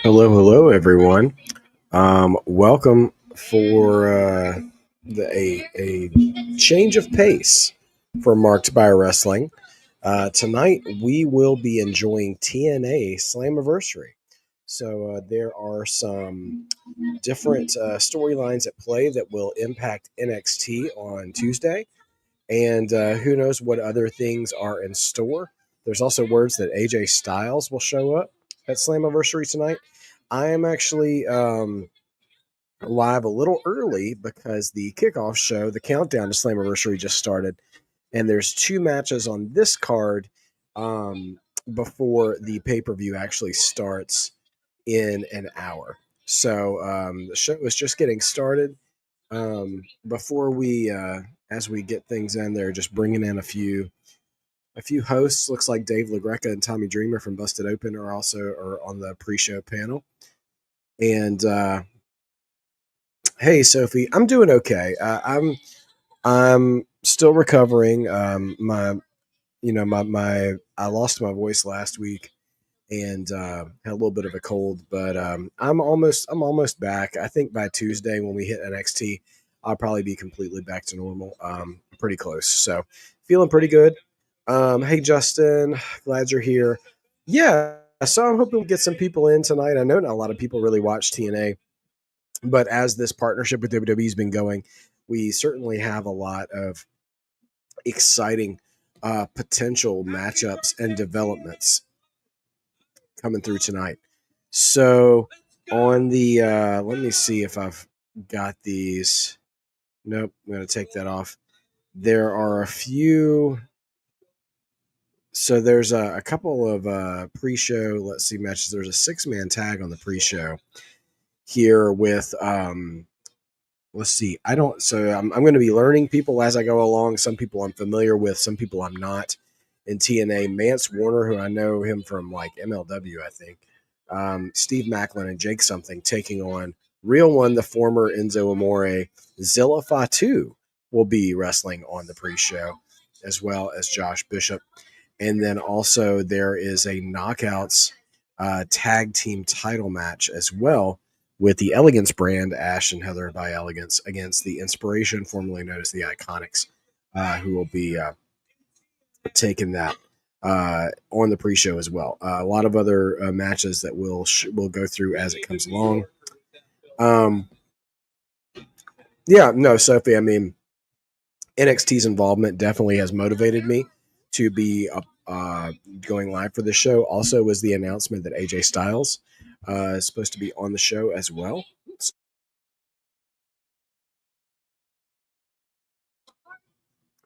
Hello, everyone. Welcome for a change of pace for Marked by Wrestling. Tonight we will be enjoying TNA Slammiversary. So there are some different storylines at play that will impact NXT on Tuesday, and who knows what other things are in store. There's also words that AJ Styles will show up at Slammiversary tonight. I am actually live a little early because the kickoff show, the countdown to Slammiversary, just started, and there's two matches on this card before the pay-per-view actually starts in an hour. So the show is just getting started. Before we, as we get things in there, just bringing in a few hosts. Looks like Dave LaGreca and Tommy Dreamer from Busted Open are on the pre-show panel. And hey, Sophie, I'm doing okay. I'm still recovering. My I lost my voice last week and had a little bit of a cold, but I'm almost back. I think by Tuesday when we hit NXT, I'll probably be completely back to normal. Pretty close. So feeling pretty good. Hey Justin, glad you're here. Yeah, so I'm hoping we get some people in tonight. I know not a lot of people really watch TNA, but as this partnership with WWE has been going, we certainly have a lot of exciting potential matchups and developments coming through tonight. So on the let me see if I've got these. Nope, I'm going to take that off. There are a few. So there's a couple of pre-show, let's see, matches. There's a 6-man tag on the pre-show here with let's see. I'm going to be learning people as I go along. Some people I'm familiar with, some people I'm not. In TNA, Mance Warner, who I know him from like MLW, I think. Steve Maclin and Jake something taking on Real One, the former Enzo Amore. Zilla Fatu will be wrestling on the pre-show, as well as Josh Bishop. And then also there is a Knockouts tag team title match as well with the Elegance brand, Ash and Heather by Elegance, against the IInspiriation, formerly known as the Iconics, who will be taking that on the pre-show as well. A lot of other matches that we'll go through as it comes along. Yeah, no, Sophie, I mean, NXT's involvement definitely has motivated me to be going live for the show. Also was the announcement that AJ Styles is supposed to be on the show as well.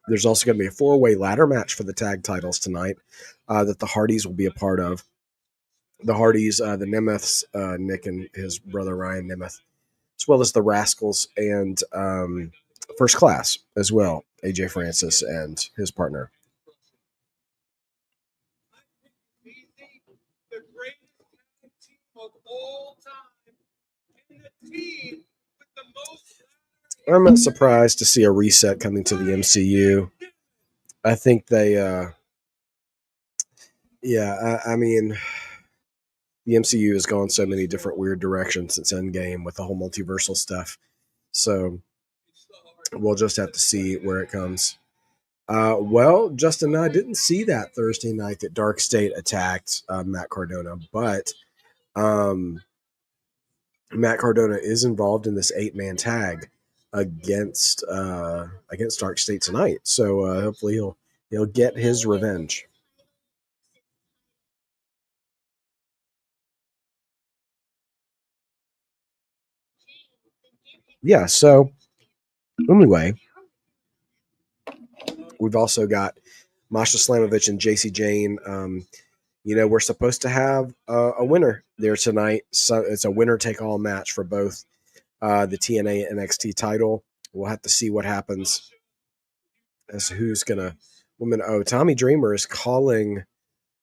There's also going to be a 4-way ladder match for the tag titles tonight that the Hardys will be a part of. The Hardys, the Nemeths, Nick and his brother Ryan Nemeth, as well as the Rascals and First Class as well, AJ Francis and his partner. I'm not surprised to see a reset coming to the MCU. I think they, I mean, the MCU has gone so many different weird directions since Endgame with the whole multiversal stuff. So we'll just have to see where it comes. Well, Justin and I didn't see that Thursday night that Darkstate attacked Matt Cardona, but Matt Cardona is involved in this 8-man tag against Darkstate tonight. So hopefully he'll get his revenge. Yeah. So anyway, we've also got Masha Slamovich and Jacy Jayne. We're supposed to have a winner there tonight. So it's a winner-take-all match for both the TNA and NXT title. We'll have to see what happens as to who's going to woman. Oh, Tommy Dreamer is calling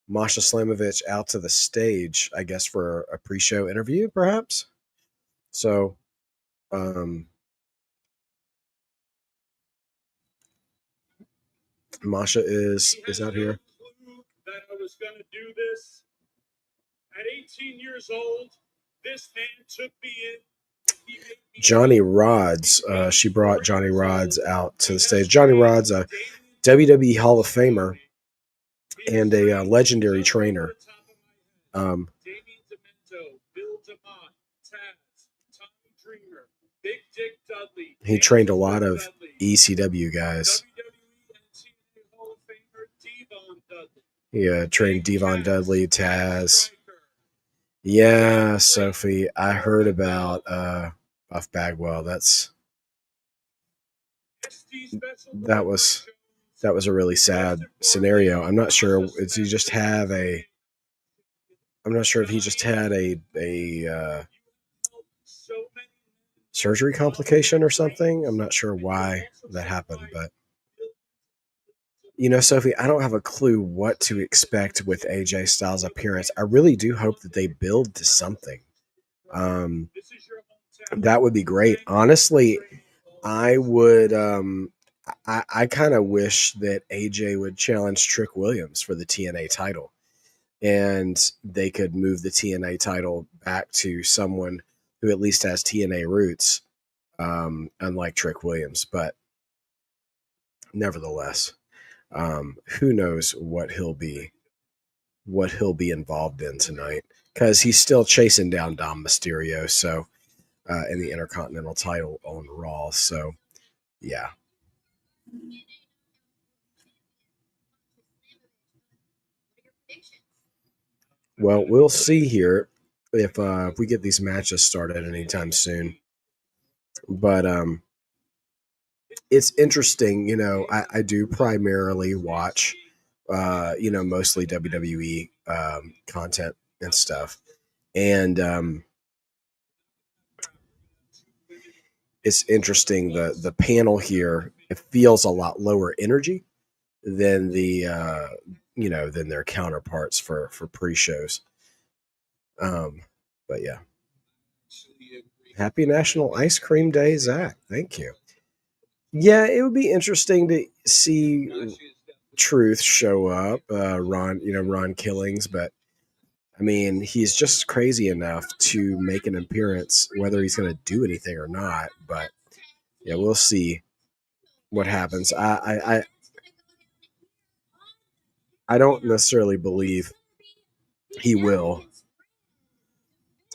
Masha Slamovich out to the stage, I guess, for a pre-show interview, perhaps. So, Masha is out here. That I was going to do this at 18 years old. Johnny Rods. She brought Johnny Rods out to the stage. Johnny Rods, a WWE Hall of Famer and a legendary trainer. He trained a lot of ECW guys. Yeah, trained Devon Dudley, Taz. Yeah, Sophie, I heard about Buff Bagwell. That was a really sad scenario. I'm not sure. I'm not sure if he just had a surgery complication or something. I'm not sure why that happened, but Sophie, I don't have a clue what to expect with AJ Styles' appearance. I really do hope that they build to something. That would be great. Honestly, I would. I kind of wish that AJ would challenge Trick Williams for the TNA title, and they could move the TNA title back to someone who at least has TNA roots, unlike Trick Williams. But nevertheless, who knows what he'll be involved in tonight, because he's still chasing down Dom Mysterio. So in the Intercontinental title on Raw. So yeah. Well, we'll see here if we get these matches started anytime soon. But it's interesting, I do primarily watch, mostly WWE content and stuff. And it's interesting, the panel here, it feels a lot lower energy than than their counterparts for pre-shows. But yeah. Happy National Ice Cream Day, Zach. Thank you. Yeah, it would be interesting to see Truth show up, Ron Killings, but I mean, he's just crazy enough to make an appearance, whether he's going to do anything or not. But yeah, we'll see what happens. I don't necessarily believe he will.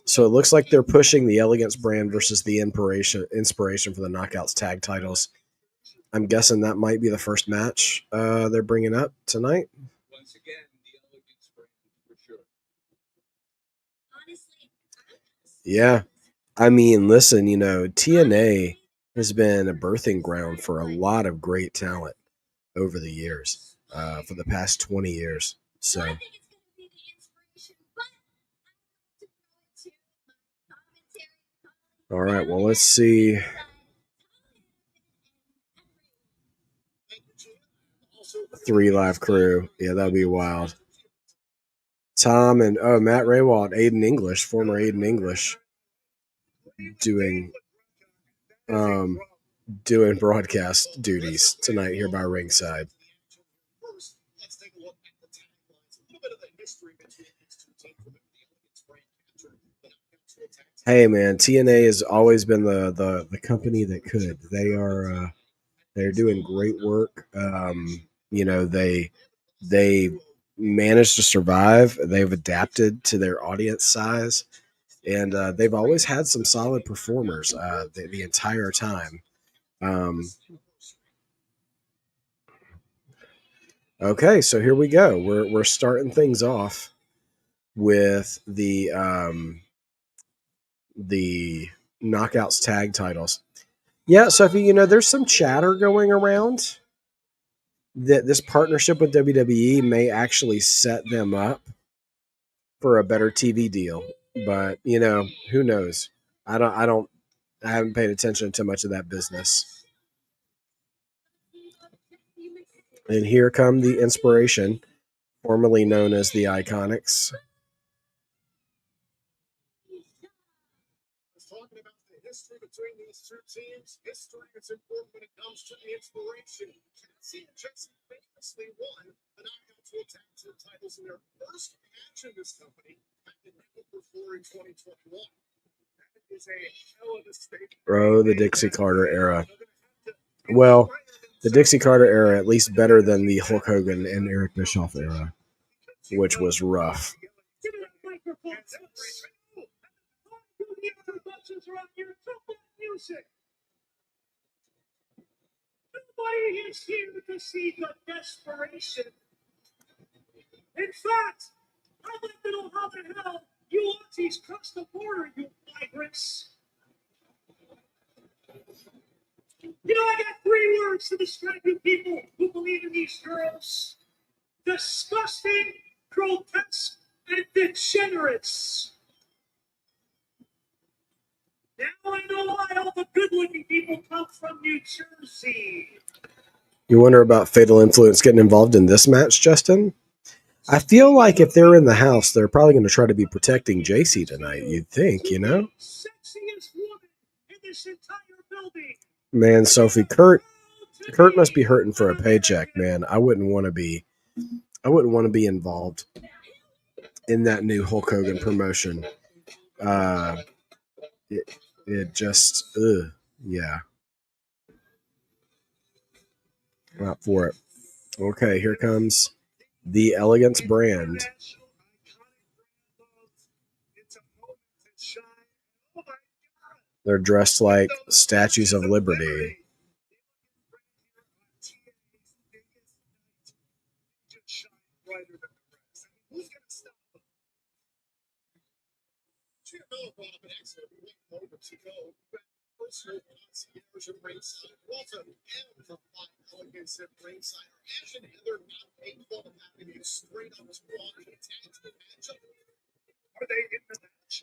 So it looks like they're pushing the Elegance brand versus the Inspiration for the Knockouts tag titles. I'm guessing that might be the first match they're bringing up tonight. Yeah. I mean, listen, TNA has been a birthing ground for a lot of great talent over the years, for the past 20 years. So. All right, well, let's see. Three live crew. Yeah, that'd be wild. Tom and Matt Raywald, Aiden English, former Aiden English, doing broadcast duties tonight here by ringside. Hey man, TNA has always been the company that could. They're doing great work. They managed to survive. They've adapted to their audience size, and they've always had some solid performers the entire time. Okay, so here we go. We're starting things off with the Knockouts tag titles. Yeah, so there's some chatter going around that this partnership with WWE may actually set them up for a better TV deal. But, who knows? I haven't paid attention to much of that business. And here come the Inspiration, formerly known as the Iconics. history between these two teams. History is important when it comes to the inspiration. Jacy and Jacy famously won the Knockouts World Tag Team titles in their first match in this company back in November 4 in 2021. That is a hell of a statement. Oh, the Dixie Carter era. Well, the Dixie Carter era, at least better than the Hulk Hogan and Eric Bischoff era, which was rough. Nobody is here to see the desperation. In fact, I'd like to know how the hell you Aussies cross the border, you migrants. You know, I got 3 words to describe you people who believe in these girls: disgusting, grotesque, and degenerates. Now I know why all the good-looking people come from New Jersey. You wonder about Fatal Influence getting involved in this match, Justin? I feel like if they're in the house, they're probably going to try to be protecting Jacy tonight, you'd think, you know? Sexiest woman in this entire building. Man, Sophie, Kurt must be hurting for a paycheck, man. I wouldn't want to be involved in that new Hulk Hogan promotion. It just, yeah. Not for it. Okay, here comes the Elegance brand. They're dressed like statues of liberty.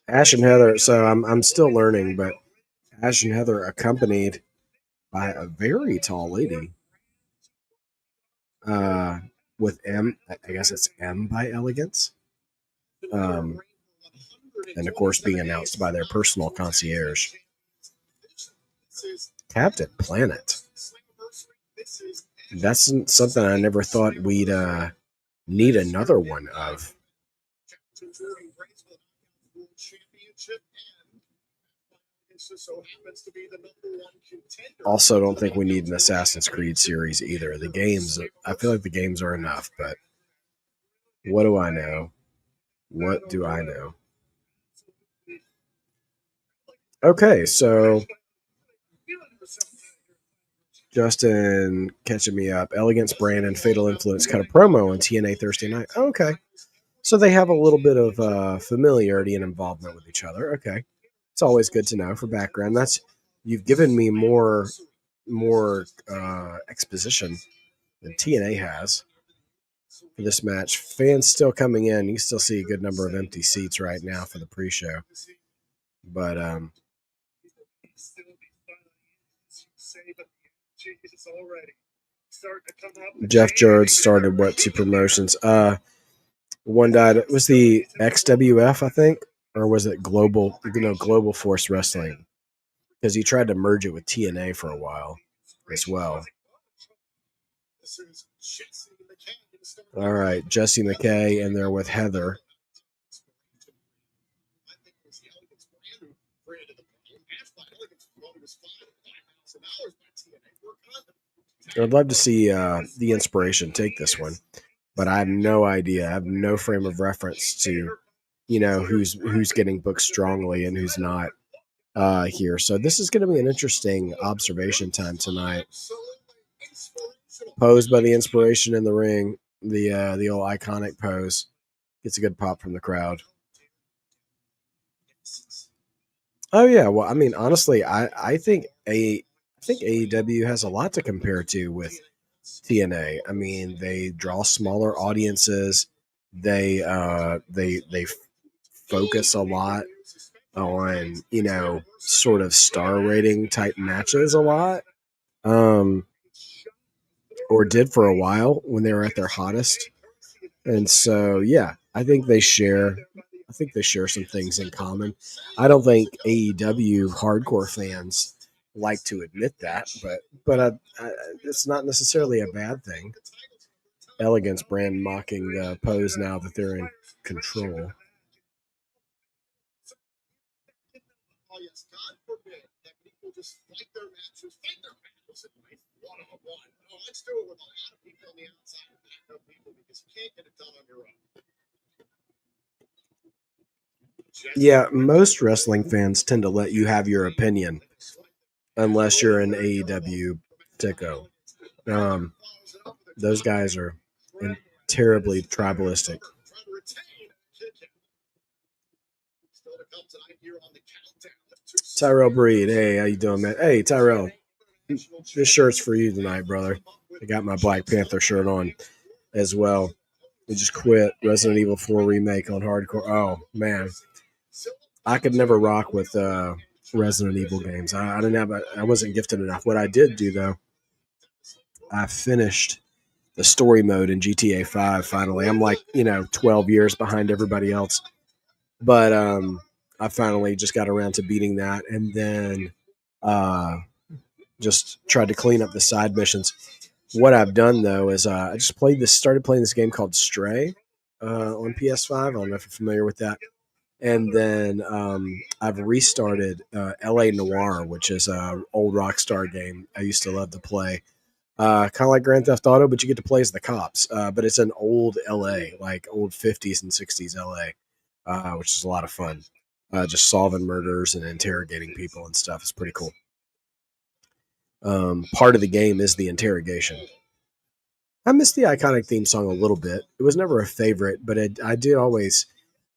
Ash and Heather, so I'm still learning, but Ash and Heather accompanied by a very tall lady. With M, I guess it's M by Elegance. And of course being announced by their personal concierge, Captain Planet. That's something I never thought we'd need another one of. Also, don't think we need an Assassin's Creed series either. The games, I feel like the games are enough, but what do I know? What do I know? Okay, so Justin catching me up. Elegance brand and Fatal Influence cut a promo on TNA Thursday night. Okay, so they have a little bit of familiarity and involvement with each other. Okay, it's always good to know for background. You've given me more exposition than TNA has for this match. Fans still coming in. You still see a good number of empty seats right now for the pre-show. But Jeff Jarrett started what 2 promotions? One died. It was the XWF, I think, or was it Global? Global Force Wrestling, because he tried to merge it with TNA for a while as well. All right, Jessie McKay in there with Heather. I'd love to see the Inspiration take this one, but I have no idea. I have no frame of reference to, who's getting booked strongly and who's not here. So this is going to be an interesting observation time tonight. Posed by the Inspiration in the ring, the old iconic pose, gets a good pop from the crowd. Oh yeah, well, I mean, honestly, I think AEW has a lot to compare to with TNA. I mean, they draw smaller audiences. They focus a lot on, sort of star rating type matches a lot. Or did for a while when they were at their hottest. And so, yeah, I think they share think they share some things in common. I don't think AEW hardcore fans like to admit that, but it's not necessarily a bad thing. Elegance brand mocking the pose now that they're in control. Oh yes, God forbid that people just fight their matches, fight their battles in life one-on-one. No, let's do it with a lot of people on the outside and backup people because you can't get it done on your own. Yeah, most wrestling fans tend to let you have your opinion unless you're an AEW sicko. Those guys are terribly tribalistic. Tyrell Breed, hey, how you doing, man? Hey, Tyrell, this shirt's for you tonight, brother. I got my Black Panther shirt on as well. We just quit Resident Evil 4 remake on hardcore. Oh man, I could never rock with Resident Evil games. I didn't have. I wasn't gifted enough. What I did do though, I finished the story mode in GTA 5 finally. I'm like 12 years behind everybody else, but I finally just got around to beating that, and then just tried to clean up the side missions. What I've done though is I just started playing this game called Stray on PS5. I don't know if you're familiar with that. And then I've restarted LA Noire, which is an old Rockstar game I used to love to play. Kind of like Grand Theft Auto, but you get to play as the cops. But it's an old LA, like old 50s and 60s LA, which is a lot of fun. Just solving murders and interrogating people and stuff. It's pretty cool. Part of the game is the interrogation. I miss the iconic theme song a little bit. It was never a favorite, but I did always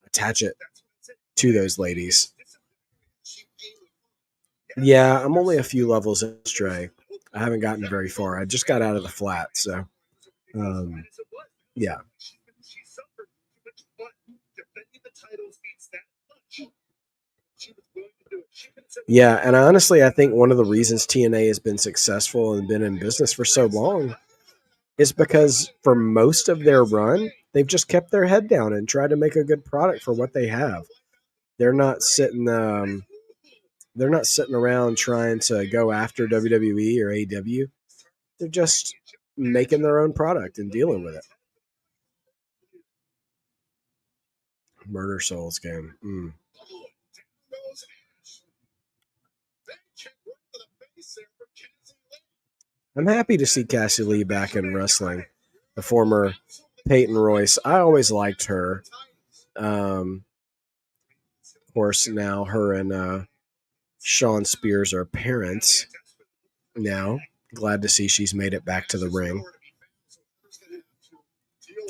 attach it to those ladies. Yeah, I'm only a few levels in Stray. I haven't gotten very far. I just got out of the flat, so yeah. Yeah, and honestly, I think one of the reasons TNA has been successful and been in business for so long is because for most of their run, they've just kept their head down and tried to make a good product for what they have. They're not sitting around trying to go after WWE or AEW. They're just making their own product and dealing with it. Murder Souls game. I'm happy to see Cassie Lee back in wrestling. The former Peyton Royce. I always liked her. Of course, now her and Sean Spears are parents. Now, glad to see she's made it back to the ring.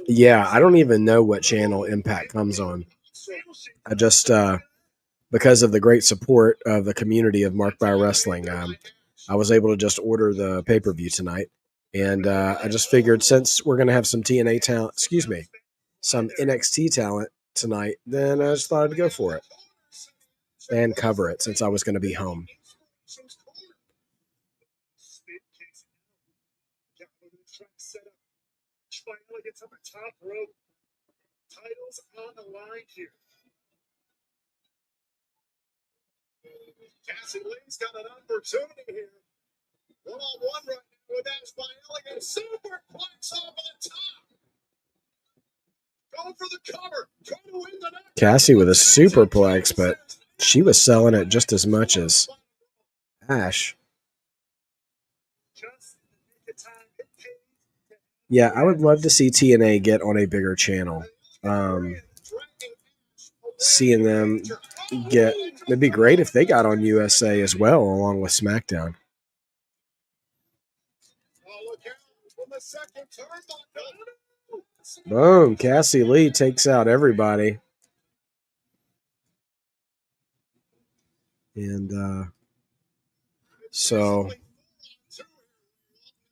Yeah, I don't even know what channel Impact comes on. I just, because of the great support of the community of Mark by Wrestling, I was able to just order the pay-per-view tonight. And I just figured since we're going to have some TNA talent, some NXT talent tonight, then I just thought I'd go for it and cover it since I was going to be home. Elegance on the top rope. Titles on the line here. Cassie Lee's got an opportunity here. One-on-one right now with Ash by Elegance. Superplex off the top. Going for the cover. Trying to win the next. Cassie with a superplex, but she was selling it just as much as Ash. Yeah, I would love to see TNA get on a bigger channel. Seeing them it'd be great if they got on USA as well, along with SmackDown. Boom, Cassie Lee takes out everybody. And so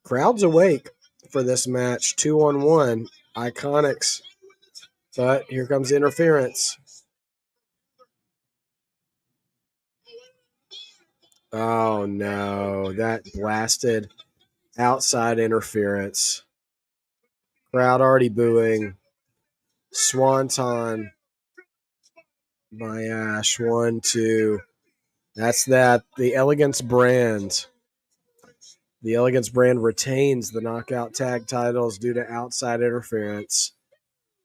crowd's awake for this match. 2-on-1. Iconics. But here comes interference. Oh no, that blasted outside interference. Crowd already booing. Swanton. My Ash, 1, 2. That's that. The Elegance brand. The Elegance brand retains the knockout tag titles due to outside interference.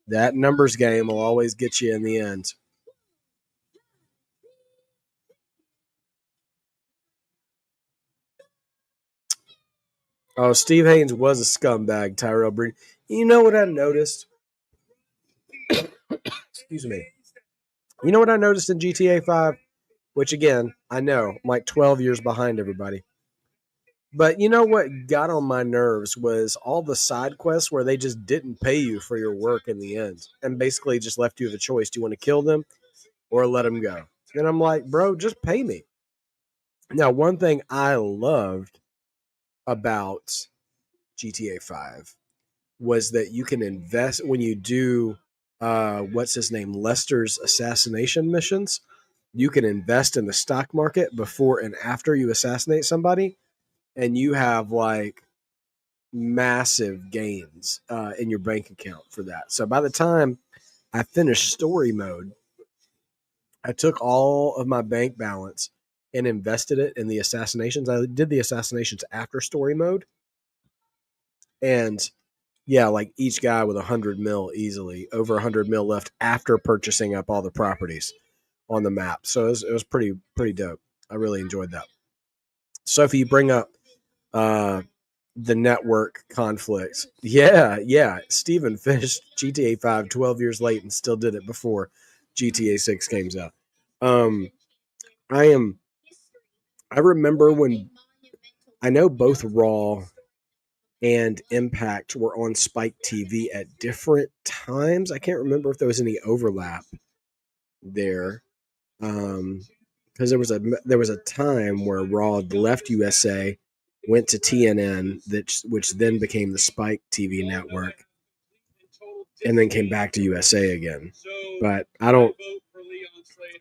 That numbers game will always get you in the end. Oh, Steve Haynes was a scumbag, Tyrell Breed. You know what I noticed? Excuse me. You know what I noticed in GTA 5? Which, again, I know, I'm like 12 years behind everybody. But you know what got on my nerves was all the side quests where they just didn't pay you for your work in the end and basically just left you with a choice. Do you want to kill them or let them go? And I'm like, bro, just pay me. Now, one thing I loved about GTA 5 was that you can invest when you do, what's his name, Lester's assassination missions. You can invest in the stock market before and after you assassinate somebody, and you have like massive gains in your bank account for that. So by the time I finished story mode, I took all of my bank balance and invested it in the assassinations. I did the assassinations after story mode. And yeah, like each guy with 100 mil easily, over 100 mil left after purchasing up all the properties on the map. So it was pretty dope. I really enjoyed that. Sophie, you bring up the network conflicts. Yeah. Steven finished GTA 5 12 years late and still did it before GTA 6 came out. I remember when I know both Raw and Impact were on Spike TV at different times. I can't remember if there was any overlap there. Because there was a time where Raw left USA, went to TNN, which then became the Spike TV network, and then came back to USA again. But I don't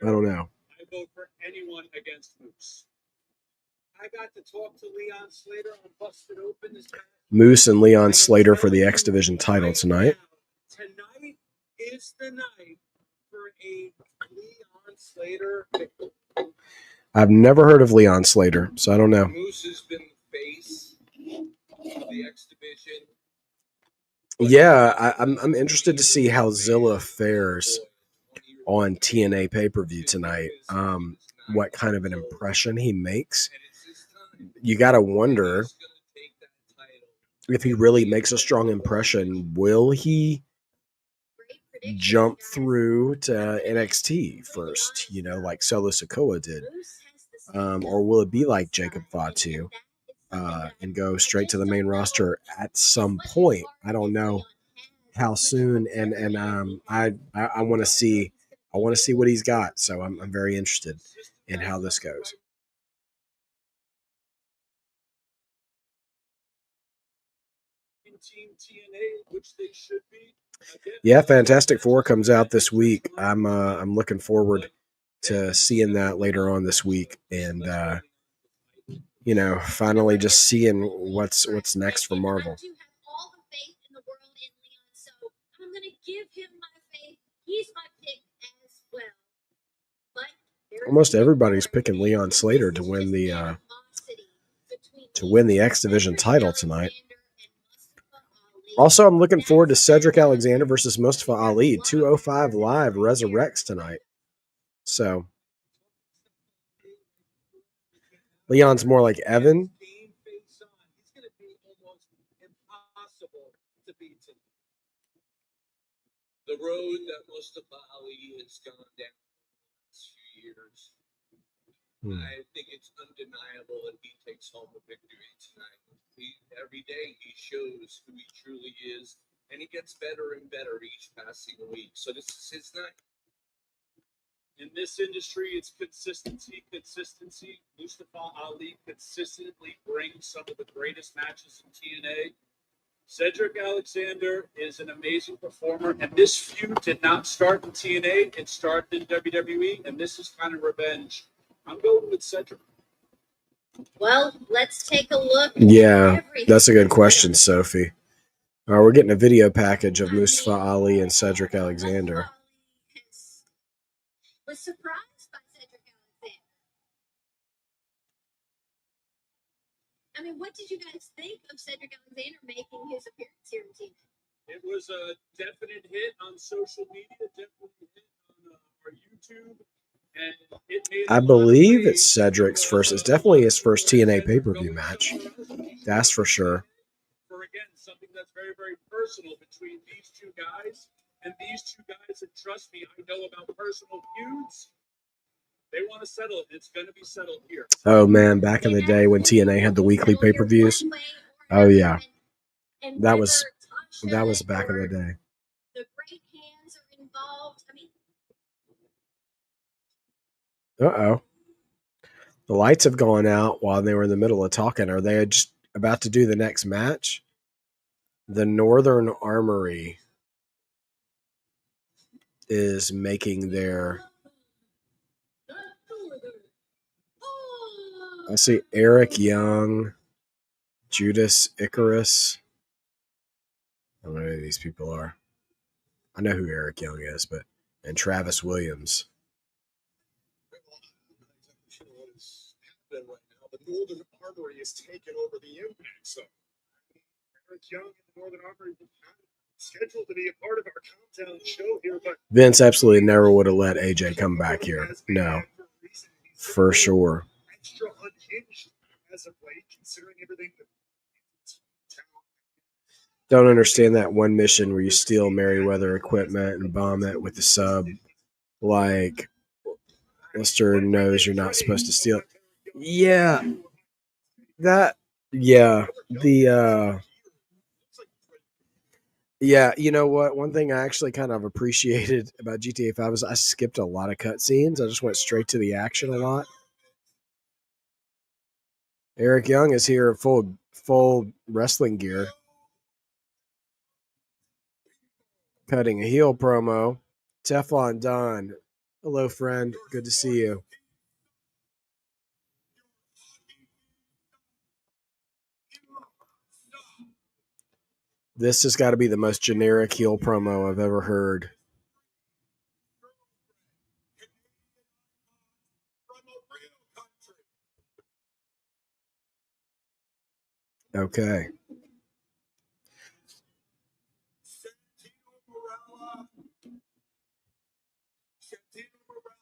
know. I vote for anyone against Moose. I got to talk to Leon Slater on Busted Open this past Moose and Leon Slater for the X Division title tonight. Tonight is the night for a Leon Slater. I've never heard of Leon Slater, so I don't know. Moose has been the face of the X Division. Yeah, I'm interested to see how Zilla fares on TNA pay-per-view tonight. What kind of an impression he makes. You got to wonder if he really makes a strong impression. Will he jump through to NXT first, like Solo Sikoa did? Or will it be like Jacob Fatu and go straight to the main roster at some point? I don't know how soon, and I want to see what he's got. So I'm very interested in how this goes. Team TNA, which they should be. Yeah, Fantastic Four comes out this week. I'm looking forward to seeing that later on this week, and finally just seeing what's next for Marvel. Almost everybody's picking Leon Slater to win the X Division title tonight. Also, I'm looking forward to Cedric Alexander versus Mustafa Ali. 205 Live resurrects tonight. So, Leon's more like Evan. The road that Mustafa Ali has gone down the last few years, I think it's undeniable that he takes home a victory tonight. Every day he shows who he truly is, and he gets better and better each passing week. So this is his night. In this industry, it's consistency. Mustafa Ali consistently brings some of the greatest matches in TNA. Cedric Alexander is an amazing performer, and this feud did not start in TNA. It started in WWE, and this is kind of revenge. I'm going with Cedric. Well, let's take a look. Yeah, that's a good question, Sophie. We're getting a video package of Mustafa Ali and Cedric Alexander. was surprised by Cedric Alexander. I mean, what did you guys think of Cedric Alexander making his appearance here in TNA? It was a definite hit on social media, definitely hit on our YouTube. And it made I believe it's Cedric's first. It's definitely his first TNA pay-per-view match. That's for sure. For again, something that's very, very personal between these two guys. And these two guys, and trust me, I know about personal feuds. They want to settle it. It's going to be settled here. Oh man, back in the day when TNA had the weekly pay-per-views. Oh yeah, that was back in the day. The great hands are involved. I mean, Uh-oh. The lights have gone out while they were in the middle of talking. Are they just about to do the next match? The Northern Armory is making their... I see Eric Young, Judas Icarus. I don't know who these people are. I know who Eric Young is, and Travis Williams. Right now, the Northern Armory is taking over the Impact. So Eric Young and the Northern Armory scheduled to be a part of our countdown show here, but Vince absolutely never would have let AJ come back here. No, for sure. Extra unhinged as of late, considering everything. Don't understand that one mission where you steal Merryweather equipment and bomb it with the sub. Like, Mr. knows you're not supposed to steal it. Yeah. Yeah, you know what? One thing I actually kind of appreciated about GTA 5 is I skipped a lot of cutscenes. I just went straight to the action a lot. Eric Young is here full wrestling gear. Cutting a heel promo. Teflon Don. Hello, friend. Good to see you. This has got to be the most generic heel promo I've ever heard. Okay.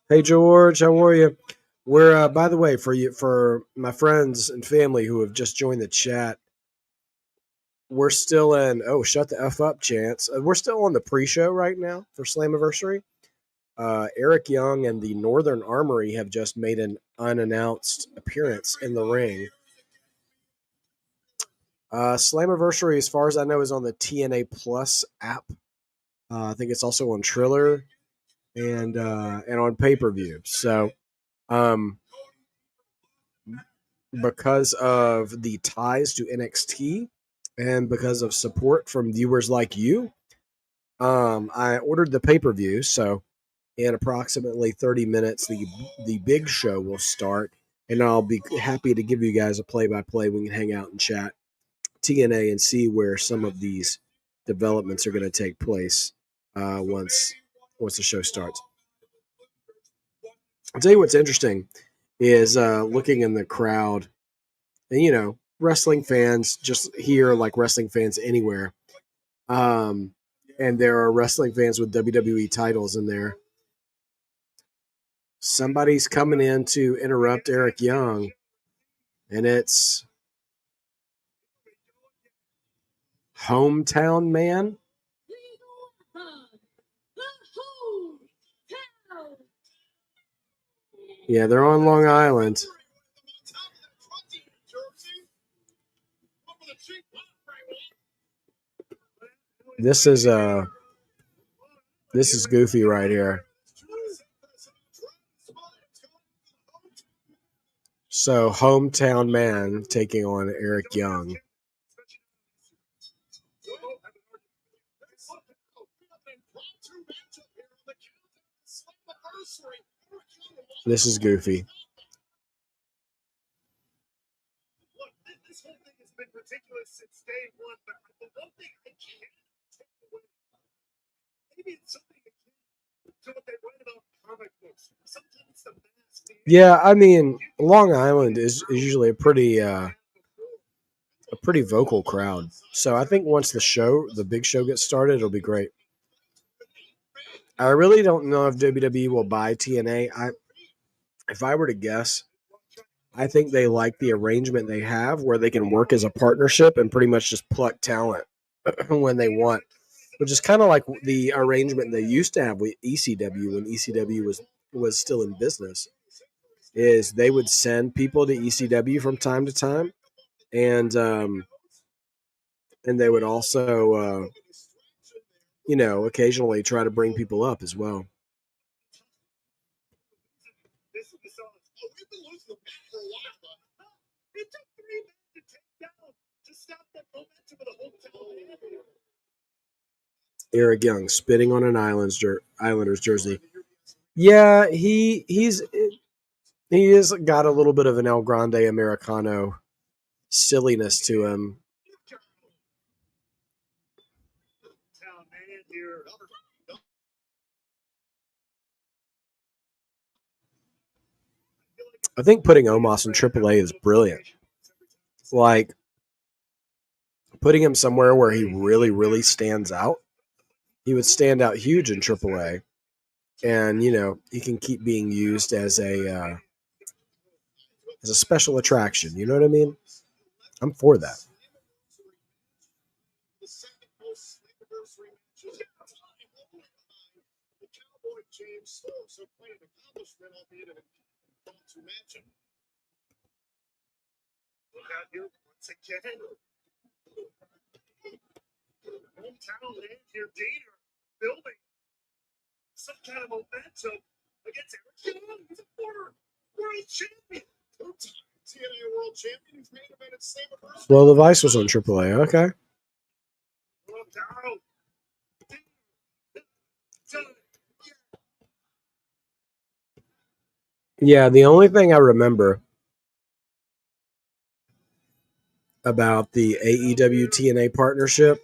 Hey George, how are you? We're by the way, for my friends and family who have just joined the chat, we're still in shut the F up, Chance. We're still on the pre-show right now for Slammiversary. Eric Young and the Northern Armory have just made an unannounced appearance in the ring. Slammiversary, as far as I know, is on the TNA Plus app. I think it's also on Triller and on pay-per-view. So, because of the ties to NXT and because of support from viewers like you, I ordered the pay-per-view. So, in approximately 30 minutes, the big show will start, and I'll be happy to give you guys a play-by-play. We can hang out and chat TNA and see where some of these developments are going to take place once the show starts. I'll tell you what's interesting is looking in the crowd, and wrestling fans just here, like wrestling fans anywhere, and there are wrestling fans with WWE titles in there. Somebody's coming in to interrupt Eric Young, and it's Hometown Man. Yeah, they're on Long Island. This is goofy right here. So, Hometown Man taking on Eric Young. This is goofy. Look, this whole thing has been ridiculous since day one, but the one thing I can't take away, maybe it's something to what they write about comic books. Yeah, I mean, Long Island is usually a pretty vocal crowd. So I think once the big show gets started, it'll be great. I really don't know if WWE will buy TNA. If I were to guess, I think they like the arrangement they have where they can work as a partnership and pretty much just pluck talent when they want, which is kind of like the arrangement they used to have with ECW when ECW was still in business. Is they would send people to ECW from time to time, and they would also occasionally try to bring people up as well. Eric Young spitting on an Islanders jersey. Yeah, he has got a little bit of an El Grande Americano silliness to him. I think putting Omos in AAA is brilliant. Like putting him somewhere where he really, really stands out. He would stand out huge in AAA, and he can keep being used as a special attraction. You know what I mean? I'm for that. Hometown land here, Dana, building some kind of momentum against Eric Young. He's a former world champion. Two-time TNA world champion. He's main evented Slammiversary. Well, the Vice was on AAA. Okay. Yeah, the only thing I remember about the AEW TNA partnership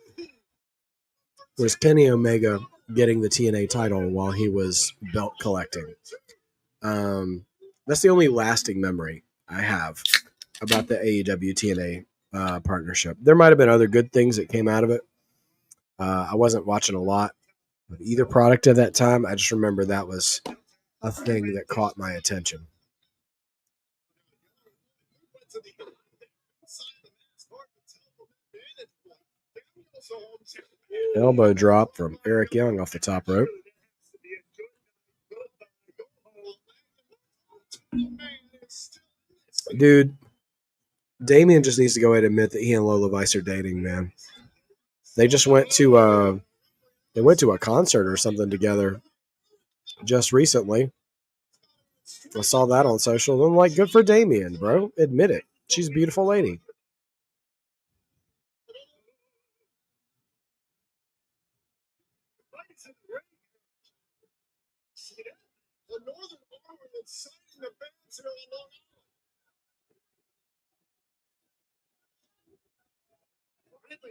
was Kenny Omega getting the TNA title while he was belt collecting. That's the only lasting memory I have about the AEW TNA partnership. There might have been other good things that came out of it. I wasn't watching a lot of either product at that time. I just remember that was a thing that caught my attention. Elbow drop from Eric Young off the top rope. Dude, Damian just needs to go ahead and admit that he and Lola Vice are dating, man. They just went to a concert or something together just recently. I saw that on social. I'm like, good for Damian, bro. Admit it. She's a beautiful lady.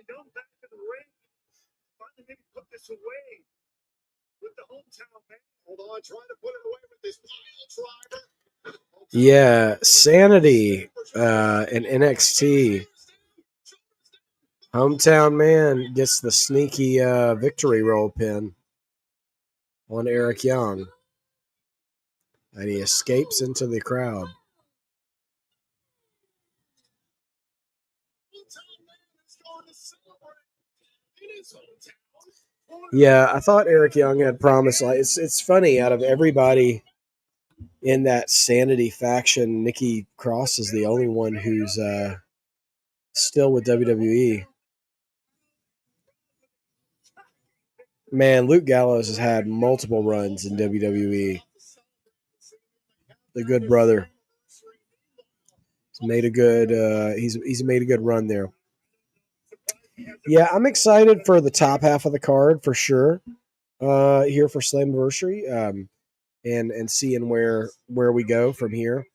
Young back in the ring. Finally, maybe put this away with the hometown man. Hold on, trying to put it away with this pile driver. Yeah, Sanity in NXT. Hometown man gets the sneaky victory roll pin on Eric Young. And he escapes into the crowd. Yeah, I thought Eric Young had promised. Like, it's funny, out of everybody in that Sanity faction, Nikki Cross is the only one who's still with WWE. Man, Luke Gallows has had multiple runs in WWE. The good brother. He's made a good he's made a good run there. Yeah, I'm excited for the top half of the card for sure. Here for Slammiversary. And seeing where we go from here.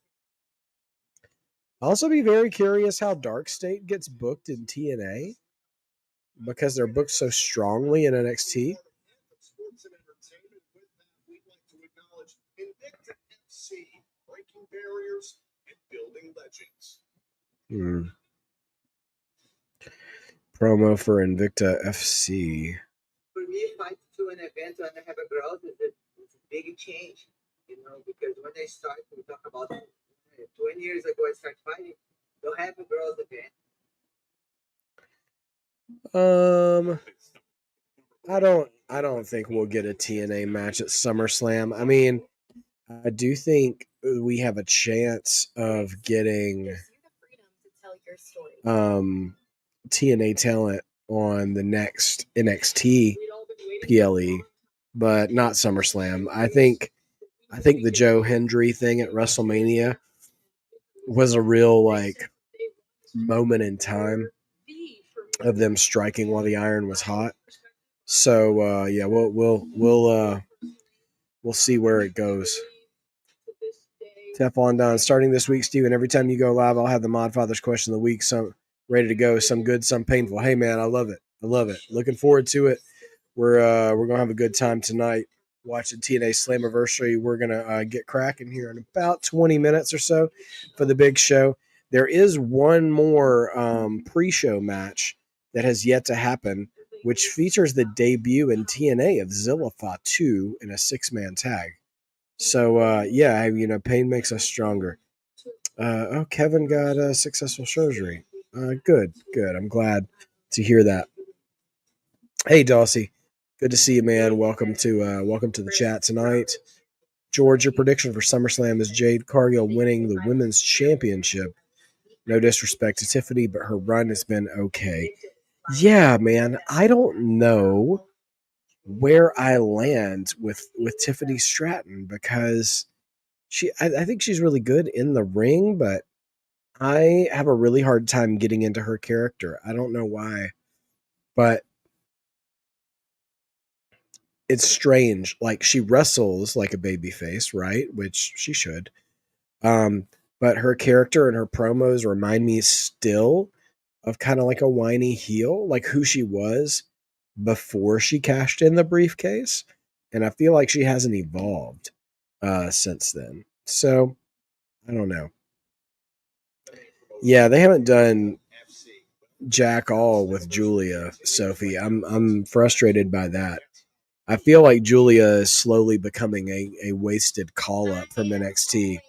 I'll also be very curious how Darkstate gets booked in TNA because they're booked so strongly in NXT. Promo for Invicta FC. For me, fight to an event when I have a girl is a big change, because when I start, we talk about 20 years ago, I started fighting. Don't have a girls event. I don't think we'll get a TNA match at SummerSlam. I mean, I do think we have a chance of getting TNA talent on the next NXT PLE, but not SummerSlam. I think the Joe Hendry thing at WrestleMania was a real moment in time of them striking while the iron was hot. So yeah, we'll see where it goes. Teflon Don, starting this week, Steven, every time you go live, I'll have the Mod Father's question of the week, some ready to go, some good, some painful. Hey man, I love it. Looking forward to it. We're gonna have a good time tonight watching TNA Slammiversary. We're gonna get cracking here in about 20 minutes or so for the big show. There is one more pre-show match that has yet to happen, which features the debut in TNA of Zilla Fatu in a 6-man tag. So yeah, pain makes us stronger. Kevin got a successful surgery. Good. I'm glad to hear that. Hey, Dawsey, good to see you, man. Welcome to the chat tonight. George, your prediction for SummerSlam is Jade Cargill winning the women's championship. No disrespect to Tiffany, but her run has been okay. Yeah, man, I don't know where I land with Tiffany Stratton because I think she's really good in the ring, but I have a really hard time getting into her character. I don't know why, but it's strange. Like, she wrestles like a baby face, right? Which she should. But her character and her promos remind me still of kind of like a whiny heel, like who she was before she cashed in the briefcase. And I feel like she hasn't evolved since then. So I don't know. Yeah, they haven't done jack all with Julia, Sophie. I'm frustrated by that. I feel like Julia is slowly becoming a wasted call-up from NXT.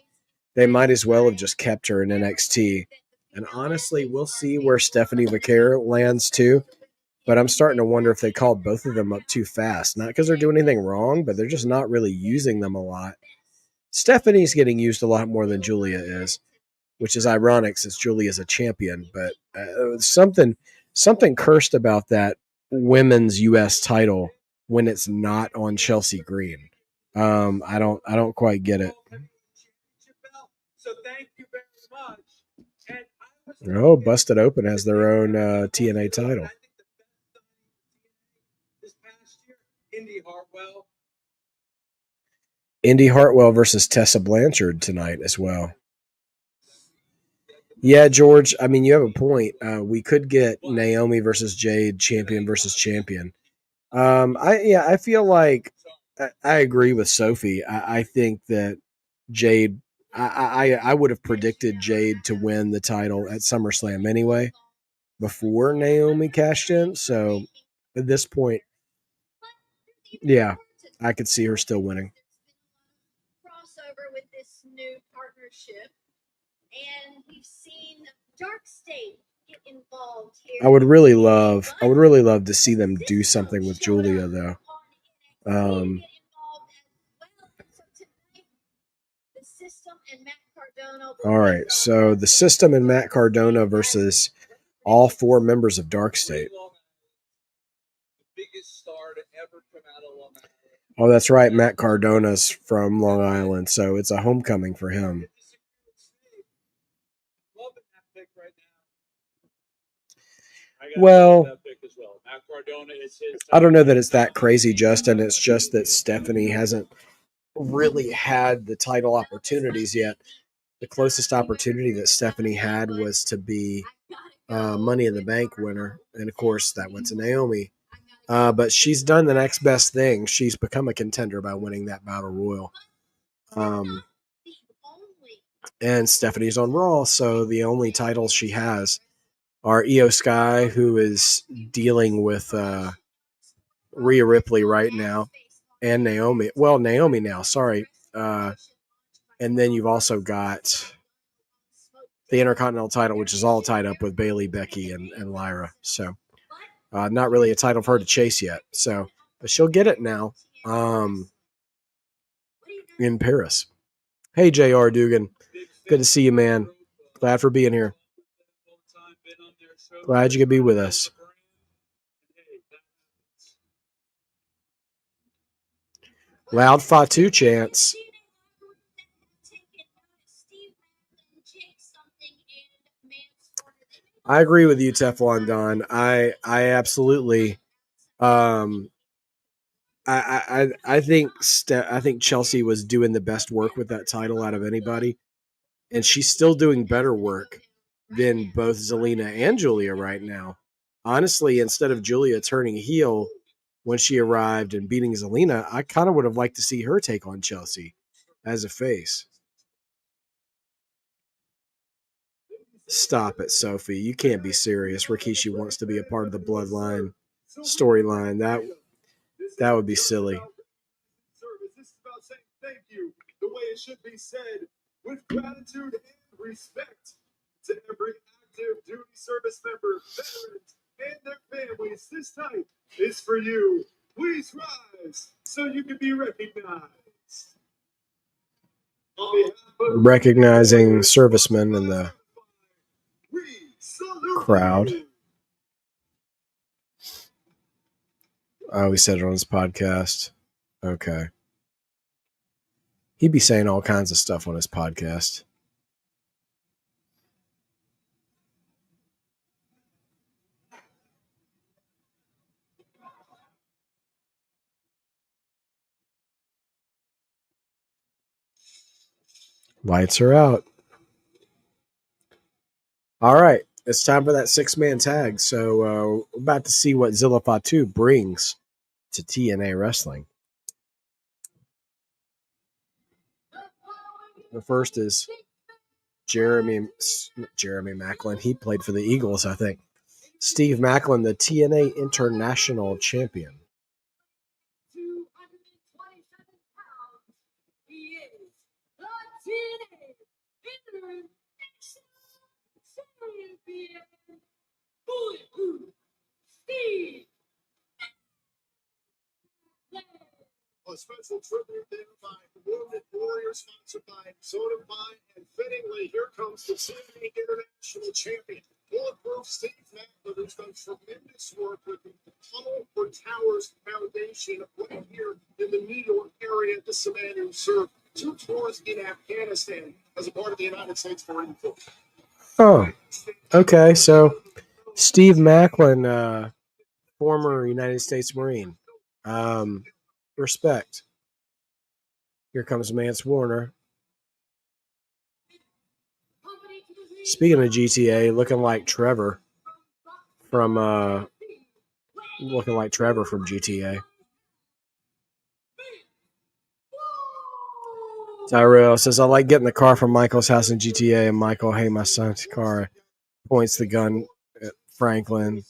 They might as well have just kept her in NXT. And honestly, we'll see where Stephanie Vaquer lands too. But I'm starting to wonder if they called both of them up too fast. Not because they're doing anything wrong, but they're just not really using them a lot. Stephanie's getting used a lot more than Julia is, which is ironic since Julia's a champion. But something cursed about that women's U.S. title when it's not on Chelsea Green. I don't quite get it. So thank you very much. Oh, Busted Open has their own TNA title. This past year, Indi Hartwell versus Tessa Blanchard tonight as well. Yeah, George, I mean, you have a point. We could get Naomi versus Jade, champion versus champion. I feel like I agree with Sophie. I think that Jade, I would have predicted Jade to win the title at SummerSlam anyway, before Naomi cashed in. So at this point, yeah, I could see her still winning. Crossover with this new partnership, and we've seen Darkstate get involved here. I would really love to see them do something with Julia though. All right, so the System and Matt Cardona versus all 4 members of Darkstate. Oh, that's right. Matt Cardona's from Long Island, so it's a homecoming for him. Well, I don't know that it's that crazy, Justin. It's just that Stephanie hasn't really had the title opportunities yet. The closest opportunity that Stephanie had was to be Money in the Bank winner, and of course that went to Naomi. But she's done the next best thing. She's become a contender by winning that Battle Royal. and Stephanie's on Raw. So the only titles she has are Io Sky, who is dealing with Rhea Ripley right now, and Naomi. Well, Naomi now, sorry. And then you've also got the Intercontinental title, which is all tied up with Bayley, Becky, and Lyra. So not really a title for her to chase yet. So, but she'll get it now in Paris. Hey, J.R. Dugan. Good to see you, man. Glad for being here. Glad you could be with us. Loud Fatu chants. I agree with you, Teflon Don. I absolutely. I think I think Chelsea was doing the best work with that title out of anybody, and she's still doing better work than both Zelina and Julia right now. Honestly, instead of Julia turning heel when she arrived and beating Zelina, I kind of would have liked to see her take on Chelsea as a face. Stop it, Sophie. You can't be serious. Rikishi wants to be a part of the Bloodline storyline. That would be silly. This is about saying thank you the way it should be said, with gratitude and respect to every active duty service member, veterans, and their families. This night is for you. Please rise so you can be recognized. Recognizing servicemen in the crowd. Oh, he said it on his podcast. Okay. He'd be saying all kinds of stuff on his podcast. Lights are out. All right. It's time for that 6-man tag. So we're about to see what Zilla Fatu brings to TNA Wrestling. The first is Jeremy Maclin. He played for the Eagles, I think. Steve Maclin, the TNA International Champion. A special tribute there by Wounded Warriors, sponsored by Soda Pie, and fittingly, here comes the TNA International Champion, Bulletproof Steve Maclin, who's done tremendous work with the Tunnel for Towers Foundation right here in the New York area. This is a man who served 2 tours in Afghanistan as a part of the United States Marine Corps. Oh, okay. So Steve Maclin, former United States Marine. Respect. Here comes Mance Warner. Speaking of GTA, looking like Trevor from GTA. Tyrell says, I like getting the car from Michael's house in GTA. And Michael, hey, my son's car, points the gun at Franklin,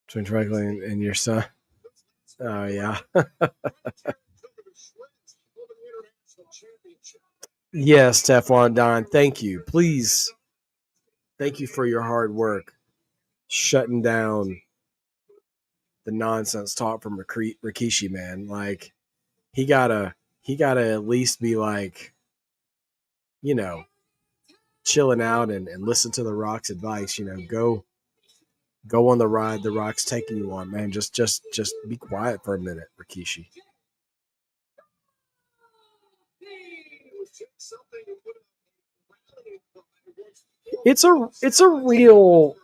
between Franklin and your son. Oh, yeah. Yes, Teflon Don. Thank you. Please. Thank you for your hard work. Shutting down the nonsense talk from Rikishi, man. Like, he gotta at least be like, you know, chilling out and listen to the Rock's advice. You know, go on the ride the Rock's taking you on, man. Just be quiet for a minute, Rikishi. It's a real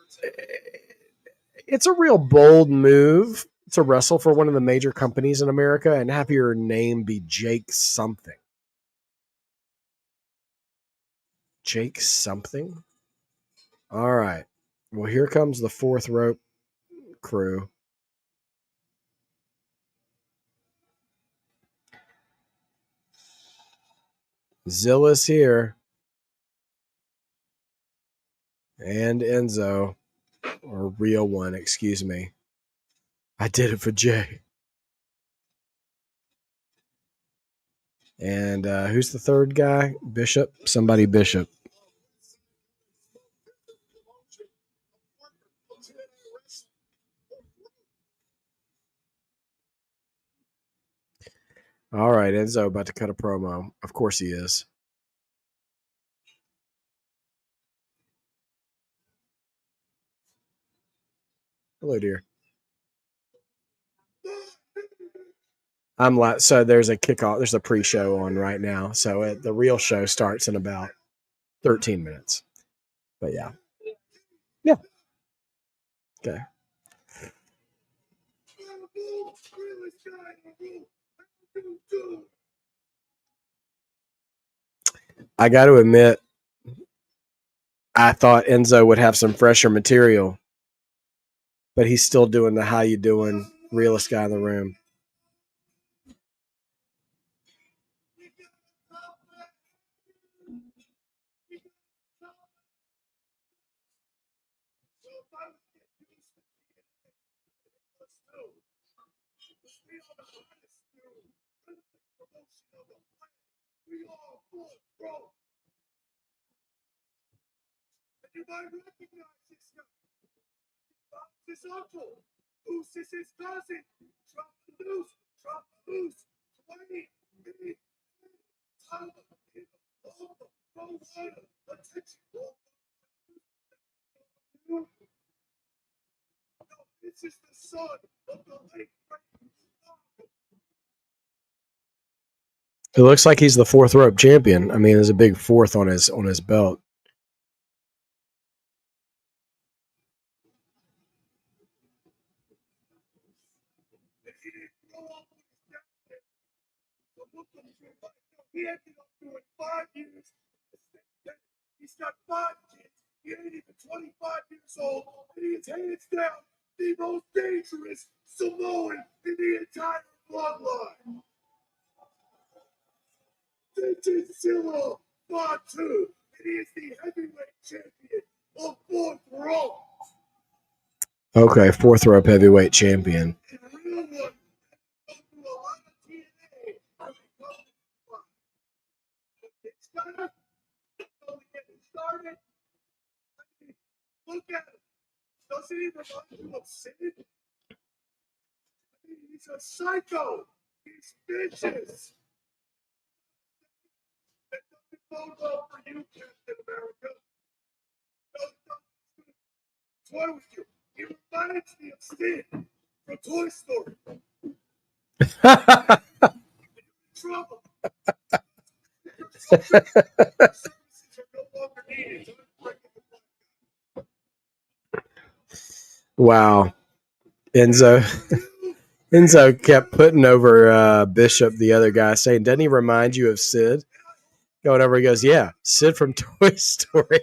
bold move to wrestle for one of the major companies in America and have your name be Jake something. Jake something? All right. Well, here comes the fourth rope crew. Zilla's here. And Enzo, or Real One, excuse me. I did it for Jay. And who's the third guy? Bishop? Somebody Bishop. All right, Enzo about to cut a promo. Of course he is. Hello, dear. So there's a kickoff. There's a pre-show on right now. So the real show starts in about 13 minutes. But yeah. Okay. I got to admit, I thought Enzo would have some fresher material, but he's still doing the how you doing, realest guy in the room. You might recognize this guy. His uncle. Who's his cousin? Drop the loose. 20 minutes. Time in the attention. This is the son of the late. It looks like he's the fourth rope champion. I mean, there's a big fourth on his belt. He ended up doing 5 years. He's got 5 kids. He ain't even 25 years old. And he is hands down the most dangerous Samoan in the entire bloodline. This is Zilla Fatu, and he is the heavyweight champion of fourth rope. Okay, fourth rope heavyweight champion. And real one, go through a lot of TNA. It's gonna get started. Look at him. Doesn't he remind you of Sid? I mean, he's a psycho. He's vicious. That doesn't bode well for you, Captain America. No, toy with you. He reminds me of Sid from Toy Story. Trouble. Services are no longer needed. Wow. Enzo kept putting over Bishop, the other guy, saying, doesn't he remind you of Sid? Going over, he goes, yeah, Sid from Toy Story.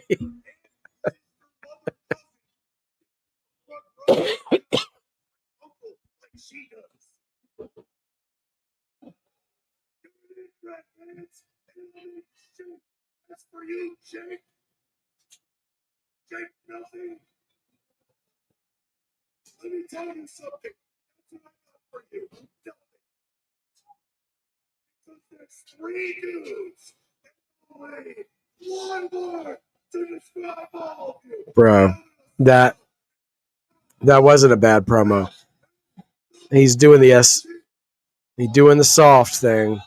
That's for you, Jake. Jake, nothing. Let me tell you something. That's what I got for you. Tell me. Because there's 3 dudes. Only one word to describe all of you. Bro, that wasn't a bad promo. He's doing he's doing the soft thing.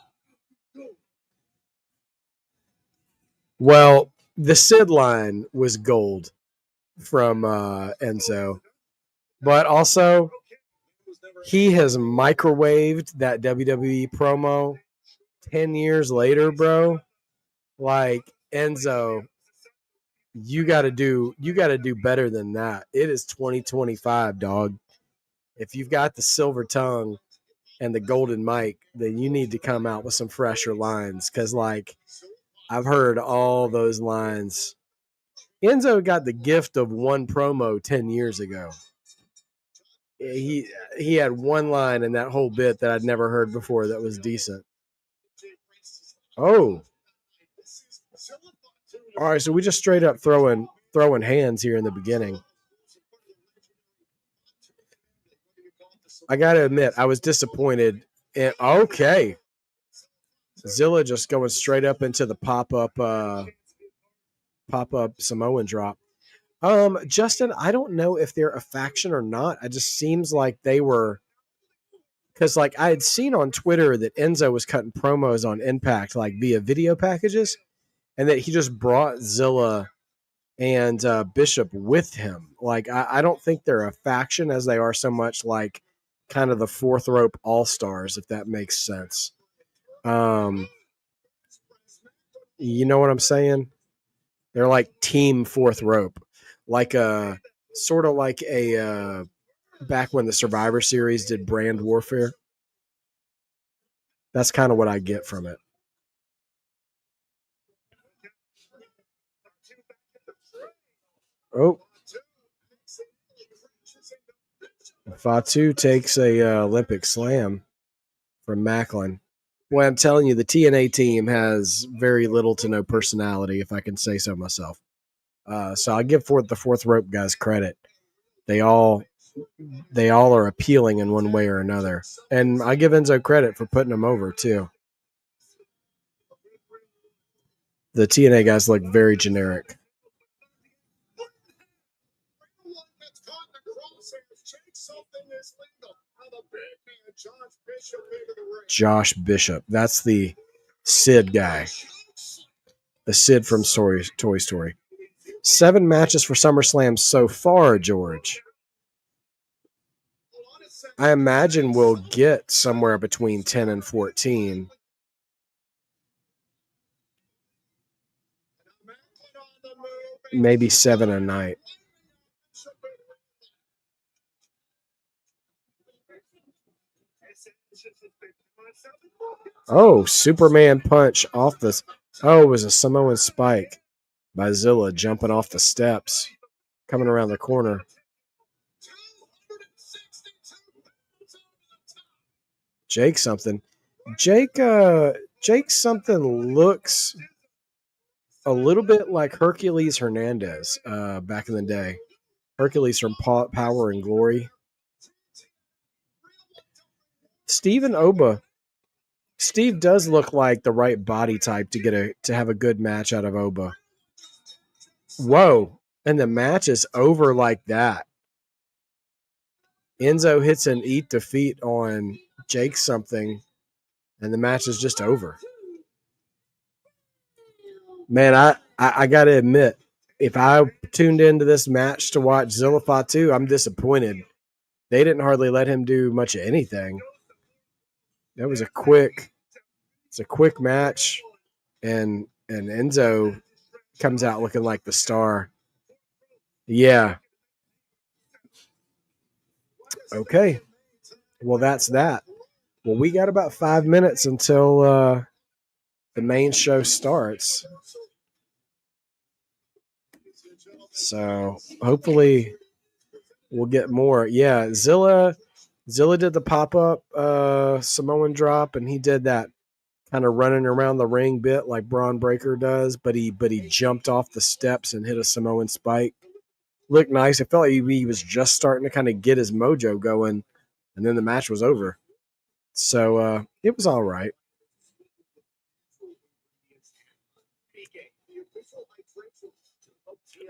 Well, the Sid line was gold from Enzo, but also he has microwaved that WWE promo 10 years later, bro. Like, Enzo, you got to do better than that. It is 2025, dog. If you've got the silver tongue and the golden mic, then you need to come out with some fresher lines, cuz like I've heard all those lines. Enzo got the gift of one promo 10 years ago. He had one line in that whole bit that I'd never heard before that was decent. Oh. All right, so we just straight up throwing throwing hands here in the beginning. I got to admit, I was disappointed. Okay. Zilla just going straight up into the pop-up Samoan drop. Justin, I don't know if they're a faction or not. It just seems like they were, because like I had seen on Twitter that Enzo was cutting promos on Impact like via video packages, and that he just brought Zilla and Bishop with him. Like I don't think they're a faction as they are so much like kind of the fourth rope all-stars, if that makes sense. You know what I'm saying? They're like team fourth rope, like a sort of like a back when the Survivor Series did brand warfare. That's kind of what I get from it. Oh, Fatu takes a Olympic slam from Maclin. Well, I'm telling you, the TNA team has very little to no personality, if I can say so myself. So I give the fourth rope guys credit. They all are appealing in one way or another, and I give Enzo credit for putting them over too. The TNA guys look very generic. Josh Bishop. That's the Sid guy. The Sid from Toy Story. 7 matches for SummerSlam so far, George. I imagine we'll get somewhere between 10 and 14. Maybe 7 a night. Oh, Superman punch off the... Oh, it was a Samoan spike by Zilla jumping off the steps, coming around the corner. Jake something looks a little bit like Hercules Hernandez back in the day. Hercules from Power and Glory. Steve and Oba. Steve does look like the right body type to have a good match out of Oba. Whoa. And the match is over like that. Enzo hits an eat defeat on Jake something, and the match is just over. Man, I got to admit, if I tuned into this match to watch Zilla Fatu, I'm disappointed. They didn't hardly let him do much of anything. That was a quick match, and Enzo comes out looking like the star. Yeah. Okay. Well, that's that. Well, we got about 5 minutes until the main show starts. So hopefully we'll get more. Yeah, Zilla did the pop-up Samoan drop, and he did that kind of running around the ring bit like Braun Breaker does, but he jumped off the steps and hit a Samoan spike. Looked nice. It felt like he was just starting to kind of get his mojo going, and then the match was over. So it was all right.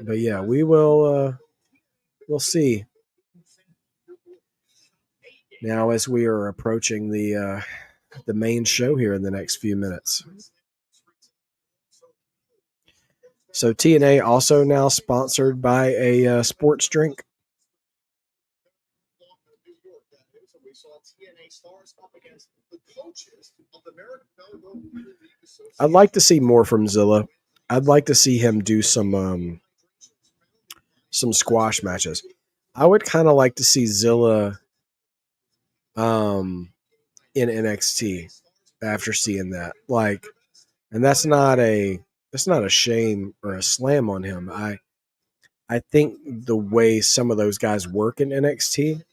But yeah, we'll see. Now, as we are approaching the main show here in the next few minutes. So TNA also now sponsored by a sports drink. I'd like to see more from Zilla. I'd like to see him do some squash matches. I would kind of like to see Zilla in NXT after seeing that. Like, and that's not a shame or a slam on him. I think the way some of those guys work in NXT,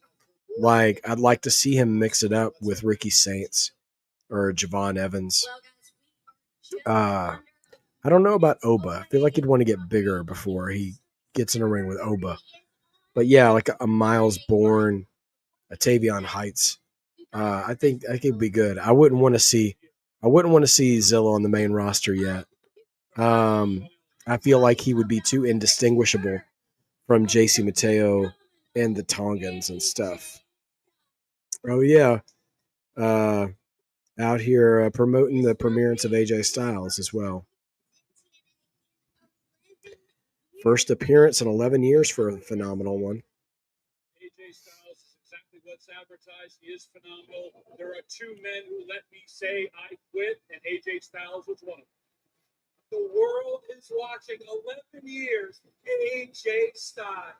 like I'd like to see him mix it up with Ricky Saints or Javon Evans. I don't know about Oba. I feel like he'd want to get bigger before he gets in a ring with Oba. But yeah, like a Miles Bourne, a Tavion Heights. I think it'd be good. I wouldn't want to see Zilla on the main roster yet. I feel like he would be too indistinguishable from Jacy Mateo and the Tongans and stuff. Oh yeah, out here promoting the premierance of AJ Styles as well. First appearance in 11 years for a phenomenal one. AJ Styles is exactly what's advertised. He is phenomenal. There are two men who let me say I quit, and AJ Styles was one of them. The world is watching 11 years. AJ Styles.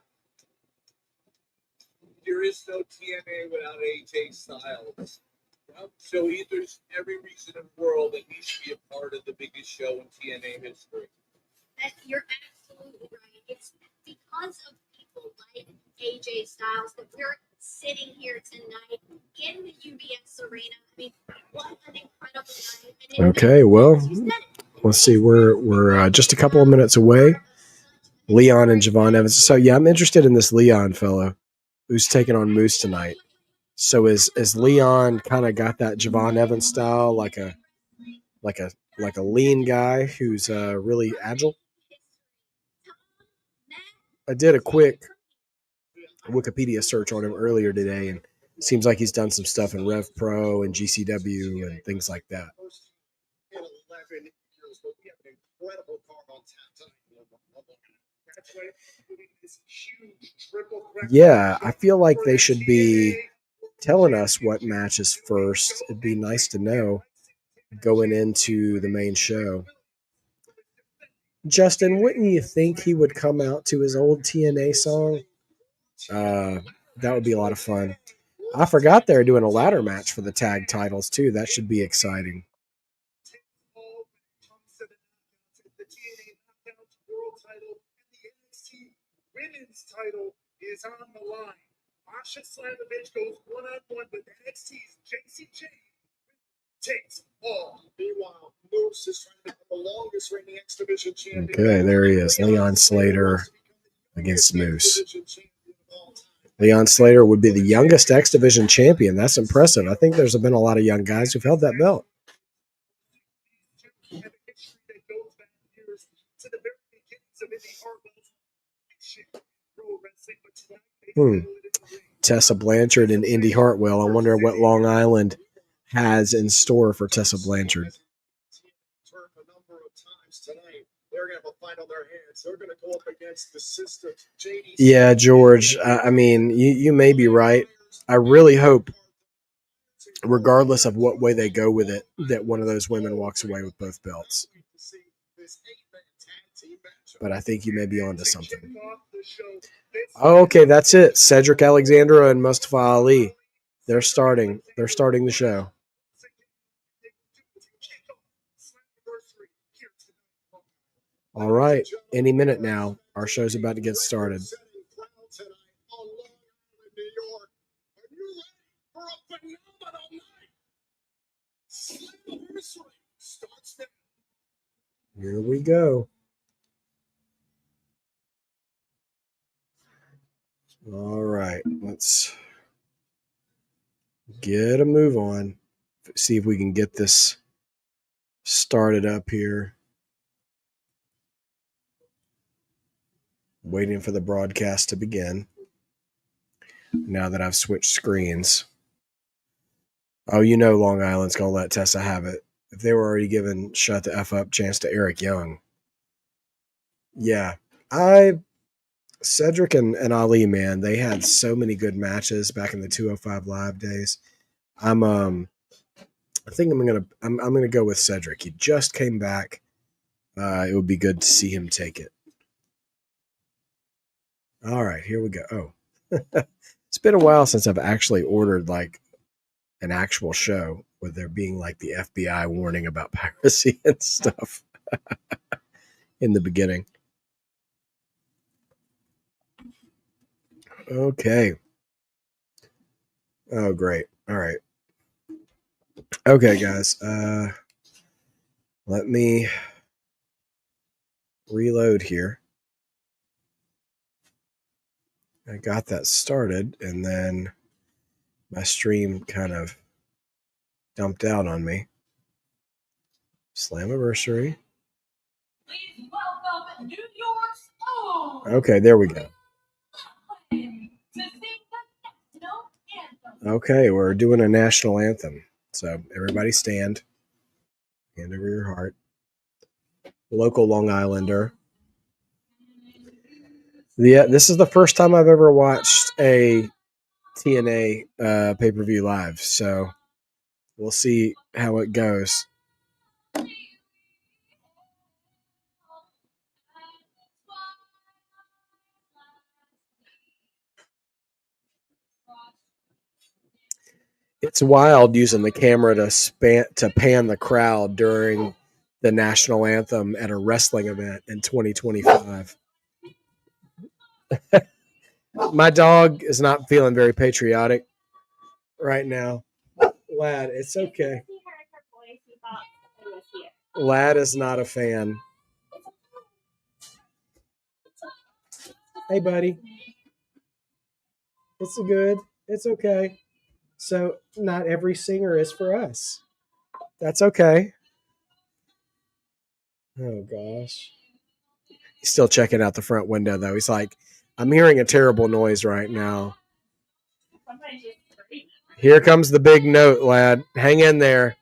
There is no TNA without AJ Styles. So there's every reason in the world that he should be a part of the biggest show in TNA history. You're absolutely right. It's because of people like AJ Styles that we're sitting here tonight in the UBS Arena. I mean, what an incredible night. Okay, well, let's see. We're just a couple of minutes away. Leon and Javon Evans. So yeah, I'm interested in this Leon fellow who's taking on Moose tonight. So is Leon kind of got that Javon Evans style, like a lean guy who's really agile? I did a quick Wikipedia search on him earlier today, and it seems like he's done some stuff in Rev Pro and GCW and things like that. Yeah, I feel like they should be telling us what match is first. It'd be nice to know going into the main show. Justin, wouldn't you think he would come out to his old TNA song? That would be a lot of fun. I forgot they're doing a ladder match for the tag titles too. That should be exciting. Women's title is on the line. Masha Slamovich goes one-on-one with NXT's Jacy Jayne. Takes all. Meanwhile, Moose is trying to become the longest reigning X Division champion. Okay, there he is. Leon Slater against Moose. Leon Slater would be the youngest X Division champion. That's impressive. I think there's been a lot of young guys who've held that belt. Tessa Blanchard and Indi Hartwell. I wonder what Long Island has in store for Tessa Blanchard. Yeah, George, I mean, you may be right. I really hope, regardless of what way they go with it, that one of those women walks away with both belts. But I think you may be onto something. Oh, okay, that's it. Cedric Alexandra and Mustafa Ali. They're starting the show. All right, any minute now, our show's about to get started. Here we go. All right, let's get a move on. See if we can get this started up here. Waiting for the broadcast to begin. Now that I've switched screens. Oh, you know Long Island's going to let Tessa have it. If they were already giving Shut the F Up chance to Eric Young. Yeah. Cedric and Ali, man, they had so many good matches back in the 205 Live days. I think I'm gonna go with Cedric. He just came back. It would be good to see him take it. All right, here we go. Oh, it's been a while since I've actually ordered like an actual show with there being like the FBI warning about piracy and stuff in the beginning. Okay. Oh, great. All right. Okay, guys. Let me reload here. I got that started, and then my stream kind of dumped out on me. Slammiversary. Please welcome New York's own. Okay, there we go. To sing the national anthem. Okay, we're doing a national anthem. So everybody stand. Hand over your heart. Local Long Islander. This is the first time I've ever watched a TNA pay-per-view live, so we'll see how it goes. It's wild using the camera to pan the crowd during the national anthem at a wrestling event in 2025. My dog is not feeling very patriotic right now. Lad, it's okay. Lad is not a fan. Hey, buddy. It's good. It's okay. So not every singer is for us. That's okay. Oh, gosh. He's still checking out the front window, though. He's like, I'm hearing a terrible noise right now. Here comes the big note, lad. Hang in there.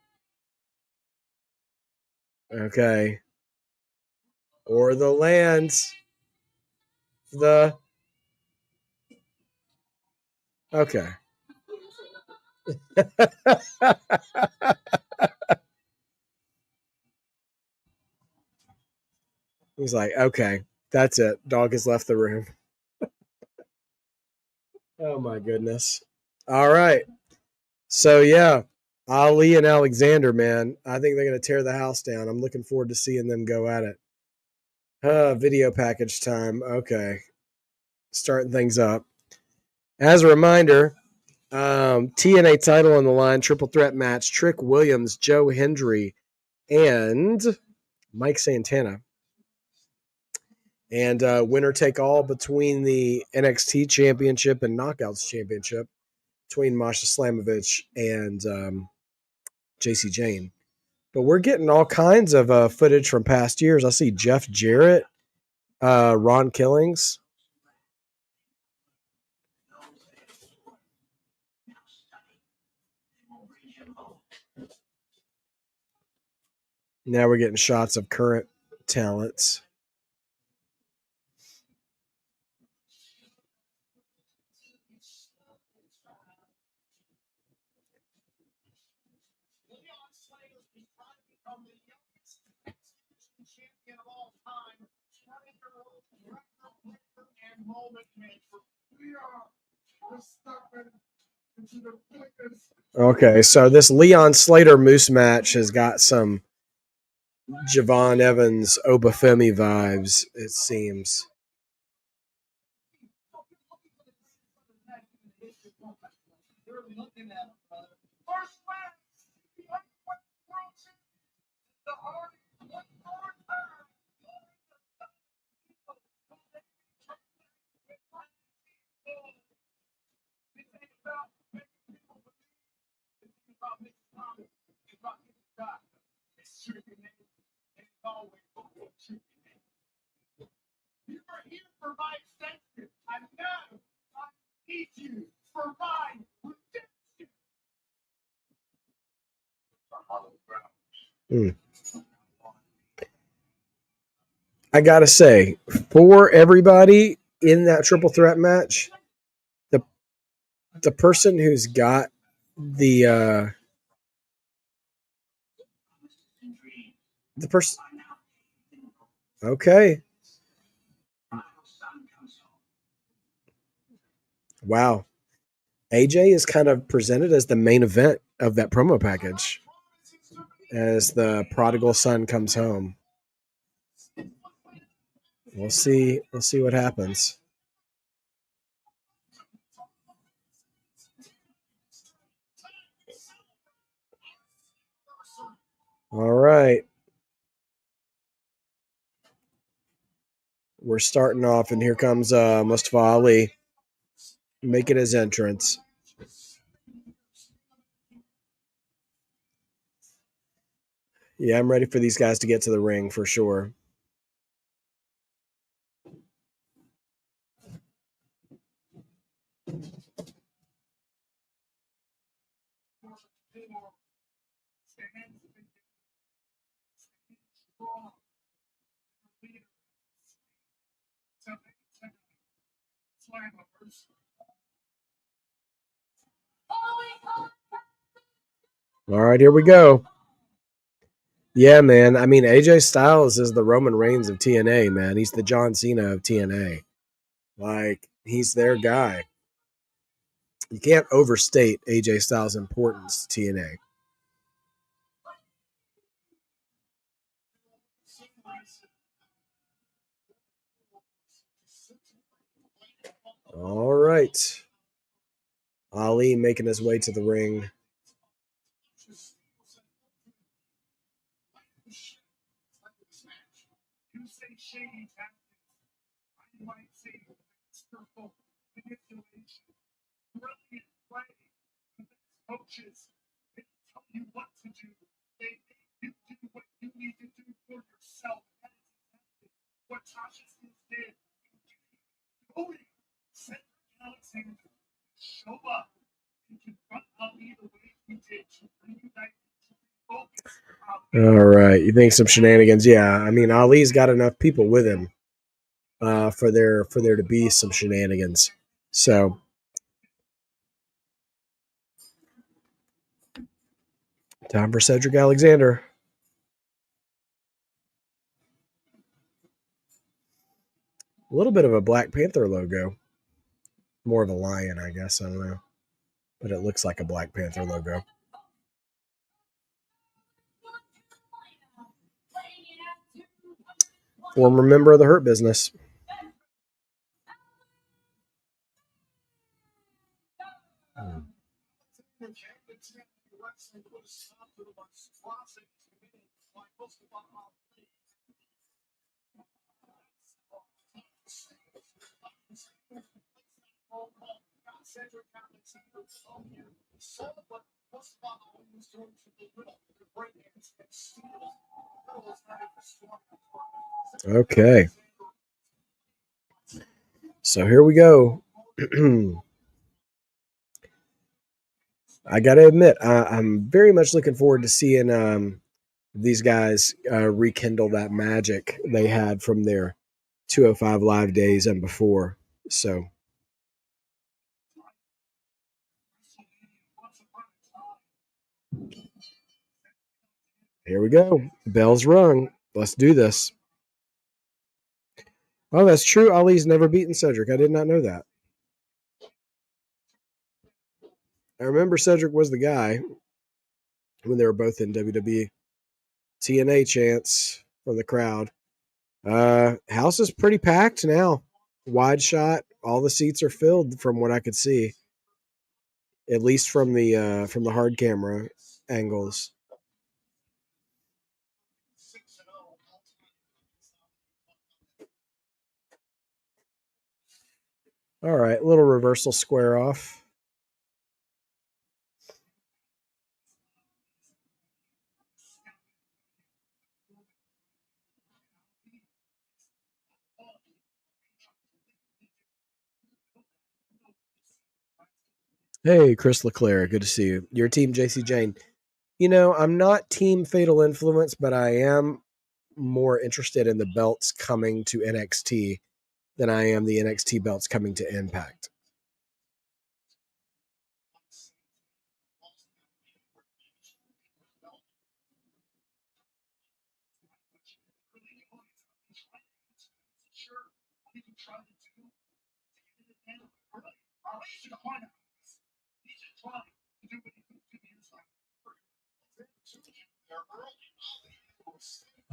Okay. Or the lands. Okay. He's like, okay, that's it. Dog has left the room. Oh, my goodness. All right. So, yeah, Ali and Alexander, man, I think they're going to tear the house down. I'm looking forward to seeing them go at it. Video package time. Okay. Starting things up. As a reminder, TNA title on the line, triple threat match, Trick Williams, Joe Hendry, and Mike Santana. And winner take all between the NXT Championship and Knockouts Championship between Masha Slamovich and Jacy Jayne. But we're getting all kinds of footage from past years. I see Jeff Jarrett, Ron Killings. Now we're getting shots of current talents. Okay, so this Leon Slater Moose match has got some Javon Evans Obafemi vibes, it seems. You are here for my extension. I know. I need you for my redemption. I gotta say, for everybody in that triple threat match, the person who's got the person. Okay. Wow. AJ is kind of presented as the main event of that promo package as the prodigal son comes home. We'll see what happens. All right. We're starting off, and here comes Mustafa Ali. making his entrance. Yeah, I'm ready for these guys to get to the ring for sure. All right, here we go. Yeah, man. I mean, AJ Styles is the Roman Reigns of TNA, man. He's the John Cena of TNA. Like, he's their guy. You can't overstate AJ Styles' importance to TNA. All right. Ali making his way to the ring. Coaches, they tell you what to do. They make you do what you need to do for yourself. That is exactly what Tasha did. Cody, Cedric Alexander, show up and confront Ali the way he did to reunite to refocus. All right. You think some shenanigans? Yeah. I mean, Ali's got enough people with him for there to be some shenanigans. So time for Cedric Alexander. A little bit of a Black Panther logo. More of a lion, I guess. I don't know. But it looks like a Black Panther logo. Former member of the Hurt Business. Okay. So here we go. I got to admit, I'm very much looking forward to seeing these guys rekindle that magic they had from their 205 Live days and before. So here we go. Bell's rung. Let's do this. Oh, that's true. Ali's never beaten Cedric. I did not know that. I remember Cedric was the guy when they were both in WWE. TNA chants from the crowd. House is pretty packed now. Wide shot. All the seats are filled from what I could see. At least from the hard camera angles. All right, little reversal square off. Hey, Chris LeClaire, good to see you. Your team, Jacy Jayne. You know, I'm not team Fatal Influence, but I am more interested in the belts coming to NXT than I am the NXT belts coming to Impact.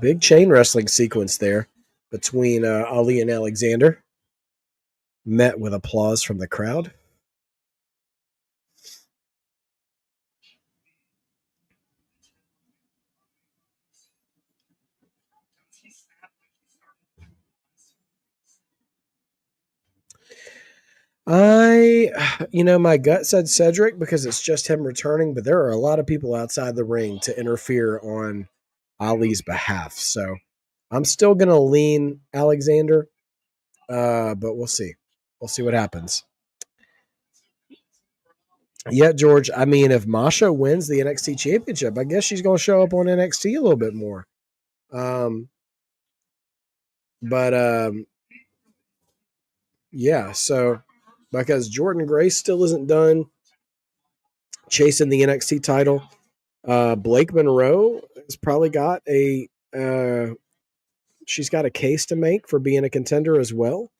Big chain wrestling sequence there between Ali and Alexander. Met with applause from the crowd. My gut said Cedric because it's just him returning, but there are a lot of people outside the ring to interfere on Ali's behalf. So I'm still going to lean Alexander, but we'll see. We'll see what happens. Yeah, George, I mean, if Masha wins the NXT championship, I guess she's going to show up on NXT a little bit more. Yeah, so because Jordan Grace still isn't done chasing the NXT title, Blake Monroe has probably got she's got a case to make for being a contender as well.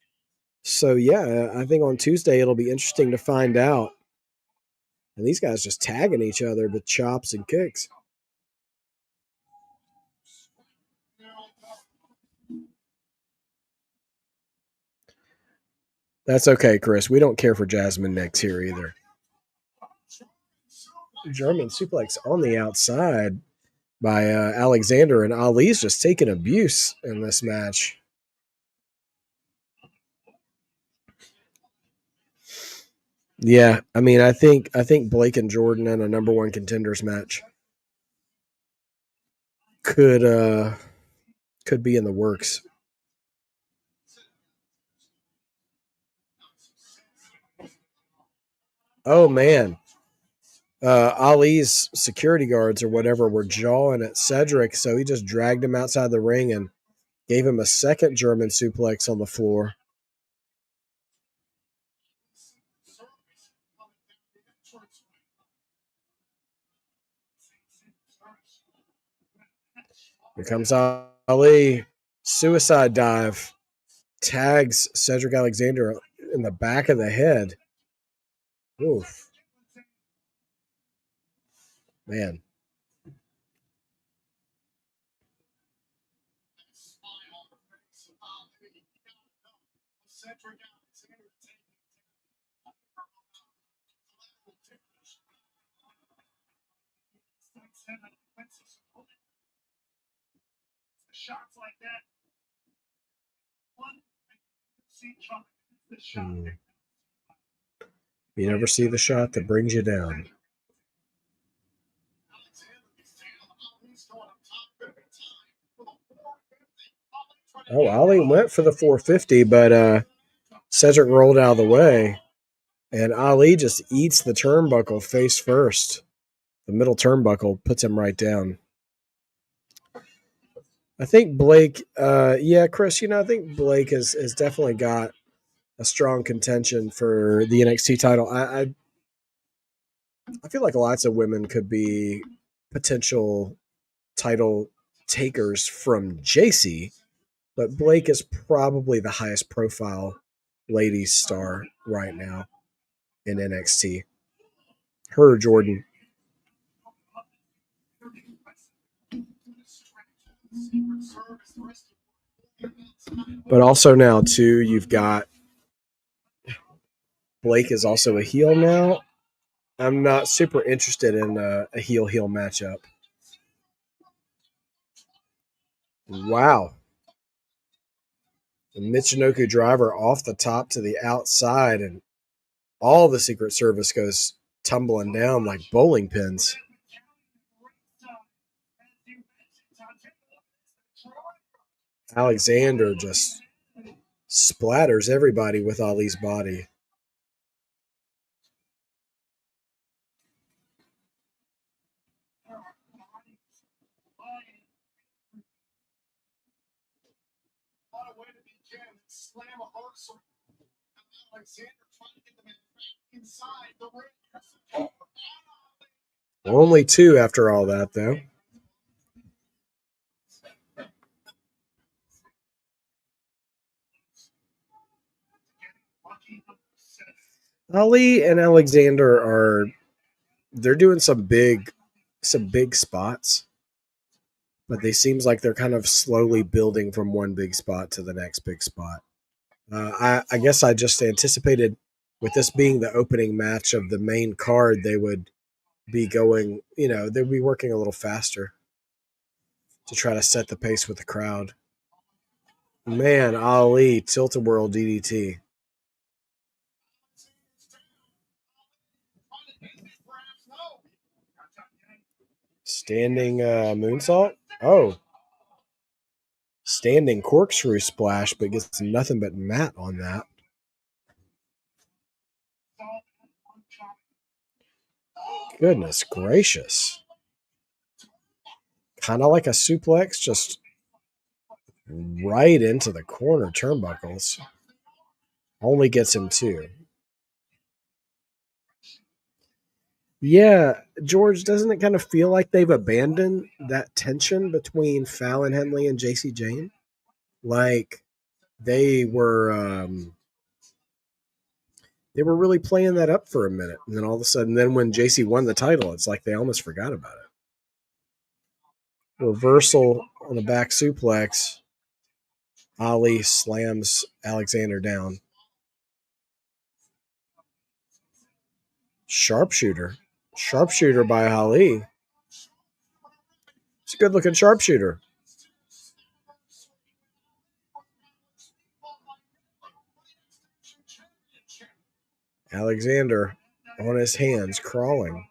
So yeah, I think on Tuesday it'll be interesting to find out. And these guys just tagging each other with chops and kicks. That's okay, Chris. We don't care for Jasmine Nix here either. German suplex on the outside by Alexander, and Ali's just taking abuse in this match. Yeah, I mean, I think Blake and Jordan in a number one contenders match could be in the works. Oh man, Ali's security guards or whatever were jawing at Cedric, so he just dragged him outside the ring and gave him a second German suplex on the floor. Here comes Ali. Suicide dive. Tags Cedric Alexander in the back of the head. Oof. Man. Shots like that. You never see the shot that brings you down. Oh, Ali went for the 450, but Cedric rolled out of the way. And Ali just eats the turnbuckle face first. The middle turnbuckle puts him right down. I think Blake, Chris, I think Blake has definitely got a strong contention for the NXT title. I feel like lots of women could be potential title takers from Jacy, but Blake is probably the highest profile ladies star right now in NXT. Her or Jordan. But also now, too, you've got Blake is also a heel now. I'm not super interested in a heel-heel matchup. Wow. The Michinoku driver off the top to the outside, and all the Secret Service goes tumbling down like bowling pins. Alexander just splatters everybody with Ali's body. Only two after all that, though. Ali and Alexander they're doing some big spots, but they seems like they're kind of slowly building from one big spot to the next big spot. I guess I just anticipated with this being the opening match of the main card, they would be going, they'd be working a little faster to try to set the pace with the crowd. Man, Ali, tilt-a-whirl DDT. Standing moonsault. Oh. Standing corkscrew splash, but gets nothing but mat on that. Goodness gracious. Kind of like a suplex, just right into the corner turnbuckles. Only gets him 2. Yeah, George, doesn't it kind of feel like they've abandoned that tension between Fallon Henley and Jacy Jayne? Like they were really playing that up for a minute, and then all of a sudden, then when Jacy won the title, it's like they almost forgot about it. Reversal on the back suplex. Ali slams Alexander down. Sharpshooter by Ali. It's a good looking sharpshooter. Alexander on his hands, crawling.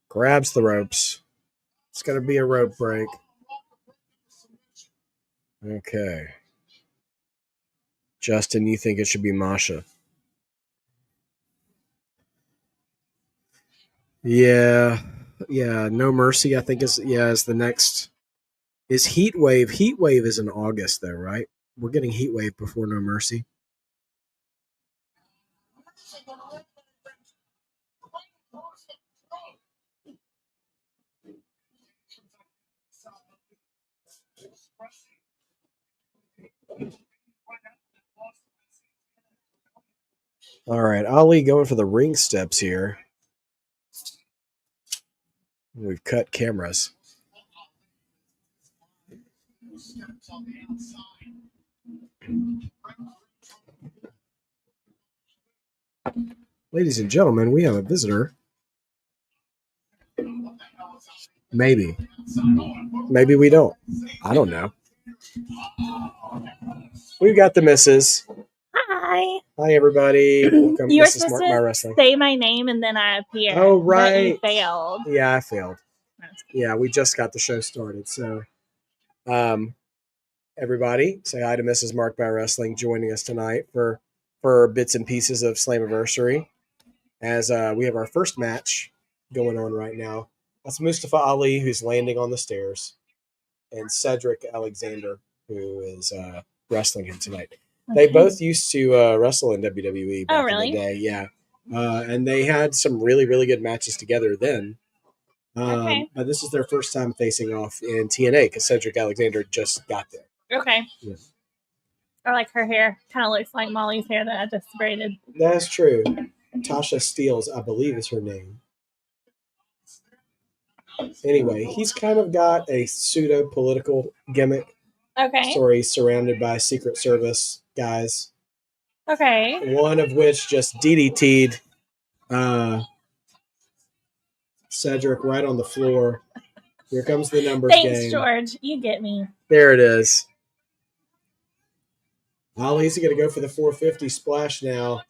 Grabs the ropes. It's going to be a rope break. Okay. Justin, you think it should be Masha? Yeah. No Mercy, I think is the next. Is Heat Wave? Heat Wave is in August, though, right? We're getting Heat Wave before No Mercy. All right, Ali going for the ring steps here. We've cut cameras. Ladies and gentlemen, we have a visitor. Maybe. Maybe we don't. I don't know. We've got the missus. Hi. Hi, everybody. Welcome. You were This is supposed Mark My to Wrestling. say my name and then I appear. Oh, right. But you failed. Yeah, I failed. Yeah, we just got the show started. So, everybody, say hi to Mrs. Mark by Wrestling joining us tonight for bits and pieces of Slammiversary. As we have our first match going on right now. That's Mustafa Ali, who's landing on the stairs, and Cedric Alexander, who is wrestling him tonight. Okay. They both used to wrestle in WWE back really? in the day. Yeah. And they had some really, really good matches together then. Okay. But this is their first time facing off in TNA because Cedric Alexander just got there. Okay. Yeah. I like her hair. Kind of looks like Molly's hair that I just braided. That's true. Tasha Steeles, I believe, is her name. Anyway, he's kind of got a pseudo-political gimmick. Okay. So he's surrounded by Secret Service guys. Okay. One of which just DDT'd Cedric right on the floor. Here comes the numbers game. Thanks, George. You get me. There it is. Ali's going to go for the 450 splash now.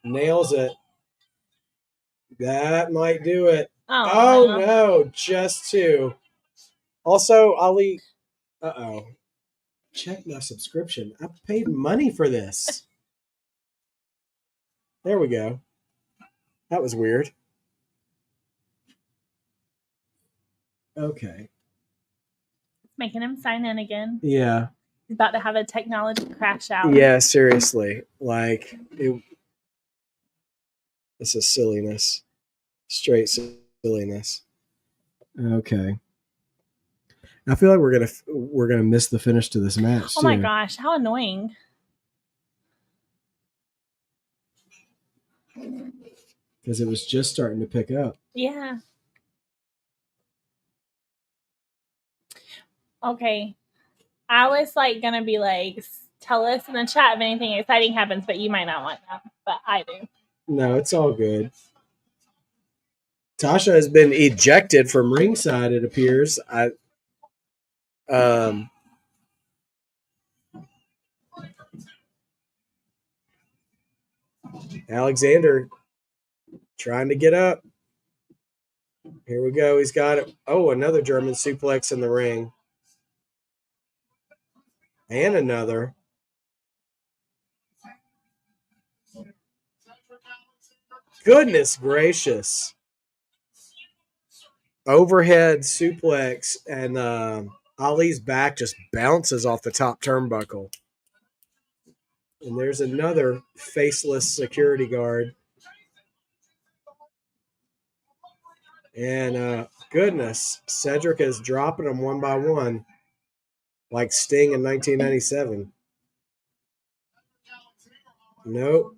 Nails it. That might do it. Oh no. Just 2. Also, Ali. Uh-oh. Check my subscription. I paid money for this. There we go. That was weird. Okay. Making him sign in again. Yeah. He's about to have a technology crash out. Yeah, seriously. Like, this is silliness. Straight silliness. Okay. I feel like we're gonna miss the finish to this match. Oh my gosh, how annoying. Because it was just starting to pick up. Yeah. Okay. I was gonna be like, tell us in the chat if anything exciting happens, but you might not want that. But I do. No, it's all good. Tasha has been ejected from ringside, it appears. Alexander trying to get up. Here we go. He's got it. Oh, another German suplex in the ring. And another. Goodness gracious. Overhead suplex, and Ali's back just bounces off the top turnbuckle. And there's another faceless security guard. And goodness, Cedric is dropping them one by one, like Sting in 1997. Nope.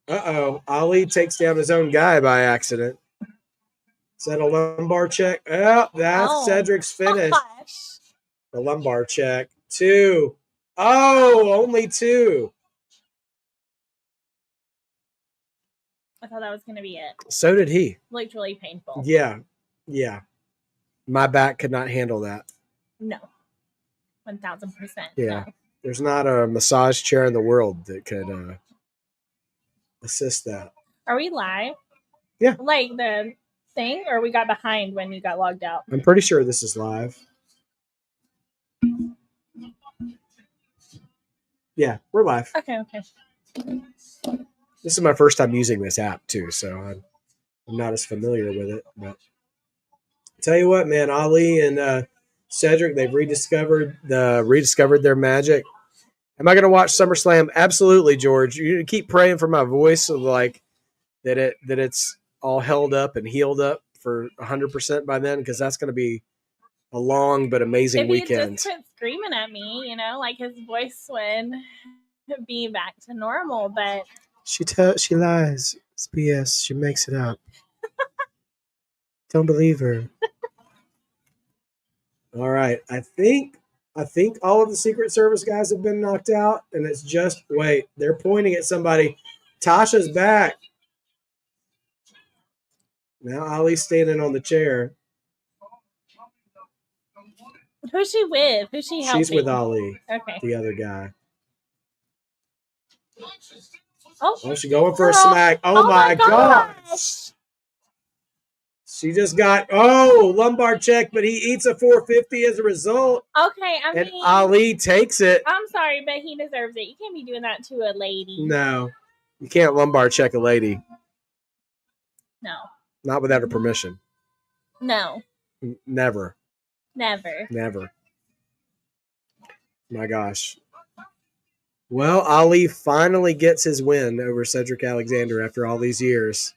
Uh-oh. Ali takes down his own guy by accident. Is that a lumbar check? Oh, that's Cedric's finish. Gosh. The lumbar check. 2. Oh, only 2. I thought that was going to be it. So did he. Looked really painful. Yeah. My back could not handle that. No. 1,000%. Yeah. No. There's not a massage chair in the world that could assist that. Are we live? Yeah. Like the thing, or we got behind when you got logged out? I'm pretty sure this is live. Yeah, we're live. Okay. This is my first time using this app too, so I'm not as familiar with it. But tell you what, man, Ali and Cedric, they've rediscovered their magic. Am I going to watch SummerSlam? Absolutely, George. You keep praying for my voice, so like that it's all held up and healed up for 100% by then, because that's going to be a long but amazing weekend. If he just quit screaming at me, like his voice would be back to normal. But she lies. It's BS. She makes it up. Don't believe her. All right, I think all of the Secret Service guys have been knocked out, and it's just wait. They're pointing at somebody. Tasha's back. Now Ali's standing on the chair. who's she with? Who's she helping? She's with Ali. Okay. The other guy. Oh, she's going for a smack. Oh my gosh. She just got, lumbar check, but he eats a 450 as a result. Okay, and Ali takes it. I'm sorry, but he deserves it. You can't be doing that to a lady. No. You can't lumbar check a lady. No. Not without her permission. No. Never. Never. My gosh. Well, Ali finally gets his win over Cedric Alexander after all these years.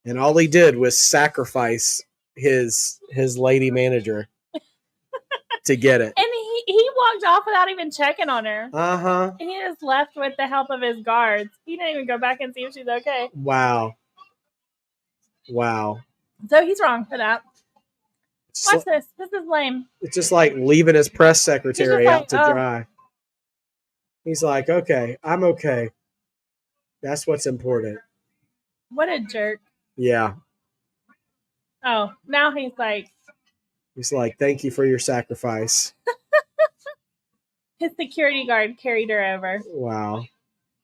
And all he did was sacrifice his lady manager to get it. And he walked off without even checking on her. Uh-huh. And he just left with the help of his guards. He didn't even go back and see if she's okay. Wow. So he's wrong for that. Watch this. This is lame. It's just like leaving his press secretary out to oh. dry. He's like, okay, I'm okay. That's what's important. What a jerk. Yeah. Oh, now he's like, thank you for your sacrifice. His security guard carried her over. Wow.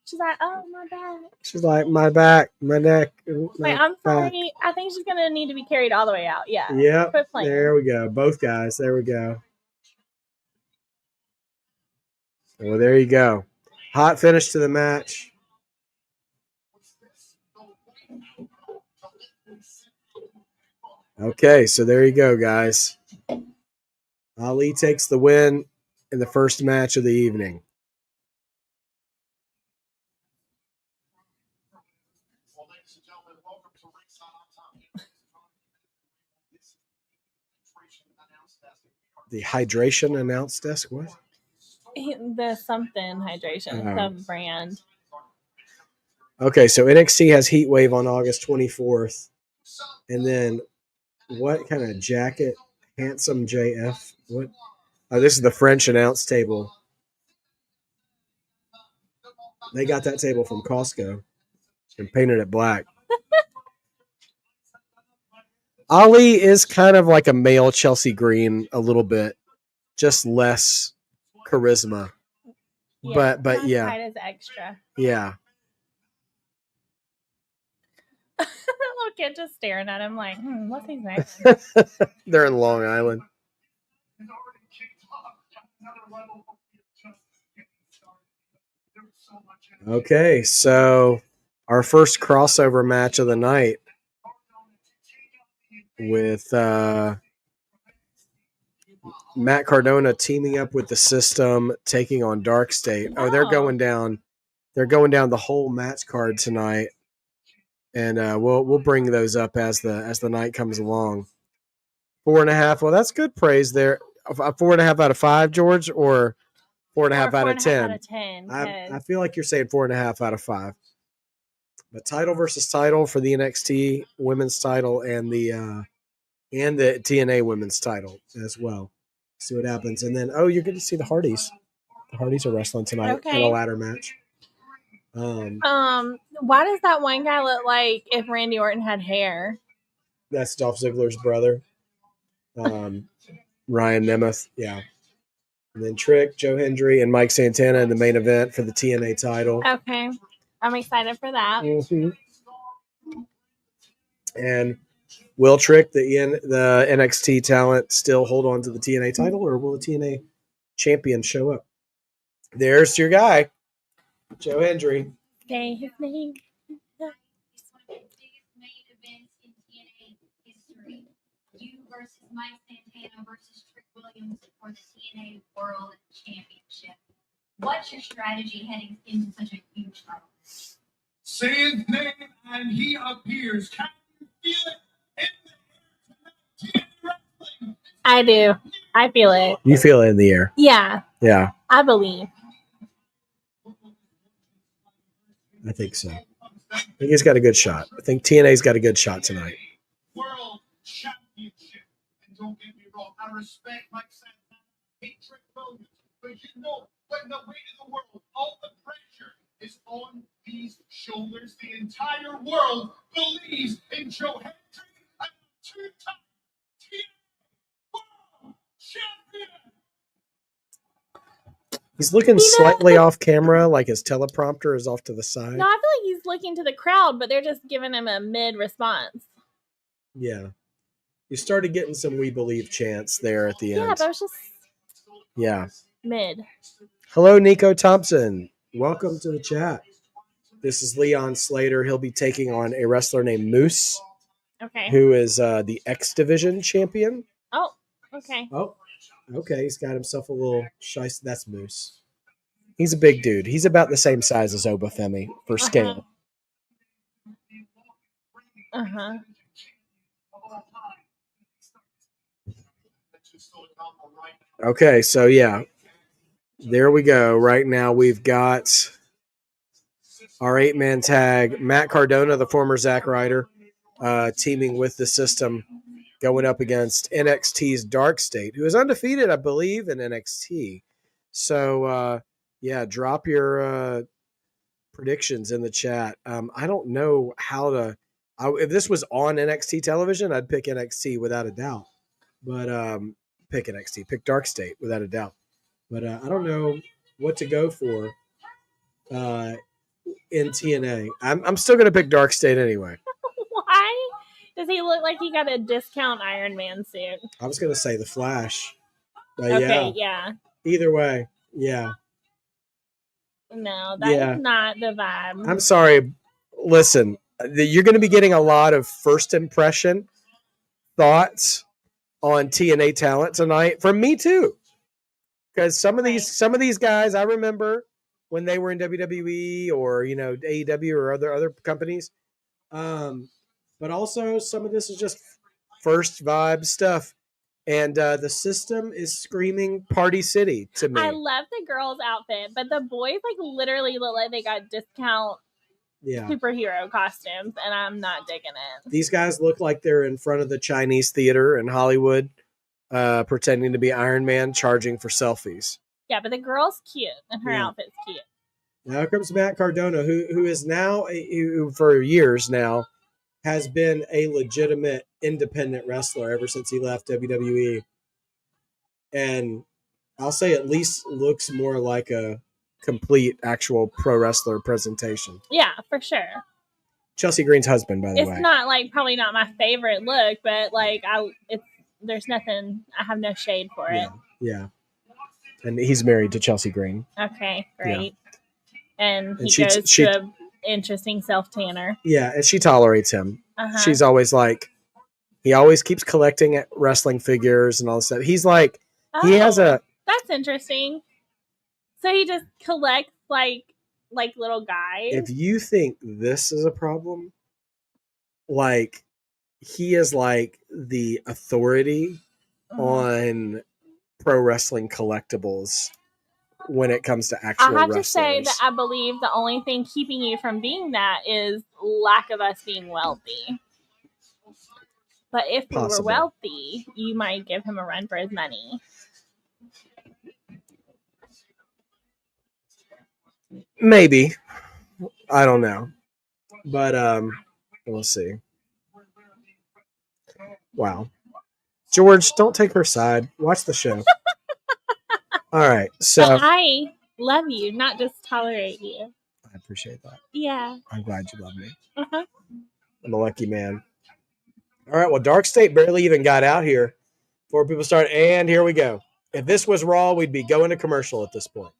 She's like, oh, my back. She's like, my back, my neck. Wait, I'm sorry. I think she's going to need to be carried all the way out. Yeah. Yep. Quit playing. There we go. Both guys. There we go. Well, there you go. Hot finish to the match. Okay, so there you go, guys. Ali takes the win in the first match of the evening. The hydration announce desk, what? The something hydration, some brand. Okay, so NXT has Heat Wave on August 24th. And then what kind of jacket? Handsome JF? What? Oh, this is the French announce table. They got that table from Costco and painted it black. Ali is kind of like a male Chelsea Green a little bit, just less charisma. Yeah, but yeah. Quite as extra. Yeah. That little kid just staring at him like, what's he saying? They're in Long Island. Okay, so our first crossover match of the night with Matt Cardona teaming up with the System, taking on Darkstate. Oh, they're going down. They're going down the whole match card tonight, and we'll bring those up as the night comes along. 4.5. Well, that's good praise there. 4.5 out of 5, George, or 4.5 out of 10. Out of 10. I feel like you're saying 4.5 out of 5. But title versus title for the NXT women's title and the TNA women's title as well. See what happens, and then you're going to see the Hardys. The Hardys are wrestling tonight in a ladder match. Why does that one guy look like if Randy Orton had hair? That's Dolph Ziggler's brother, Ryan Nemeth. Yeah. And then Trick, Joe Hendry, and Mike Santana in the main event for the TNA title. Okay. I'm excited for that. Mm-hmm. And will Trick, the NXT talent, still hold on to the TNA title, or will the TNA champion show up? There's your guy, Joe Hendry. Say his name. It's one of the biggest main events in TNA history. You versus Mike Santana versus Trick Williams for the TNA World Championship. What's your strategy heading into such a huge title? Say his name and he appears. Can you feel it in the air? I do. I feel it. You feel it in the air. Yeah. Yeah. I believe. I think so. I think he's got a good shot. I think TNA's got a good shot tonight. World Championship. And don't get me wrong, I respect Mike Santana, hate Trick Williams, but you know, when the weight of the world, all the pressure is on these shoulders, the entire world believes in Joe Hendry, a two-time TNA World Champion. He's looking slightly off camera, like his teleprompter is off to the side. No, I feel like he's looking to the crowd, but they're just giving him a mid response. Yeah. You started getting some "We Believe" chants there at the end. Yeah, that was just mid. Hello, Nico Thompson. Welcome to the chat. This is Leon Slater. He'll be taking on a wrestler named Moose, who is the X Division champion. Oh, okay. Oh, okay. He's got himself a little shice. That's Moose. He's a big dude. He's about the same size as Obafemi for scale. Okay, so yeah. There we go. Right now we've got our 8-man tag. Matt Cardona, the former Zack Ryder, teaming with the System, going up against NXT's Darkstate, who is undefeated, I believe, in NXT. So, drop your predictions in the chat. I don't know how to... if this was on NXT television, I'd pick NXT without a doubt. But pick NXT. Pick Darkstate without a doubt. But I don't know what to go for in TNA. I'm still going to pick Darkstate anyway. Why does he look like he got a discount Iron Man suit? I was going to say the Flash. Yeah. Either way, yeah. No, that is not the vibe. I'm sorry. Listen, you're going to be getting a lot of first impression thoughts on TNA talent tonight from me too. Because some of these guys, I remember when they were in WWE or AEW or other companies. But also some of this is just first vibe stuff, and the System is screaming Party City to me. I love the girls' outfit, but the boys literally look like they got discount superhero costumes, and I'm not digging it. These guys look like they're in front of the Chinese theater in Hollywood. Pretending to be Iron Man, charging for selfies. Yeah, but the girl's cute, and her outfit's cute. Now comes Matt Cardona, who is now, who for years now, has been a legitimate independent wrestler ever since he left WWE. And I'll say at least looks more like a complete actual pro wrestler presentation. Yeah, for sure. Chelsea Green's husband, by the It's way. not like probably not my favorite look, but like there's nothing. I have no shade for it. Yeah. And he's married to Chelsea Green. Okay, great. And he she- goes to an interesting self tanner. Yeah, and she tolerates him. Uh-huh. She's always like, he always keeps collecting wrestling figures and all this stuff. He's like, he has a. That's interesting. So he just collects like little guys. If you think this is a problem, like, he is like the authority on pro wrestling collectibles when it comes to actual I have wrestlers. to say that I believe the only thing keeping you from being that is lack of us being wealthy. But if we were wealthy, you might give him a run for his money. Maybe. I don't know. But we'll see. Wow. George, don't take her side. Watch the show. All right. So I love you, not just tolerate you. I appreciate that. Yeah. I'm glad you love me. Uh-huh. I'm a lucky man. All right. Well, Darkstate barely even got out here before people started. And here we go. If this was Raw, we'd be going to commercial at this point.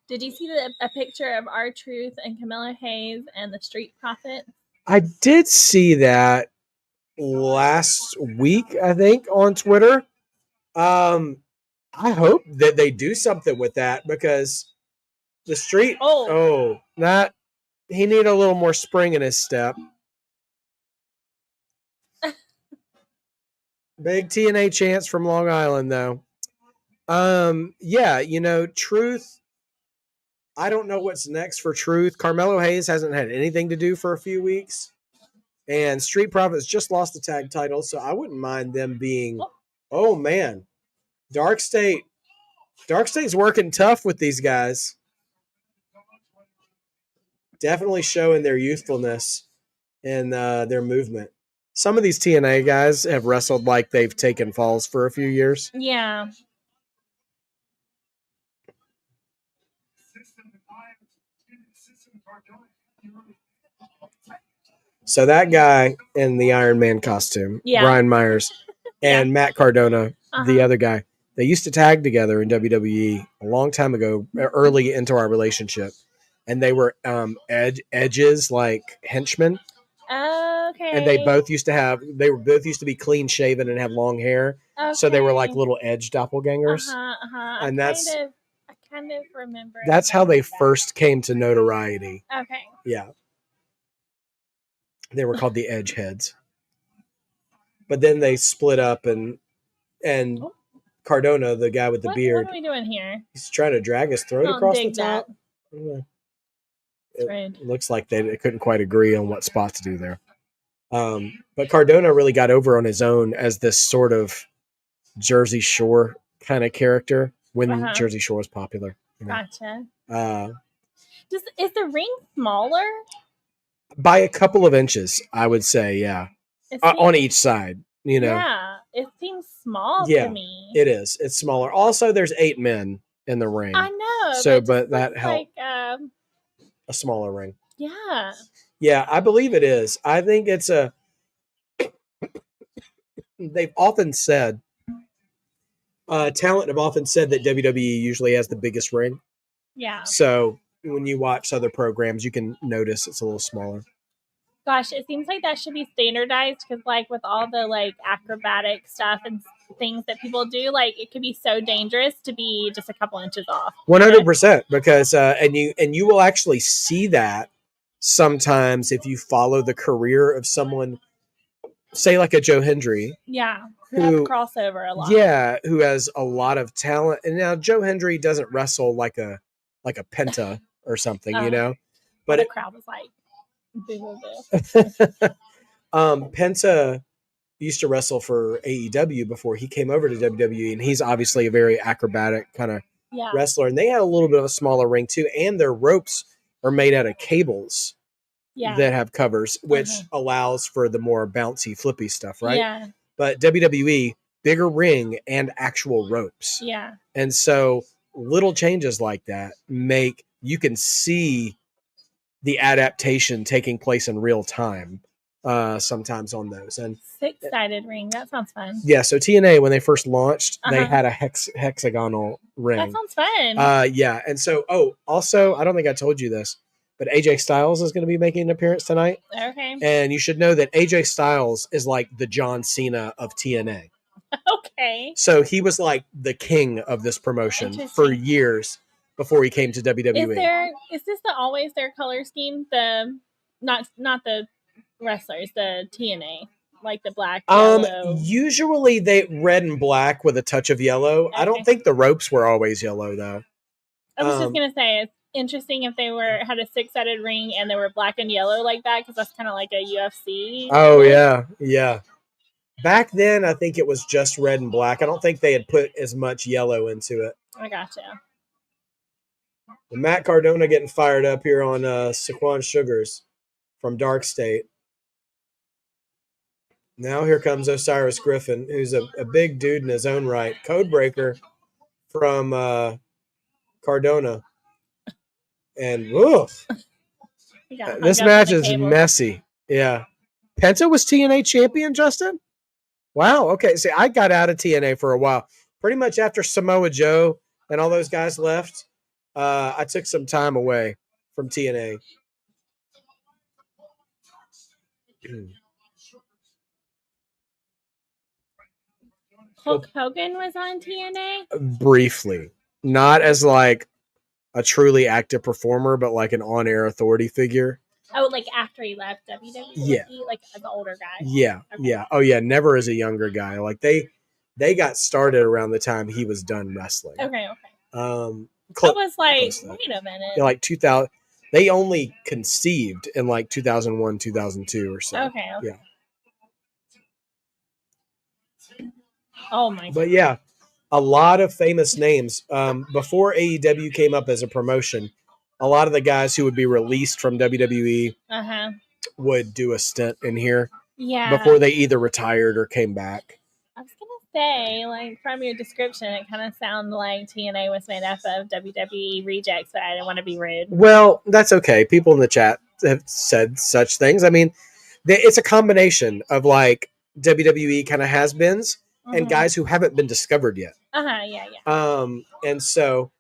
Did you see a picture of R-Truth and Camilla Hayes and the Street Profits? I did see that last week, I think, on Twitter. I hope that they do something with that because the Street. He need a little more spring in his step. Big TNA chance from Long Island, though. Yeah, Truth. I don't know what's next for Truth. Carmelo Hayes hasn't had anything to do for a few weeks. And Street Profits just lost the tag title, so I wouldn't mind them being... Oh, man. Darkstate's working tough with these guys. Definitely showing their youthfulness and their movement. Some of these TNA guys have wrestled like they've taken falls for a few years. Yeah. So that guy in the Iron Man costume, Brian Myers, and Matt Cardona, the other guy, they used to tag together in WWE a long time ago, early into our relationship. And they were edges, like henchmen. Okay. And they both used to be clean shaven and have long hair. Okay. So they were like little edge doppelgangers. And I kind of remember. That's how they first came to notoriety. Okay. Yeah. They were called the Edge Heads. But then they split up and Cardona, the guy with the beard. What are we doing here? He's trying to drag his throat across the top. It looks like they couldn't quite agree on what spot to do there. But Cardona really got over on his own as this sort of Jersey Shore kind of character when Jersey Shore was popular. Gotcha. Is the ring smaller? By a couple of inches, I would say, yeah. On each side, Yeah, it seems small to me. It is. It's smaller. Also, there's 8 men in the ring. I know. So, but that helped. Like, a smaller ring. Yeah. Yeah, I believe it is. I think it's they've often said, talent have often said that WWE usually has the biggest ring. Yeah. So when you watch other programs, you can notice it's a little smaller. Gosh, it seems like that should be standardized because, like, with all the like acrobatic stuff and things that people do, like, it could be so dangerous to be just a couple inches off. 100%, because and you will actually see that sometimes if you follow the career of someone, say like a Joe Hendry. Yeah, who have crossover a lot. Yeah, who has a lot of talent. And now Joe Hendry doesn't wrestle like a Penta or something, But the crowd was like, boo. Penta used to wrestle for AEW before he came over to WWE, and he's obviously a very acrobatic kind of wrestler. And they had a little bit of a smaller ring too, and their ropes are made out of cables that have covers, which allows for the more bouncy, flippy stuff, right? Yeah. But WWE, bigger ring and actual ropes. Yeah. And so little changes like that make you can see the adaptation taking place in real time sometimes on those. And 6-sided ring. That sounds fun. yeah, so TNA, when they first launched, they had a hexagonal ring. That sounds fun. Yeah, and so, also, I don't think I told you this, but AJ Styles is going to be making an appearance tonight. Okay. And you should know that AJ Styles is like the John Cena of TNA. Okay. So he was like the king of this promotion for years before he came to WWE. Is this always their color scheme? The not the wrestlers, the TNA, like the black, yellow. Usually they red and black with a touch of yellow. Okay. I don't think the ropes were always yellow though. I was just gonna say it's interesting if they had a 6-sided ring and they were black and yellow like that, because that's kind of like a UFC. Oh yeah. Back then, I think it was just red and black. I don't think they had put as much yellow into it. I gotcha. Matt Cardona getting fired up here on Saquon Sugars from Darkstate. Now here comes Osiris Griffin, who's a big dude in his own right. Codebreaker from Cardona. And this match is messy. Yeah. Penta was TNA champion, Justin? Wow. Okay. See, I got out of TNA for a while. Pretty much after Samoa Joe and all those guys left, I took some time away from TNA. Hulk Hogan was on TNA? Briefly. Not as like a truly active performer, but like an on-air authority figure. Oh, like after he left WWE? Yeah. Like as an older guy? Yeah. Okay. Yeah. Oh, yeah. Never as a younger guy. Like they got started around the time he was done wrestling. Okay. I was like, wait a minute. Yeah, like 2000. They only conceived in like 2001, 2002 or so. Okay. Yeah. Oh my God. But yeah, a lot of famous names. Before AEW came up as a promotion, a lot of the guys who would be released from WWE would do a stint in here. Yeah. Before they either retired or came back. I was gonna say, like, from your description, it kind of sounded like TNA was made up of WWE rejects, but I didn't want to be rude. Well, that's okay. People in the chat have said such things. I mean, it's a combination of like WWE kind of has-beens and guys who haven't been discovered yet. Yeah. And so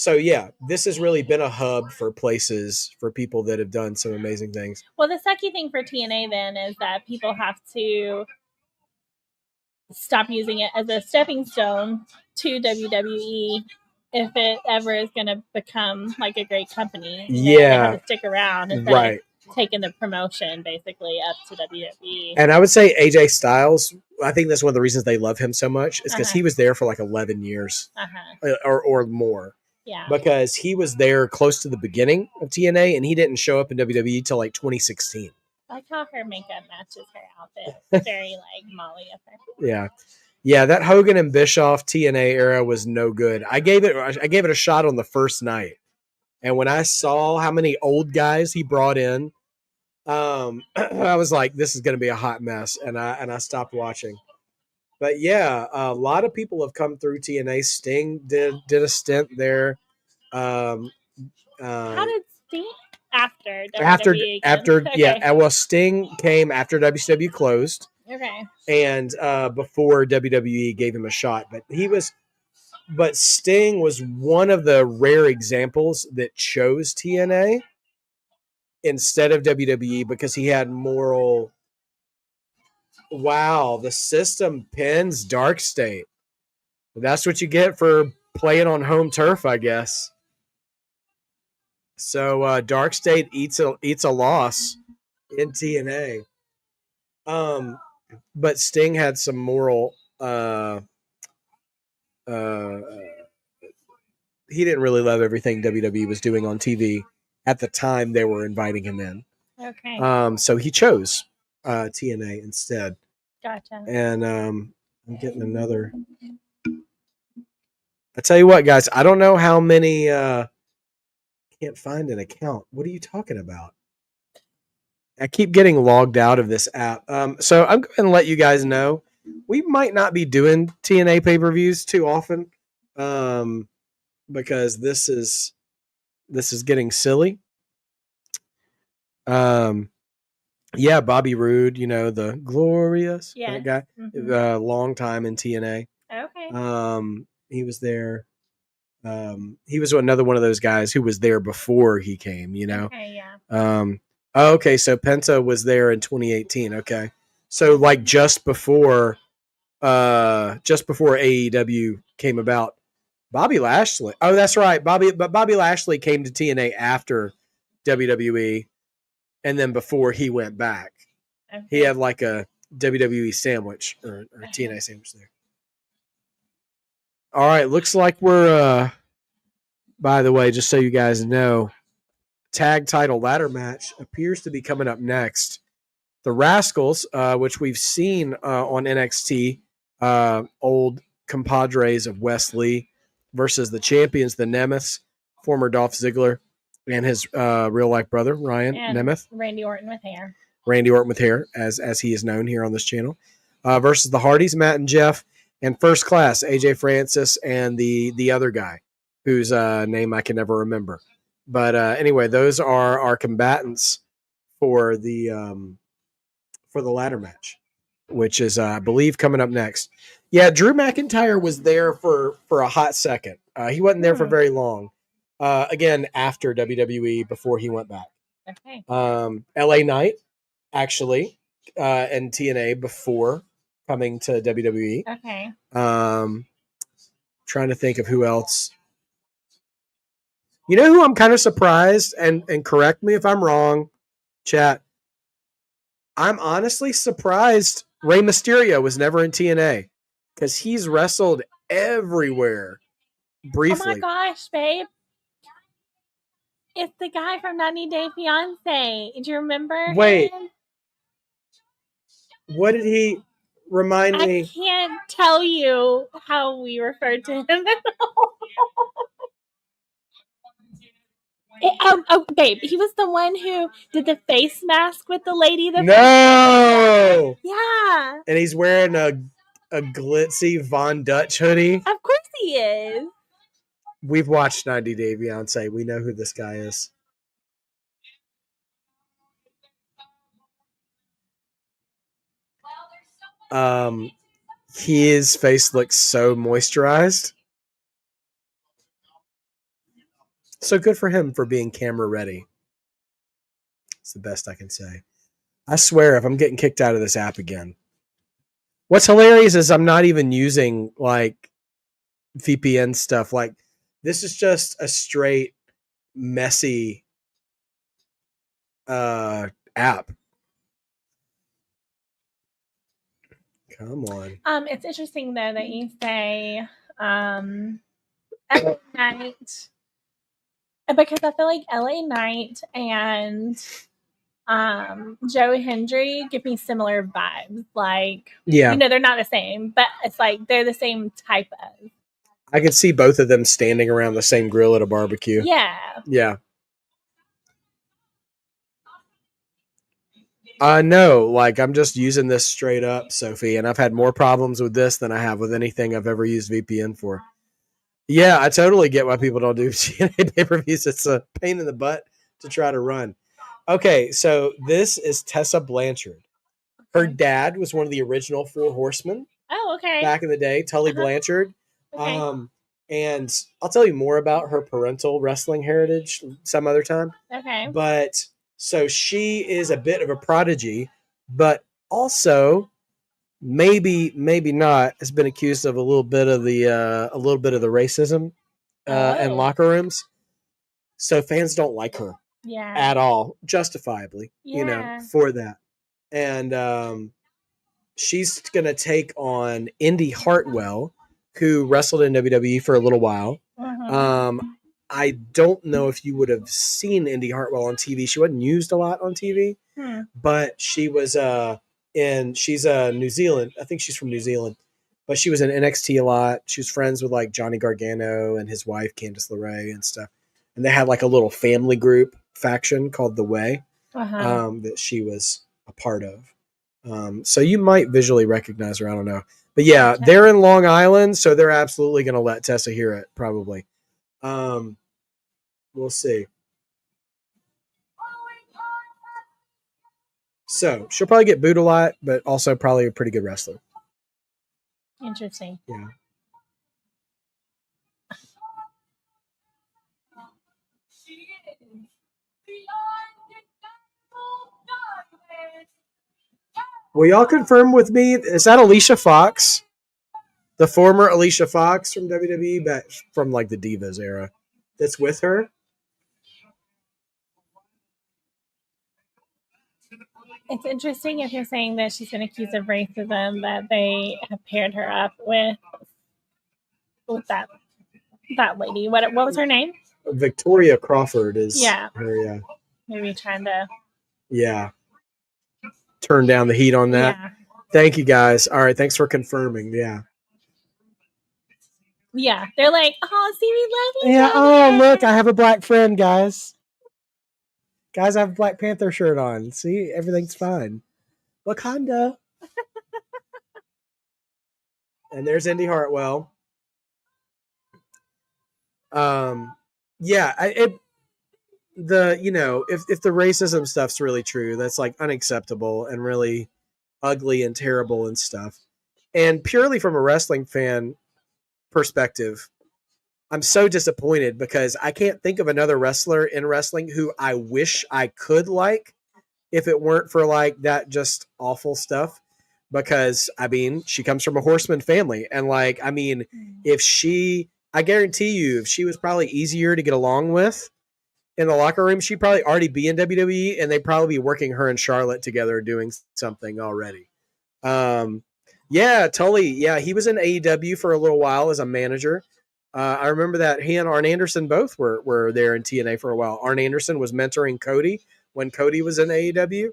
yeah, this has really been a hub for places for people that have done some amazing things. Well, the sucky thing for TNA then is that people have to stop using it as a stepping stone to WWE if it ever is going to become like a great company. They have to stick around instead of taking the promotion basically up to WWE. And I would say AJ Styles, I think that's one of the reasons they love him so much is because he was there for like 11 years or more. Yeah. Because he was there close to the beginning of TNA and he didn't show up in WWE till like 2016. I like how her makeup matches her outfit. It's very like Molly of her. Yeah. Yeah, that Hogan and Bischoff TNA era was no good. I gave it a shot on the first night. And when I saw how many old guys he brought in, I was like, this is going to be a hot mess. And I stopped watching. But yeah, a lot of people have come through TNA. Sting did a stint there. How did Sting after WWE? Yeah. Well, Sting came after WCW closed. Okay. And before WWE gave him a shot, but Sting was one of the rare examples that chose TNA instead of WWE because he had moral. Wow, the system pins Darkstate. That's what you get for playing on home turf, I guess. So Darkstate eats a loss in TNA. But Sting had some moral. He didn't really love everything WWE was doing on TV at the time they were inviting him in. Okay. So he chose TNA instead. Gotcha. And I'm getting another. I tell you what, guys, I don't know how many. Can't find an account. What are you talking about? I keep getting logged out of this app. So I'm going to let you guys know we might not be doing TNA pay-per-views too often, because this is This is getting silly. Yeah, Bobby Roode, the glorious Yes. guy, Mhm. long time in TNA. Okay. He was there. He was another one of those guys who was there before he came, Okay, yeah. Okay, so Penta was there in 2018. Okay. So like just before AEW came about, Bobby Lashley. Oh, that's right. Bobby Lashley came to TNA after WWE and then before he went back. Okay. He had like a WWE sandwich or TNA sandwich there. All right, looks like we're by the way, just so you guys know, tag title ladder match appears to be coming up next. The Rascals, which we've seen on NXT, old compadres of Wesley versus the champions, the Nemeths, former Dolph Ziggler, and his real life brother Ryan And Nemeth, Randy Orton with hair. Randy Orton with hair, as he is known here on this channel, versus the Hardys, Matt and Jeff, and First Class, AJ Francis, and the other guy whose name I can never remember. But anyway, those are our combatants for the ladder match, which is I believe coming up next. Yeah, Drew McIntyre was there for a hot second. He wasn't there for very long. Again, after WWE, before he went back. Okay. LA Knight, actually, and TNA before coming to WWE. Okay. Trying to think of who else. You know who I'm kind of surprised, and correct me if I'm wrong, chat. I'm honestly surprised Rey Mysterio was never in TNA because he's wrestled everywhere briefly. Oh my gosh, babe. It's the guy from 90 Day Fiance. Do you remember Wait. him? What did he remind me? I can't tell you how we referred to him. Babe, he was the one who did the face mask with the lady. No! Yeah. And he's wearing a glitzy Von Dutch hoodie. Of course he is. We've watched 90 Day Fiance. We know who this guy is. His face looks so moisturized. So good for him for being camera ready. It's the best I can say. I swear, if I'm getting kicked out of this app again. What's hilarious is I'm not even using like VPN stuff. Like this is just a straight messy app. Come on. It's interesting though that you say LA Knight, because I feel like LA Knight and Joe Hendry give me similar vibes. Like, yeah, they're not the same, but it's like they're the same type of. I could see both of them standing around the same grill at a barbecue. Yeah. Yeah. No, like I'm just using this straight up, Sophie, and I've had more problems with this than I have with anything I've ever used VPN for. Yeah, I totally get why people don't do TNA pay-per-views. It's a pain in the butt to try to run. Okay, so this is Tessa Blanchard. Her dad was one of the original Four Horsemen. Oh, okay. Back in the day, Tully Blanchard. Okay. And I'll tell you more about her parental wrestling heritage some other time. Okay. But so she is a bit of a prodigy, but also maybe not has been accused of a little bit of the racism in locker rooms. So fans don't like her at all, justifiably, for that. And she's going to take on Indi Hartwell, who wrestled in WWE for a little while. I don't know if you would have seen Indi Hartwell on TV. She wasn't used a lot on TV, but she was she's New Zealand. I think she's from New Zealand, but she was in NXT a lot. She was friends with like Johnny Gargano and his wife Candice LeRae and stuff. And they had like a little family group faction called The Way that she was a part of. So you might visually recognize her. I don't know. But yeah, they're in Long Island, so they're absolutely going to let Tessa hear it, probably. We'll see. So she'll probably get booed a lot, but also probably a pretty good wrestler. Interesting. Yeah. Will y'all confirm with me? Is that Alicia Fox? The former Alicia Fox from WWE, back from like the Divas era, that's with her? It's interesting if you're saying that she's been accused of racism, that they have paired her up with that lady. What was her name? Victoria Crawford is Yeah. her, yeah. Maybe trying to turn down the heat on that. Yeah. Thank you guys. All right, thanks for confirming. Yeah. Yeah. They're like, oh, see, we love you. Yeah. Oh, look, I have a black friend, guys. Guys, I have a Black Panther shirt on. See, everything's fine. Wakanda. And there's Indi Hartwell. Yeah, if the racism stuff's really true, that's like unacceptable and really ugly and terrible and stuff. And purely from a wrestling fan perspective, I'm so disappointed because I can't think of another wrestler in wrestling who I wish I could like if it weren't for like that just awful stuff. Because I mean, she comes from a horseman family, and like, I mean, I guarantee you, if she was probably easier to get along with in the locker room, she'd probably already be in WWE, and they'd probably be working her and Charlotte together doing something already. Yeah, Tully. Yeah, he was in AEW for a little while as a manager. I remember that he and Arn Anderson both were there in TNA for a while. Arn Anderson was mentoring Cody when Cody was in AEW.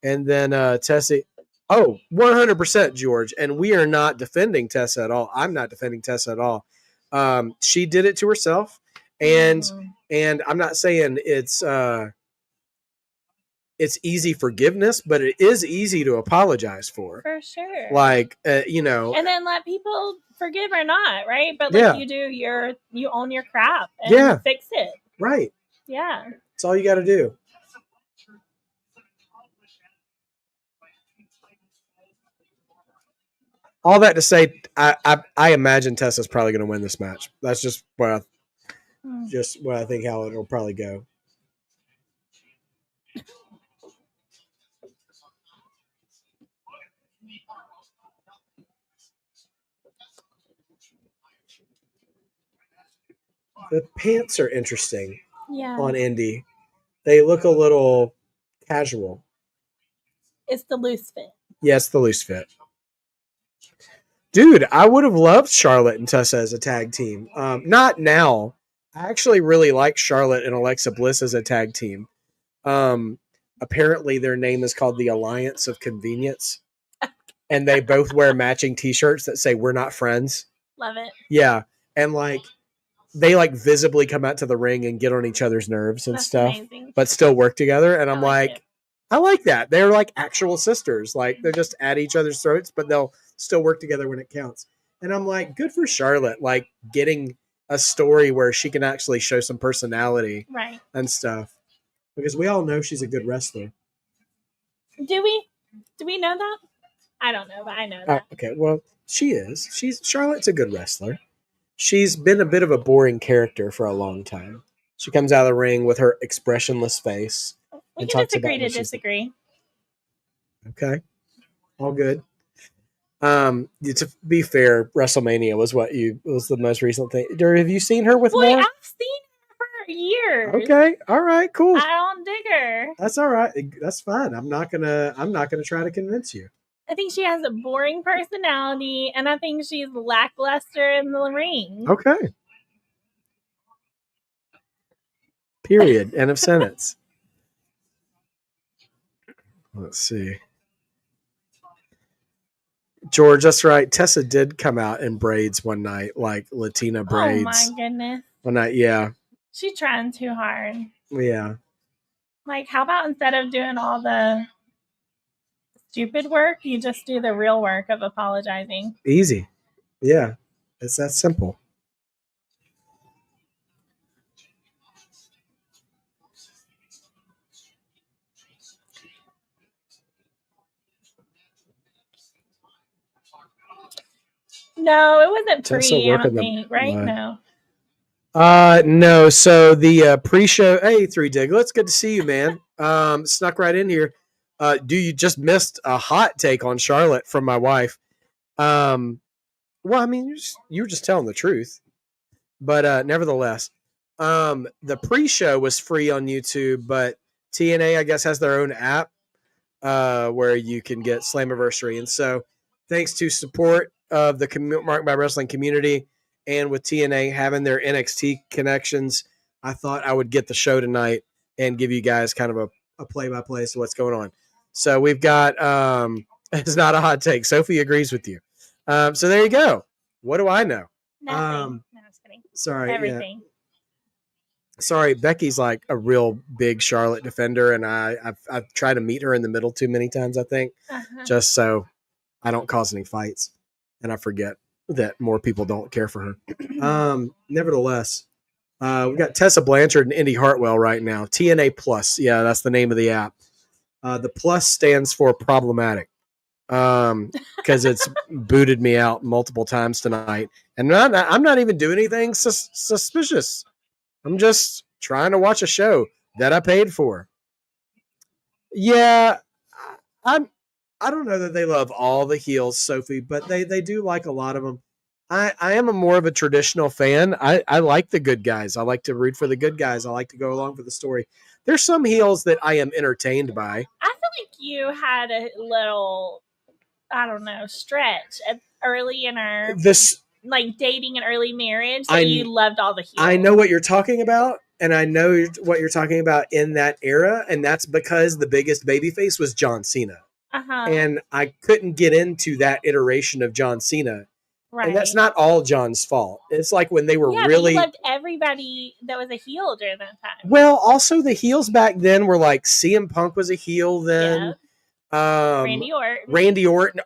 And then Tessa. Oh, 100%, George. And we are not defending Tessa at all. I'm not defending Tessa at all. She did it to herself. And I'm not saying it's easy forgiveness, but it is easy to apologize for. For sure. Like, And then let people forgive or not, right? But like you own your crap and fix it. Right. Yeah. That's all you got to do. All that to say, I imagine Tessa's probably going to win this match. That's just what I think how it'll probably go. The pants are interesting on Indi. They look a little casual. It's the loose fit. Yeah, it's the loose fit. Dude, I would have loved Charlotte and Tessa as a tag team. Not now. I actually really like Charlotte and Alexa Bliss as a tag team. Apparently their name is called the Alliance of Convenience. And they both wear matching t-shirts that say we're not friends. Love it. Yeah. And like they like visibly come out to the ring and get on each other's nerves and stuff, amazing. But still work together. And I'm like I like that. They're like actual sisters. Like they're just at each other's throats, but they'll still work together when it counts. And I'm like, good for Charlotte, like getting a story where she can actually show some personality and stuff. Because we all know she's a good wrestler. Do we know that? I don't know, but I know that. Okay, well, she is. Charlotte's a good wrestler. She's been a bit of a boring character for a long time. She comes out of the ring with her expressionless face. We can just agree to disagree. Okay. All good. To be fair, WrestleMania was was the most recent thing. Have you seen her with more? I've seen her for years. Okay. All right, cool. I don't dig her. That's all right. That's fine. I'm not gonna try to convince you. I think she has a boring personality, and I think she's lackluster in the ring. Okay. Period. End of sentence. Let's see. George, that's right. Tessa did come out in braids one night, like Latina braids. Oh my goodness. One night, yeah. She's trying too hard. Yeah. Like, how about instead of doing all the stupid work, you just do the real work of apologizing? Easy. Yeah. It's that simple. No, it wasn't Tessa free, I working don't think, right? what? No. No. So the pre-show. Hey, Three Diglets, good to see you, man. Snuck right in here. You just missed a hot take on Charlotte from my wife? Well, I mean, you were just telling the truth, but nevertheless, the pre-show was free on YouTube, but TNA, I guess, has their own app where you can get Slammiversary, and so thanks to support of the Marked by Wrestling community and with TNA having their NXT connections, I thought I would get the show tonight and give you guys kind of a play-by-play as to what's going on. So we've got it's not a hot take. Sophie agrees with you. So there you go. What do I know? Nothing. No, just kidding. Sorry. Everything. Yeah. Sorry, Becky's like a real big Charlotte defender, and I've tried to meet her in the middle too many times, I think, just so I don't cause any fights, and I forget that more people don't care for her. Nevertheless, we've got Tessa Blanchard and Indi Hartwell right now. TNA Plus, yeah, that's the name of the app. The plus stands for problematic, because it's booted me out multiple times tonight, and I'm not even doing anything suspicious. I'm just trying to watch a show that I paid for. Yeah, I don't know that they love all the heels, Sophie, but they do like a lot of them. I am a more of a traditional fan. I like the good guys. I like to root for the good guys. I like to go along for the story. There's some heels that I am entertained by. I feel like you had a little, I don't know, stretch early in our like dating and early marriage. So you loved all the heels. I know what you're talking about, and I know what you're talking about in that era, and that's because the biggest babyface was John Cena. And I couldn't get into that iteration of John Cena. Right. And that's not all John's fault. It's like when they were really... But you loved everybody that was a heel during that time. Well, also the heels back then were like CM Punk was a heel then. Yeah. Randy Orton.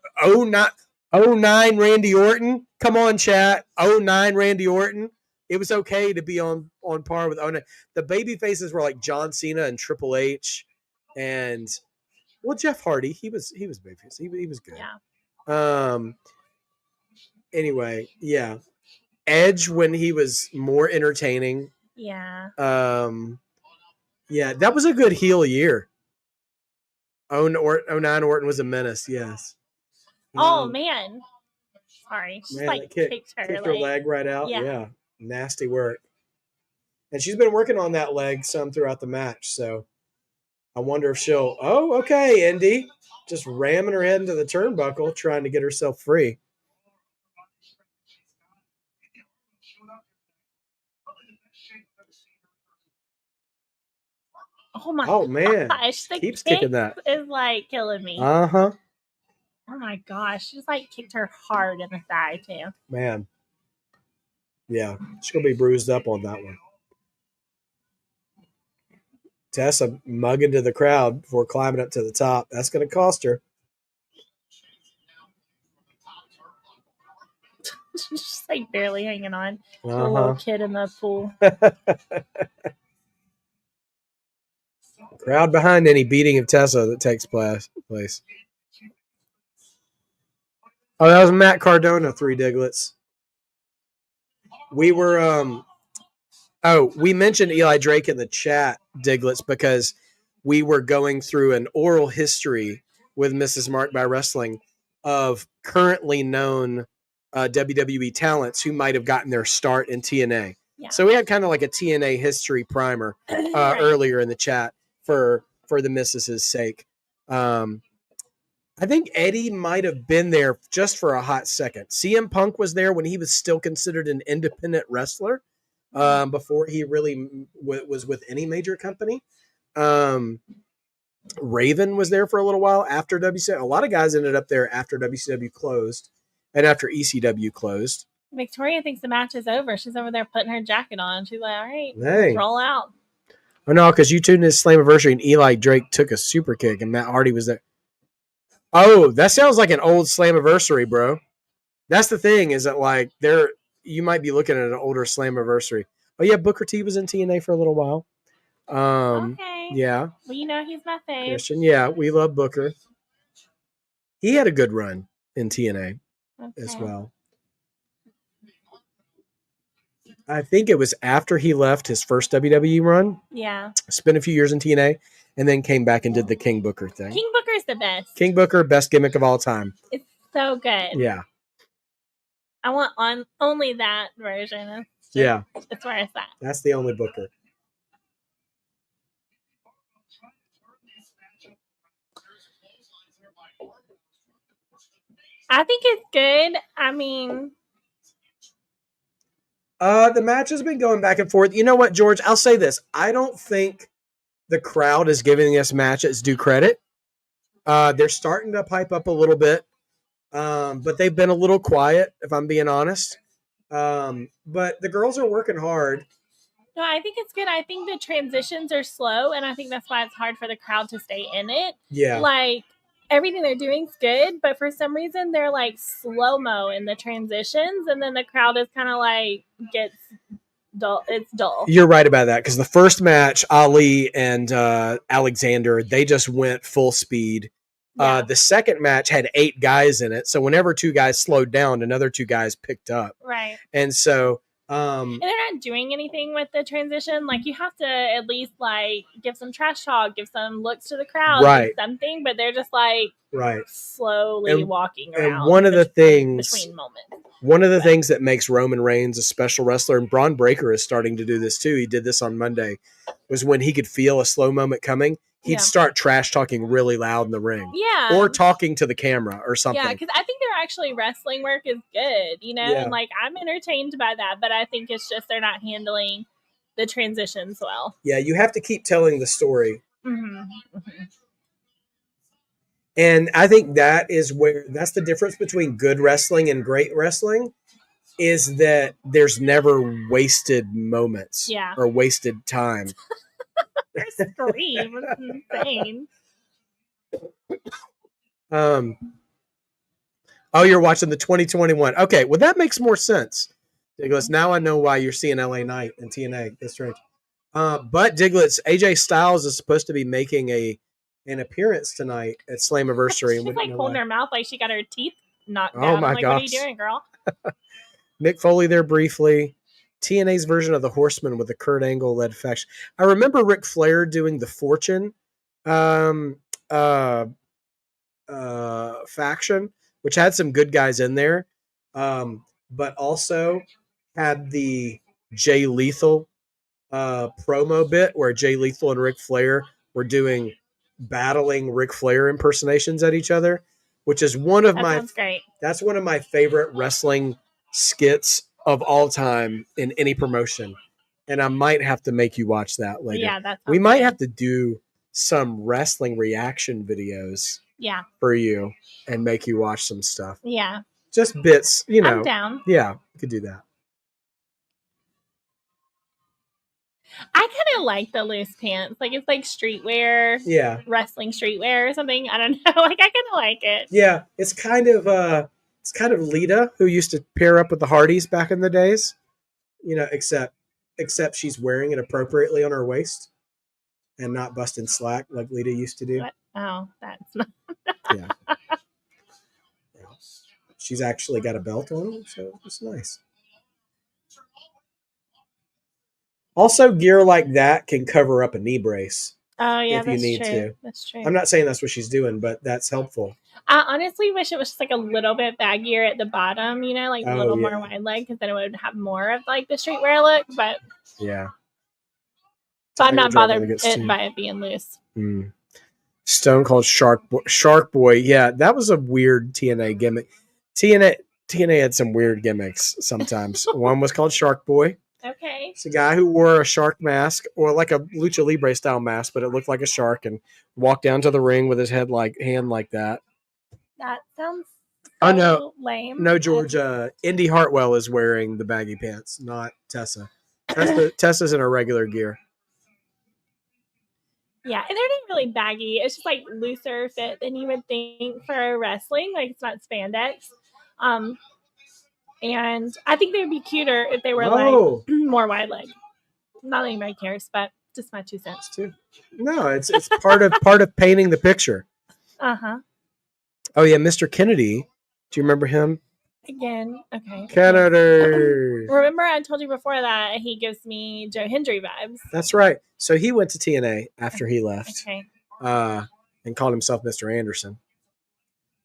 09 Randy Orton. Come on, chat. 09 Randy Orton. It was okay to be on par with 09. The baby faces were like John Cena and Triple H, and Jeff Hardy. He was babyface. He was good. Yeah. Anyway, yeah. Edge when he was more entertaining. Yeah. Yeah, that was a good heel year. 09 Orton was a menace. Yes. Oh man. Sorry. She kicked her leg right out. Yeah. Nasty work. And she's been working on that leg some throughout the match. So I wonder if she'll. Oh, okay, Indi. Just ramming her head into the turnbuckle, trying to get herself free. Oh my! Oh man! Gosh, the keeps kicking that. Is like killing me. Oh my gosh! She's like kicked her hard in the thigh too. Man. Yeah, she's gonna be bruised up on that one. Tessa mugging to the crowd before climbing up to the top. That's gonna cost her. She's just like barely hanging on. A little kid in the pool. Crowd behind any beating of Tessa that takes place. Oh, that was Matt Cardona, Three Diglets. We were we mentioned Eli Drake in the chat, Diglets, because we were going through an oral history with Mrs. Marked by Wrestling of currently known WWE talents who might have gotten their start in TNA. Yeah. So we had kind of like a TNA history primer earlier in the chat for the missus's sake. I think Eddie might have been there just for a hot second. CM Punk was there when he was still considered an independent wrestler before he really was with any major company. Raven was there for a little while after WCW. A lot of guys ended up there after WCW closed and after ECW closed. Victoria thinks the match is over. She's over there putting her jacket on. She's like, all right, let's roll out. Oh, no, because you tuned in to Slammiversary and Eli Drake took a super kick and Matt Hardy was there. Oh, that sounds like an old Slammiversary, bro. That's the thing is that like you might be looking at an older Slammiversary. Oh yeah, Booker T was in TNA for a little while. Okay. Yeah. Well, you know he's my fave. Christian, yeah, we love Booker. He had a good run in TNA as well. I think it was after he left his first WWE run, Yeah. spent a few years in TNA, and then came back and did the King Booker thing. King Booker's the best. King Booker, best gimmick of all time. It's so good. Yeah. I want only that version. Yeah. That's where it's at. That's the only Booker. I think it's good. I mean, the match has been going back and forth. You know what, George? I'll say this. I don't think the crowd is giving this match its due credit. They're starting to pipe up a little bit, but they've been a little quiet, if I'm being honest. But the girls are working hard. no, I think it's good. I think the transitions are slow, and I think that's why it's hard for the crowd to stay in it. Yeah. Like, everything they're doing is good, but for some reason they're like slow-mo in the transitions, and then the crowd is kind of like gets dull. It's dull. You're right about that, because the first match, Ali and Alexander, they just went full speed. Yeah. The second match had 8 guys in it, so whenever 2 guys slowed down, another 2 guys picked up. Right. And so... and they're not doing anything with the transition. Like, you have to at least like give some trash talk, give some looks to the crowd, Right. do something. But they're just like right. slowly walking around. And one of the things between moments. One of the things that makes Roman Reigns a special wrestler, and Braun Breaker is starting to do this too, he did this on Monday, was when he could feel a slow moment coming, he'd start trash talking really loud in the ring. Yeah. Or talking to the camera or something. Yeah, because I think their actually wrestling work is good, you know? Yeah. And like, I'm entertained by that, but I think it's just they're not handling the transitions well. Yeah, you have to keep telling the story. Mm-hmm. Mm-hmm. And I think that's the difference between good wrestling and great wrestling, is that there's never wasted moments or wasted time. Their scream is insane. Oh, you're watching the 2021. Okay, well, that makes more sense. Diglets, now I know why you're seeing LA Knight and TNA. That's right. But Diglets, AJ Styles is supposed to be making an appearance tonight at Slammiversary. She's like holding her mouth like she got her teeth knocked Oh down. my I'm like, gosh. what are you doing, girl? Mick Foley there briefly. TNA's version of the Horseman with the Kurt Angle-led faction. I remember Ric Flair doing the Fortune faction, which had some good guys in there, but also had the Jay Lethal promo bit where Jay Lethal and Ric Flair were doing battling Ric Flair impersonations at each other, which is that's one of my favorite wrestling skits of all time in any promotion. And I might have to make you watch that later. Yeah, we might have to do some wrestling reaction videos for you and make you watch some stuff. Yeah. Just bits, you know. I'm down. Yeah, we could do that. I kind of like the loose pants. Like, it's like streetwear. Yeah. Wrestling streetwear or something. I don't know. Like, I kind of like it. Yeah. It's kind of Lita, who used to pair up with the Hardys back in the days. You know, except she's wearing it appropriately on her waist and not busting slack like Lita used to do. What? Oh, that's not. Yeah. She's actually got a belt on, so it's nice. Also, gear like that can cover up a knee brace. Oh, yeah, if you need to. That's true. I'm not saying that's what she's doing, but that's helpful. I honestly wish it was just like a little bit baggier at the bottom, you know, like a little more wide leg, because then it would have more of like the streetwear look. But yeah, so I'm not bothered by it being loose. Stone Cold Shark Boy. Yeah, that was a weird TNA gimmick. TNA had some weird gimmicks sometimes. One was called Shark Boy. Okay. It's a guy who wore a shark mask, or like a Lucha Libre style mask, but it looked like a shark, and walked down to the ring with his hand like that. That sounds lame. No, George. Indi Hartwell is wearing the baggy pants, not Tessa. Tessa's in her regular gear. Yeah, and they're not really baggy. It's just like looser fit than you would think for wrestling. Like, it's not spandex. And I think they would be cuter if they were like more wide leg. Not that anybody cares, but just my 2 cents too. No, it's part of painting the picture. Uh-huh. Oh yeah, Mr. Kennedy. Do you remember him? Again, okay. Canada. Remember, I told you before that he gives me Joe Hendry vibes. That's right. So he went to TNA after he left. Okay. And called himself Mr. Anderson.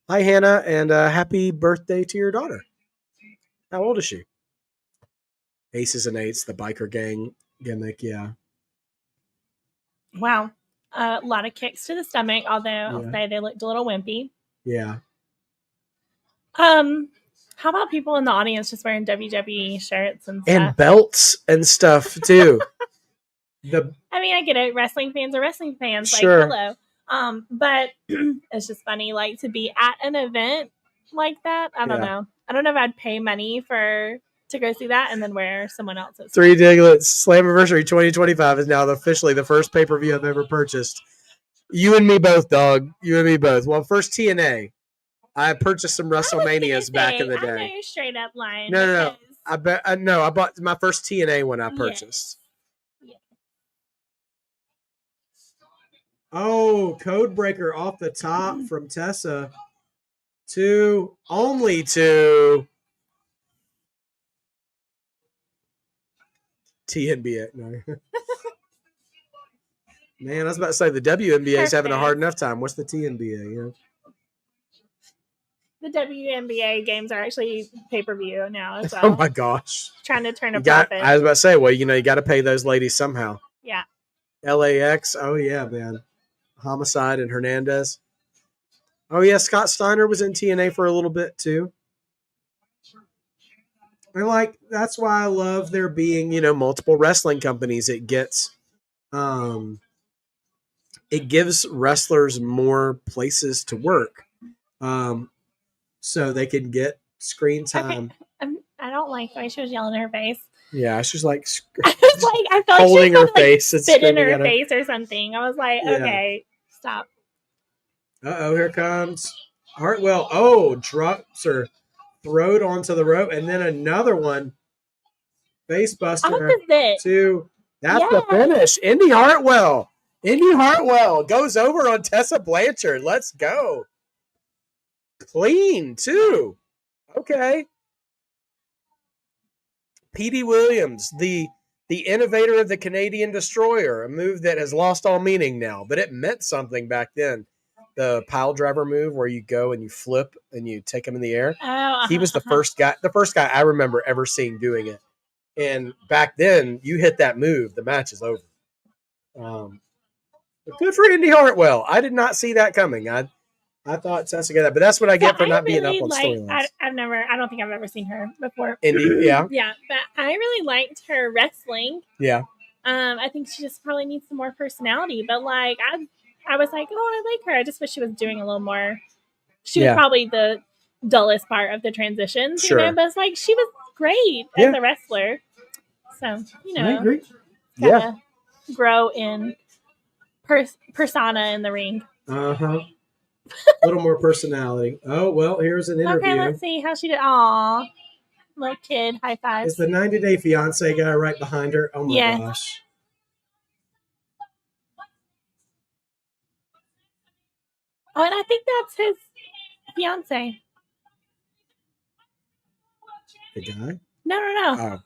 Hi, Hannah, and happy birthday to your daughter. How old is she? Aces and Eights, the biker gang gimmick, yeah. Wow. A lot of kicks to the stomach, although I'll say they looked a little wimpy. Yeah. How about people in the audience just wearing WWE shirts and stuff? And belts and stuff, too. I mean, I get it. Wrestling fans are wrestling fans. Sure. Like, hello. But it's just funny, like, to be at an event like that. I don't know. I don't know if I'd pay money to go see that and then wear someone else's. Three Diglets Slammiversary 2025 is now officially the first pay-per-view I've ever purchased. You and me both, dog. You and me both. Well, first TNA. I purchased some WrestleManias back in the day. I know you're straight up lying. No. I bought my first TNA one I purchased. Yes. Oh, Codebreaker off the top from Tessa. Only two. TNBA. No. Man, I was about to say the WNBA is having a hard enough time. What's the TNBA? You know? The WNBA games are actually pay-per-view now as well. Oh my gosh. Trying to turn a profit. I was about to say, well, you got to pay those ladies somehow. Yeah. LAX. Oh, yeah, man. Homicide and Hernandez. Oh, yeah, Scott Steiner was in TNA for a little bit, too. And, that's why I love there being, multiple wrestling companies. It gets, it gives wrestlers more places to work. So they can get screen time. Okay. I don't like the way she was yelling in her face. Yeah, she's like, I felt holding like she her face and spit in screaming her at her face or something. I was like, okay, stop. Here comes Hartwell. Oh, drops her throat onto the rope, and then another one. Face buster. That's the finish. Indi Hartwell. Indi Hartwell goes over on Tessa Blanchard. Let's go. Clean, too. Okay. P.D. Williams, the innovator of the Canadian Destroyer, a move that has lost all meaning now, but it meant something back then. The pile driver move where you go and you flip and you take him in the air. He was the first guy I remember ever seeing doing it. And back then, you hit that move, the match is over. But good for Indi Hartwell. I did not see that coming. I thought Tessa got that, but that's what I get for not being up on storylines. I don't think I've ever seen her before. Indi, yeah. Yeah, but I really liked her wrestling. Yeah. I think she just probably needs some more personality, but I was like, oh, I like her. I just wish she was doing a little more. She was probably the dullest part of the transitions, but it's like she was great as a wrestler. So, I agree. Yeah. Grow in persona in the ring. Uh-huh. A little more personality. Oh, well, here's an interview. Okay, let's see how she did. Aw, little kid, high five. Is the 90-Day Fiancé guy right behind her? Oh, my gosh. Oh, and I think that's his fiancé. The guy? No. Oh.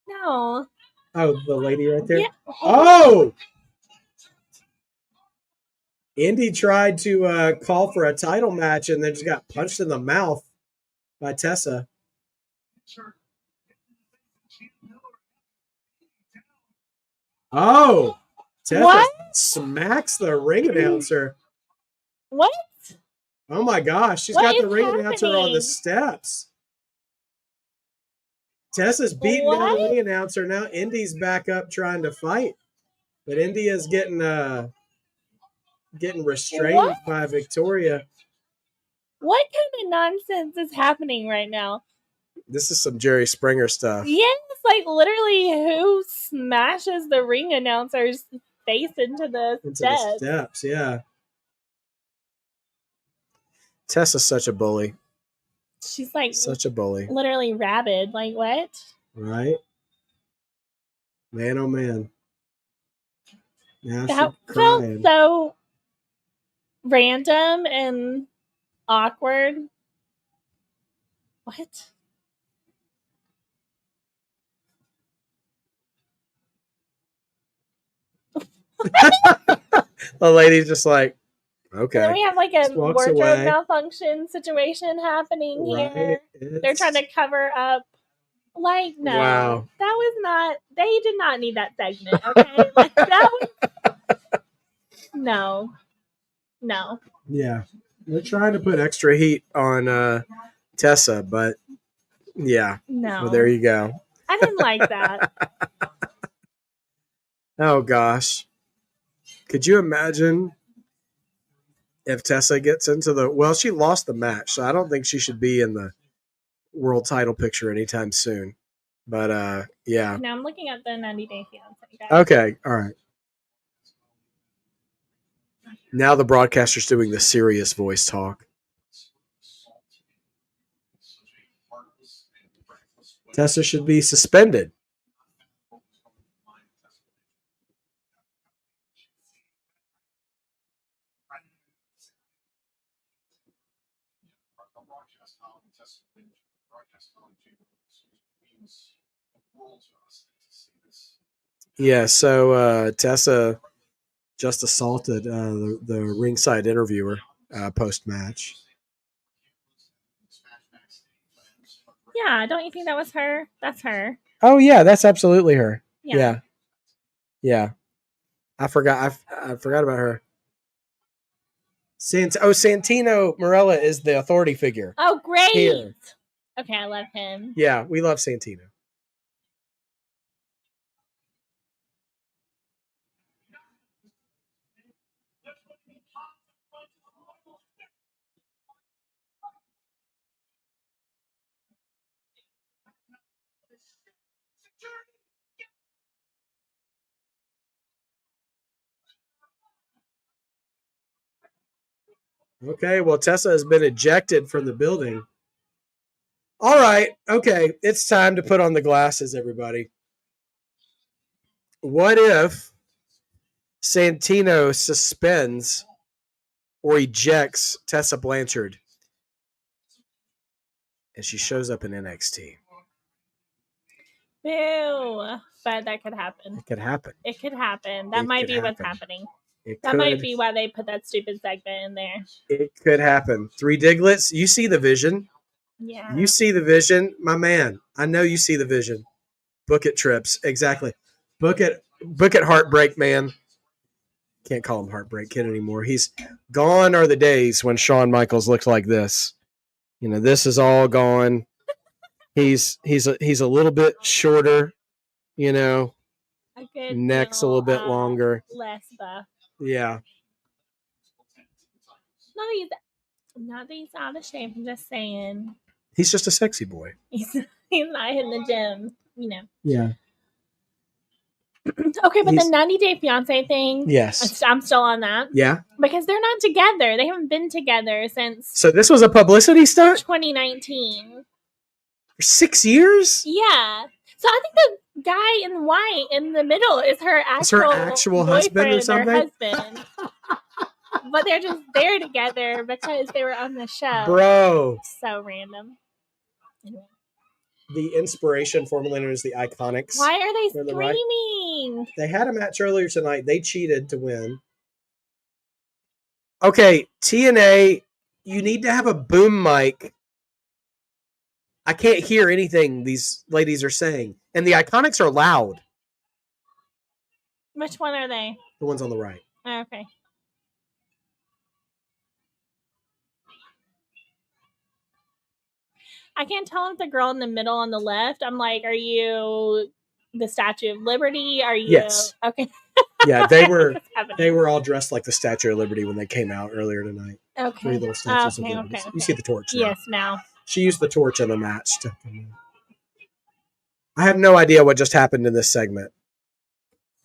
No. Oh, the lady right there? Yeah. Oh! Indi tried to call for a title match and then just got punched in the mouth by Tessa. Oh! Tessa smacks the ring announcer. What? Oh my gosh, she's got the ring announcer on the steps. Tessa's beating down the ring announcer. Now Indi's back up trying to fight. But Indi is getting restrained by Victoria. What kind of nonsense is happening right now? This is some Jerry Springer stuff. Yes, like literally who smashes the ring announcer's face into the steps? Yeah. Tessa's such a bully. She's like such a bully. Literally rabid. Like what? Right. Man, oh man. Now that felt so random and awkward. What? The lady's just like, And okay. then we have like a Just walks wardrobe away. malfunction situation happening here. Right? They're trying to cover up. Like, no, Wow. that was not. They did not need that segment. Okay, like that was no. Yeah. They're trying to put extra heat on Tessa, but yeah. No. Well, there you go. I didn't like that. Oh, gosh. Could you imagine if Tessa gets into the... Well, she lost the match, so I don't think she should be in the world title picture anytime soon. But, yeah. Now I'm looking at the 90-Day Fiancé guy. Okay. All right. Now the broadcaster's doing the serious voice talk. Tessa should be suspended. Yeah, so Tessa just assaulted the ringside interviewer post-match. Yeah, don't you think that was her? That's her. Oh, yeah, that's absolutely her. Yeah. Yeah. I forgot about her. Santino Marella is the authority figure. Oh, great. Here. Okay, I love him. Yeah, we love Santino. Okay, well, Tessa has been ejected from the building. All right, okay, it's time to put on the glasses, everybody. What if Santino suspends or ejects Tessa Blanchard and she shows up in NXT? Boo. But that could happen. It could happen. It could happen. That It might could be what's happen. happening. It That could. might be why they put that stupid segment in there. It could happen. 3 Diglets, you see the vision. Yeah. You see the vision, my man. I know you see the vision. Book it, Trips. Exactly. Book it, Heartbreak, man. Can't call him Heartbreak Kid anymore. He's gone are the days when Shawn Michaels looked like this. You know, this is all gone. He's a little bit shorter, you know. Neck's a little bit longer. Less buff. Yeah. Not that he's out of shape. I'm just saying. He's just a sexy boy. He's not hitting the gym, you know. Yeah. Okay, but the 90-Day Fiancé thing. Yes. I'm still on that. Yeah. Because they're not together. They haven't been together since. So this was a publicity stunt? 2019. For 6 years? Yeah. So I think the guy in white in the middle is her actual husband or something? Or husband. But they're just there together because they were on the show. Bro. So random. Anyway. The IInspiriation, formerly known as the Iconics. Why are they the screaming? Right. They had a match earlier tonight. They cheated to win. Okay, TNA, you need to have a boom mic. I can't hear anything these ladies are saying. And the Iconics are loud. Which one are they? The ones on the right. Oh, okay. I can't tell if the girl in the middle on the left. I'm like, are you the Statue of Liberty? Are you? Yes. Okay. Yeah, they were all dressed like the Statue of Liberty when they came out earlier tonight. Okay. 3 little statues of Liberty. Okay. You see the torch now. Yes, now. She used the torch in the match. I have no idea what just happened in this segment.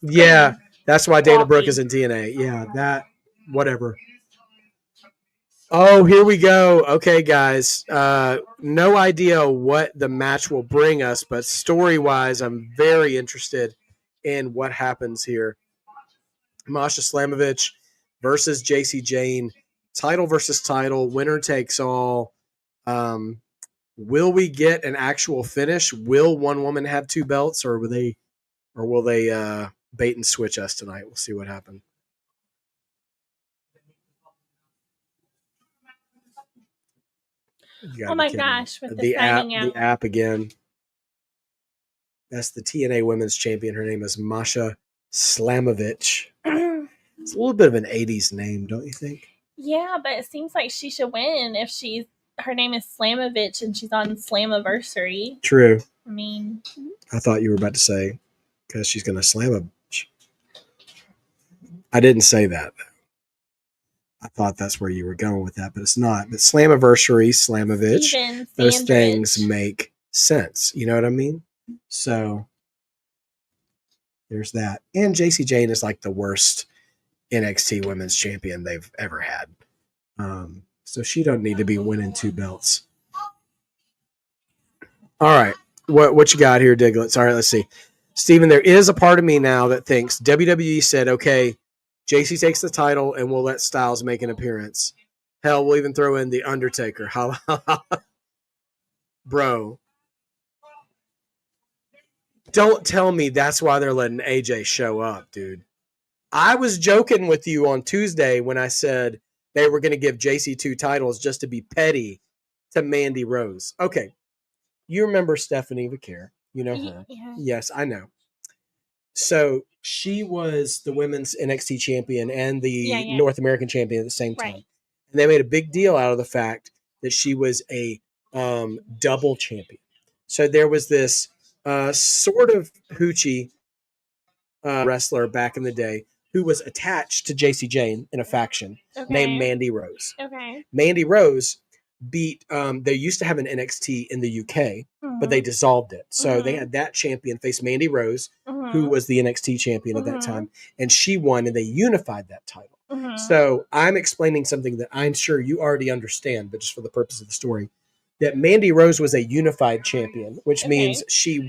Yeah, that's why Dana Brooke is in TNA. Yeah, that, whatever. Oh, here we go. Okay, guys. No idea what the match will bring us, but story-wise, I'm very interested in what happens here. Masha Slamovich versus Jacy Jayne. Title versus title. Winner takes all. Will we get an actual finish? Will one woman have 2 belts, or will they bait and switch us tonight? We'll see what happens. Oh my gosh, with the app, signing out. the app again. That's the TNA Women's Champion. Her name is Masha Slamovich. It's a little bit of an 80s name, don't you think? Yeah, but it seems like she should win if her name is Slamovich and she's on Slammiversary. True. I mean, I thought you were about to say because she's going to slam a. I didn't say that. I thought that's where you were going with that, but it's not. But Slammiversary, Slamovich, those things make sense. You know what I mean? So there's that. And Jacy Jayne is like the worst NXT Women's Champion they've ever had. So she don't need to be winning 2 belts. All right. What you got here, Diglets? All right, let's see. Steven, there is a part of me now that thinks WWE said, okay, Jacy takes the title and we'll let Styles make an appearance. Hell, we'll even throw in The Undertaker. Bro. Don't tell me that's why they're letting AJ show up, dude. I was joking with you on Tuesday when I said they were going to give Jacy 2 titles just to be petty to Mandy Rose. Okay. You remember Stephanie Vaquer. You know her. Yeah. Yes, I know. So she was the women's NXT champion and the North American champion at the same time. Right. And they made a big deal out of the fact that she was a double champion. So there was this sort of hoochie wrestler back in the day who was attached to Jacy Jayne in a faction named Mandy Rose. Okay. Mandy Rose beat, they used to have an NXT in the UK, but they dissolved it. So they had that champion face Mandy Rose, who was the NXT champion at that time, and she won, and they unified that title. So I'm explaining something that I'm sure you already understand, but just for the purpose of the story, that Mandy Rose was a unified champion, which means she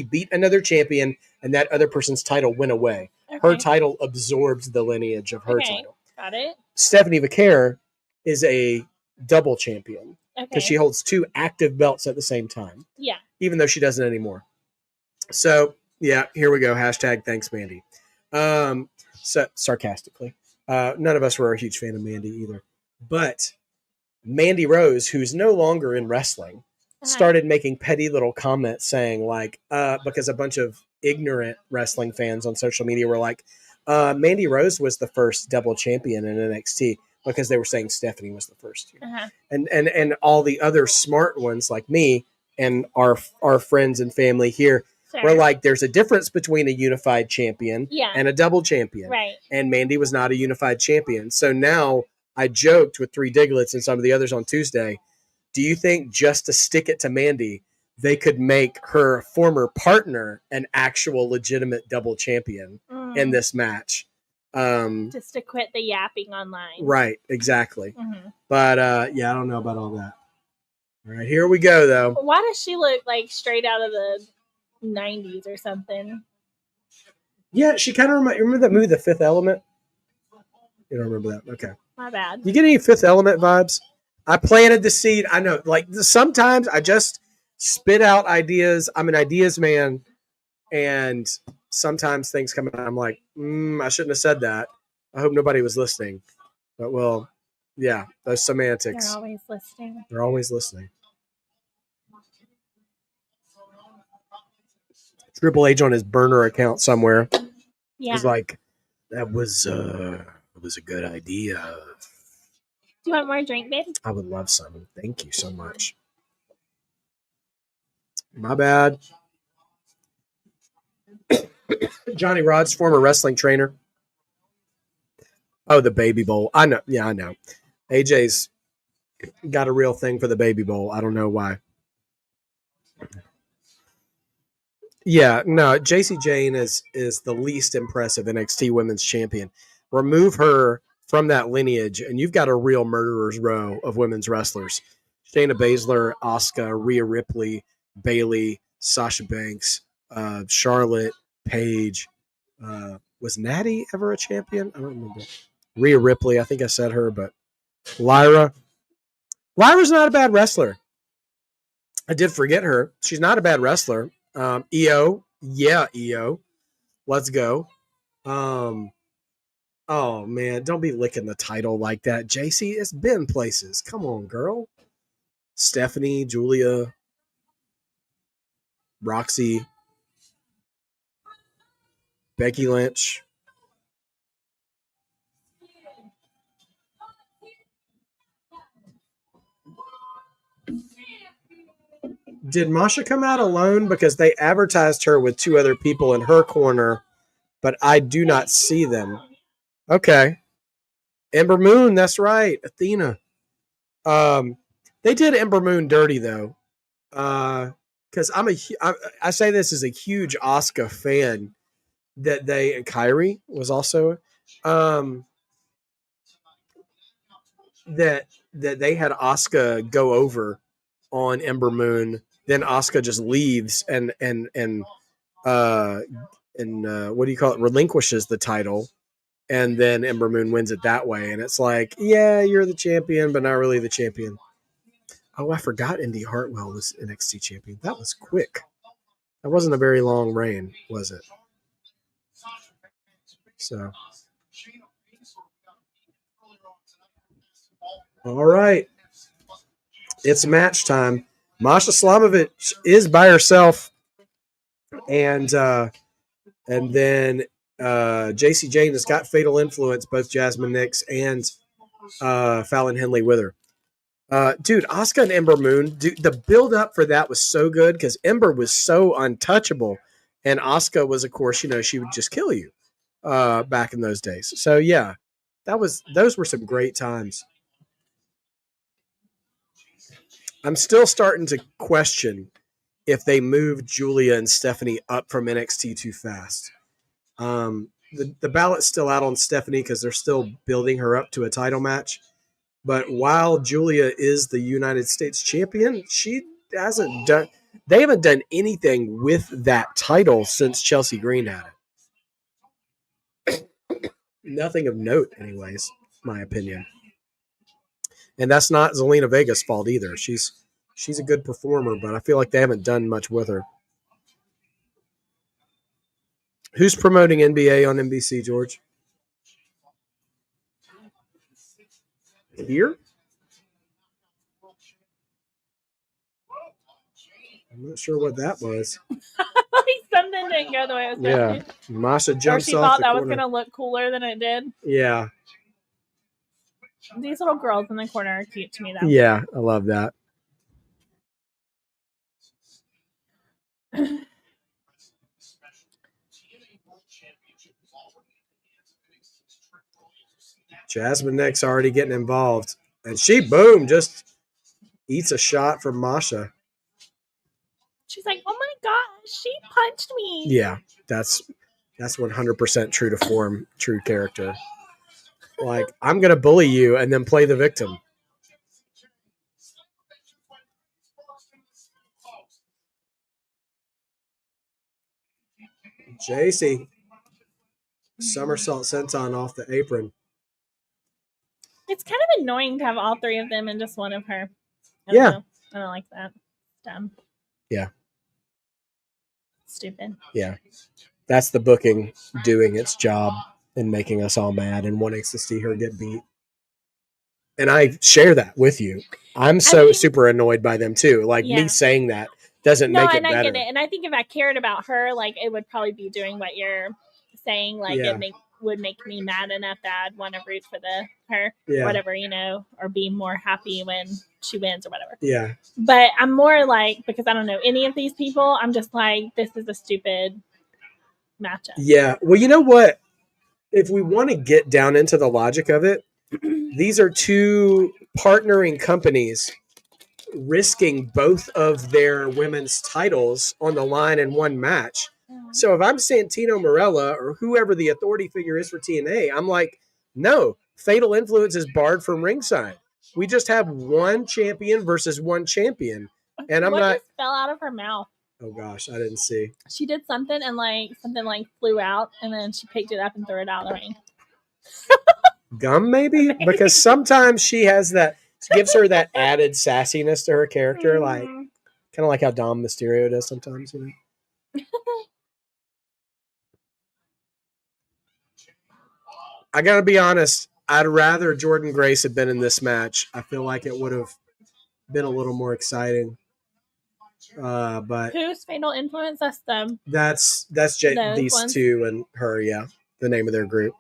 beat another champion, and that other person's title went away. Her title absorbed the lineage of her title. Got it. Stephanie Vaquer is a double champion because she holds 2 active belts at the same time. Yeah. Even though she doesn't anymore. So, yeah, here we go. Hashtag thanks, Mandy. So sarcastically. None of us were a huge fan of Mandy either. But Mandy Rose, who's no longer in wrestling, started making petty little comments saying like, because a bunch of ignorant wrestling fans on social media were like, Mandy Rose was the first double champion in NXT because they were saying Stephanie was the first. And all the other smart ones like me and our friends and family here were like, there's a difference between a unified champion and a double champion. Right. And Mandy was not a unified champion. So now I joked with 3 Diglets and some of the others on Tuesday. Do you think just to stick it to Mandy, they could make her former partner an actual legitimate double champion in this match? Just to quit the yapping online. Right, exactly. But yeah, I don't know about all that. All right, here we go, though. Why does she look like straight out of the 90s or something? Yeah, she kind of remember that movie, The Fifth Element? You don't remember that? Okay. My bad. You get any Fifth Element vibes? I planted the seed. I know, like sometimes I just spit out ideas. I'm an ideas man, and sometimes things come out. I'm like, I shouldn't have said that. I hope nobody was listening. But well, yeah, those semantics. They're always listening. They're always listening. Triple H on his burner account somewhere is like, that was a good idea. Do you want more drink, babe? I would love some. Thank you so much. My bad. Johnny Rod's former wrestling trainer. Oh, the Baby Bowl. I know. Yeah, I know. AJ's got a real thing for the Baby Bowl. I don't know why. Yeah, no, Jacy Jayne is the least impressive NXT Women's Champion. Remove her from that lineage, and you've got a real murderer's row of women's wrestlers. Shayna Baszler, Asuka, Rhea Ripley, Bayley, Sasha Banks, Charlotte, Paige. Was Natty ever a champion? I don't remember. Rhea Ripley, I think I said her, but Lyra's not a bad wrestler. I did forget her. She's not a bad wrestler. EO. Yeah, EO. Let's go. Oh, man. Don't be licking the title like that. Jacy, it's been places. Come on, girl. Stephanie, Julia, Roxy, Becky Lynch. Did Masha come out alone? Because they advertised her with 2 other people in her corner, but I do not see them. Okay. Ember Moon, that's right. Athena. They did Ember Moon dirty, though. Because I say this as a huge Asuka fan, that and Kyrie was also, that they had Asuka go over on Ember Moon, then Asuka just leaves and what do you call it? Relinquishes the title, and then Ember Moon wins it that way. And it's like, yeah, you're the champion, but not really the champion. Oh, I forgot Indi Hartwell was NXT champion. That was quick. That wasn't a very long reign, was it? So, all right. It's match time. Masha Slamovich is by herself. And then Jacy Jayne has got Fatal Influence, both Jasmine Nix and Fallon Henley with her. Dude, Asuka and Ember Moon, dude, the build-up for that was so good because Ember was so untouchable. And Asuka was, of course, she would just kill you back in those days. So, yeah, those were some great times. I'm still starting to question if they moved Julia and Stephanie up from NXT too fast. The ballot's still out on Stephanie because they're still building her up to a title match. But while Julia is the United States champion, they haven't done anything with that title since Chelsea Green had it. Nothing of note, anyways, my opinion. And that's not Zelina Vega's fault either. She's a good performer, but I feel like they haven't done much with her. Who's promoting NBA on NBC, George? Here? I'm not sure what that was. Something didn't go the way it was supposed to. Masha jumps off. Or she thought that was going to look cooler than it did. Yeah. These little girls in the corner are cute to me, though. Yeah, I love that. Jasmine Nix already getting involved. And she, boom, just eats a shot from Masha. She's like, oh my gosh, she punched me. Yeah, that's 100% true to form, true character. Like, I'm going to bully you and then play the victim. Jacy. Somersault senton off the apron. It's kind of annoying to have all 3 of them and just one of her. I don't like that. Dumb. Yeah. Stupid. Yeah. That's the booking doing its job and making us all mad and wanting to see her get beat. And I share that with you. I'm super annoyed by them too. Like, me saying that doesn't make it better. I get it. And I think if I cared about her, like, it would probably be doing what you're saying. Like, it would make me mad enough that I'd want to root for her, whatever, or be more happy when she wins or whatever. Yeah. But I'm more like, because I don't know any of these people, I'm just like, this is a stupid matchup. Yeah. Well, you know what? If we want to get down into the logic of it, these are 2 partnering companies risking both of their women's titles on the line in one match. So if I'm Santino Marella or whoever the authority figure is for TNA, I'm like, no, Fatal Influence is barred from ringside. We just have one champion versus one champion. And what just fell out of her mouth? Oh gosh, I didn't see. She did something and something flew out and then she picked it up and threw it out of the ring. Gum maybe? Because sometimes she has that, gives her that added sassiness to her character. Like, Kind of like how Dom Mysterio does sometimes, you know. I gotta be honest. I'd rather Jordan Grace had been in this match. I feel like it would have been a little more exciting. But Who's Fatal Influence? That's them. that's these ones. two and her. Yeah, the name of their group.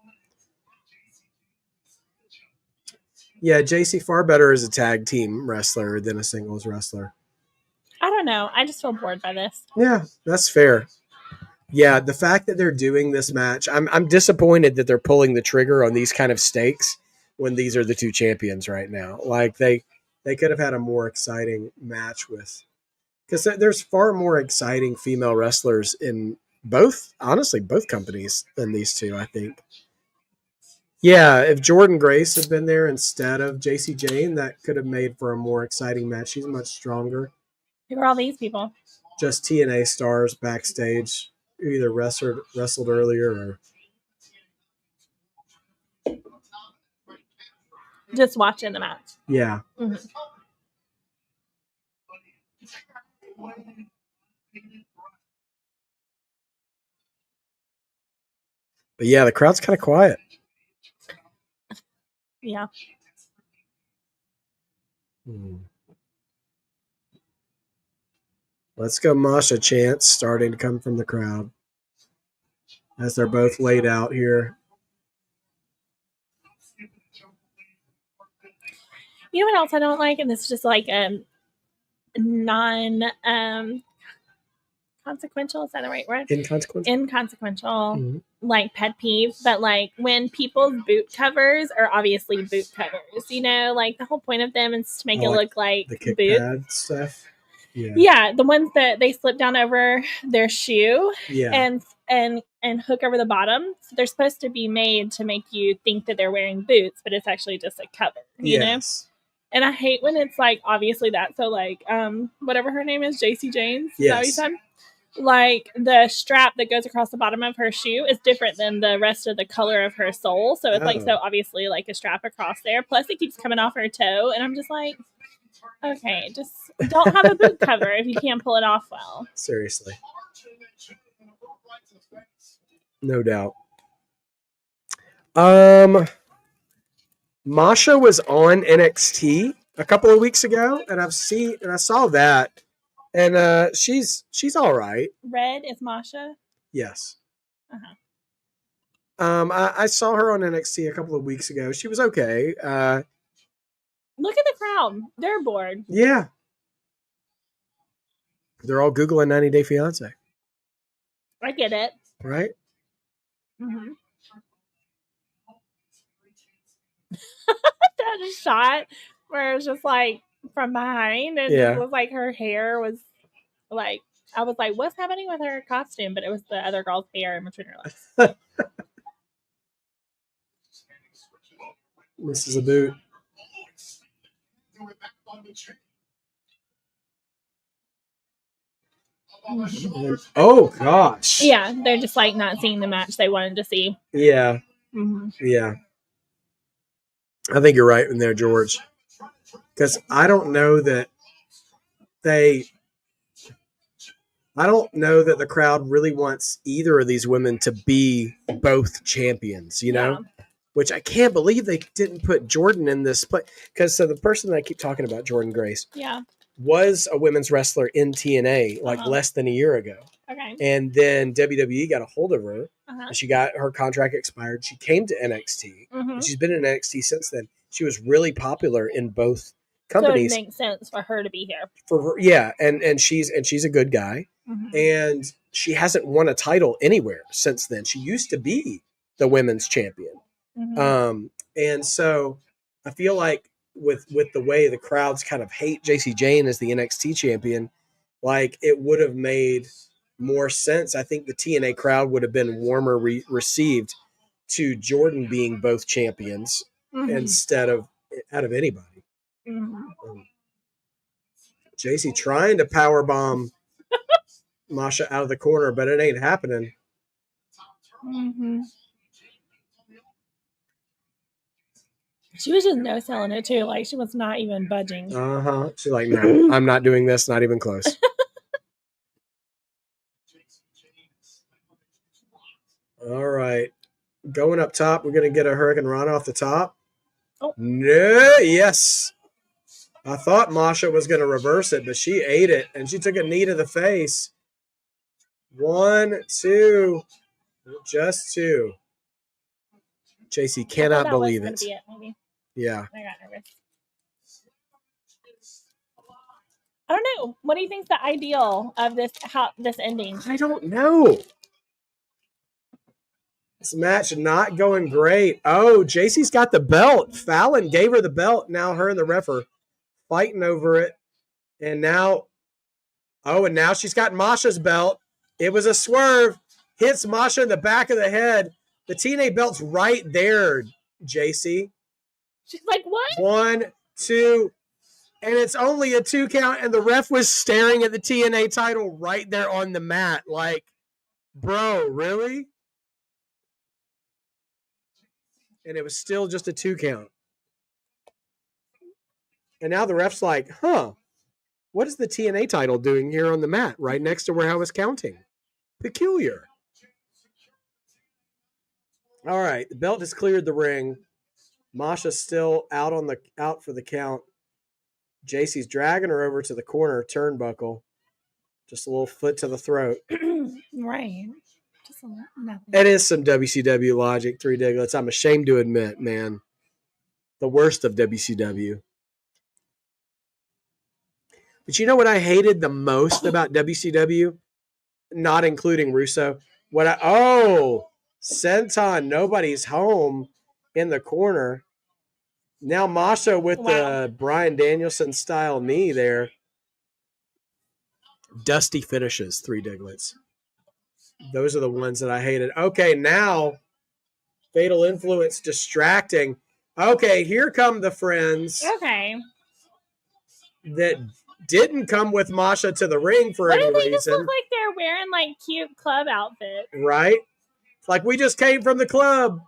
Yeah, Jacy far better as a tag team wrestler than a singles wrestler. I don't know. I just feel bored by this. Yeah, that's fair. Yeah, the fact that they're doing this match, I'm disappointed that they're pulling the trigger on these kind of stakes when these are the two champions right now. Like they could have had a more exciting match with, because there's far more exciting female wrestlers in both companies than these two, I think. Yeah, if Jordan Grace had been there instead of Jacy Jayne, that could have made for a more exciting match. She's much stronger. Who are all these people? Just TNA stars backstage, who either wrestled earlier or just watching the match. Yeah. Mm-hmm. But yeah, the crowd's kind of quiet. Yeah. Let's go Masha chants starting to come from the crowd as they're both laid out here. You know what else I don't like? And this is just like non consequential, is that the right word? Inconsequential like pet peeve, but like when people's boot covers are obviously boot covers, you know, like the whole point of them is to make it look like the kick boot pad stuff. Yeah, the ones that they slip down over their shoe and hook over the bottom. So they're supposed to be made to make you think that they're wearing boots, but it's actually just a cover, you know? And I hate when it's like obviously that. So like whatever her name is, Jacy Jayne, is that what you said? Like the strap that goes across the bottom of her shoe is different than the rest of the color of her sole. So it's like so obviously like a strap across there. Plus it keeps coming off her toe, and I'm just like, okay, just don't have a boot cover if you can't pull it off well. Seriously. No doubt. Masha was on NXT a couple of weeks ago, and I saw that, and she's all right. Red is Masha? Yes. I saw her on NXT a couple of weeks ago. She was okay. Look at the crowd. They're bored. Yeah. They're all Googling 90 Day Fiancé. I get it. Right? Mm-hmm. That shot where it was just like from behind, and it was like her hair was like, I was like, what's happening with her costume? But it was the other girl's hair in between her legs. This is a boot. Oh gosh. Yeah, they're just like not seeing the match they wanted to see. Yeah. Mm-hmm. Yeah. I think you're right in there, George. Because I don't know that the crowd really wants either of these women to be both champions, you know? Which I can't believe they didn't put Jordan in this play. Because the person that I keep talking about, Jordan Grace, was a women's wrestler in TNA less than a year ago. Okay. And then WWE got a hold of her. And she got her contract expired. She came to NXT. And she's been in NXT since then. She was really popular in both companies. So it makes sense for her to be here. And she's a good guy. And she hasn't won a title anywhere since then. She used to be the women's champion. And so I feel like with the way the crowds kind of hate Jacy Jayne as the NXT champion, like it would have made more sense. I think the TNA crowd would have been warmer received to Jordan being both champions instead of out of anybody. Jacy trying to powerbomb Masha out of the corner, but it ain't happening. She was just no selling it too. Like she was not even budging. She's like, no, I'm not doing this. Not even close. All right. Going up top, we're going to get a Hurricane Rana off the top. Oh. No, yes. I thought Masha was going to reverse it, but she ate it, and she took a knee to the face. 1, 2, just 2. Jacy cannot believe it. Yeah. I got nervous. I don't know. What do you think's the ideal of this ending? I don't know. This match not going great. Oh, Jacy's got the belt. Fallon gave her the belt. Now her and the ref are fighting over it. And now she's got Masha's belt. It was a swerve. Hits Masha in the back of the head. The TNA belt's right there, Jacy. She's like, what? 1, 2, and it's only a 2 count, and the ref was staring at the TNA title right there on the mat. Like, bro, really? And it was still just a 2 count. And now the ref's like, what is the TNA title doing here on the mat right next to where I was counting? Peculiar. All right, the belt has cleared the ring. Masha's still out for the count. Jacy's dragging her over to the corner turnbuckle. Just a little foot to the throat. Right. Just nothing. It is some WCW logic, 3 Diglets. I'm ashamed to admit, man. The worst of WCW. But you know what I hated the most about WCW? Not including Russo. Senton, nobody's home in the corner. Now Masha with the Bryan Danielson style knee there. Dusty finishes, 3 Diglets. Those are the ones that I hated. Okay, now Fatal Influence distracting. Okay, here come the friends. Okay. That didn't come with Masha to the ring for any reason. They just look like they're wearing like cute club outfits. Right? It's like we just came from the club.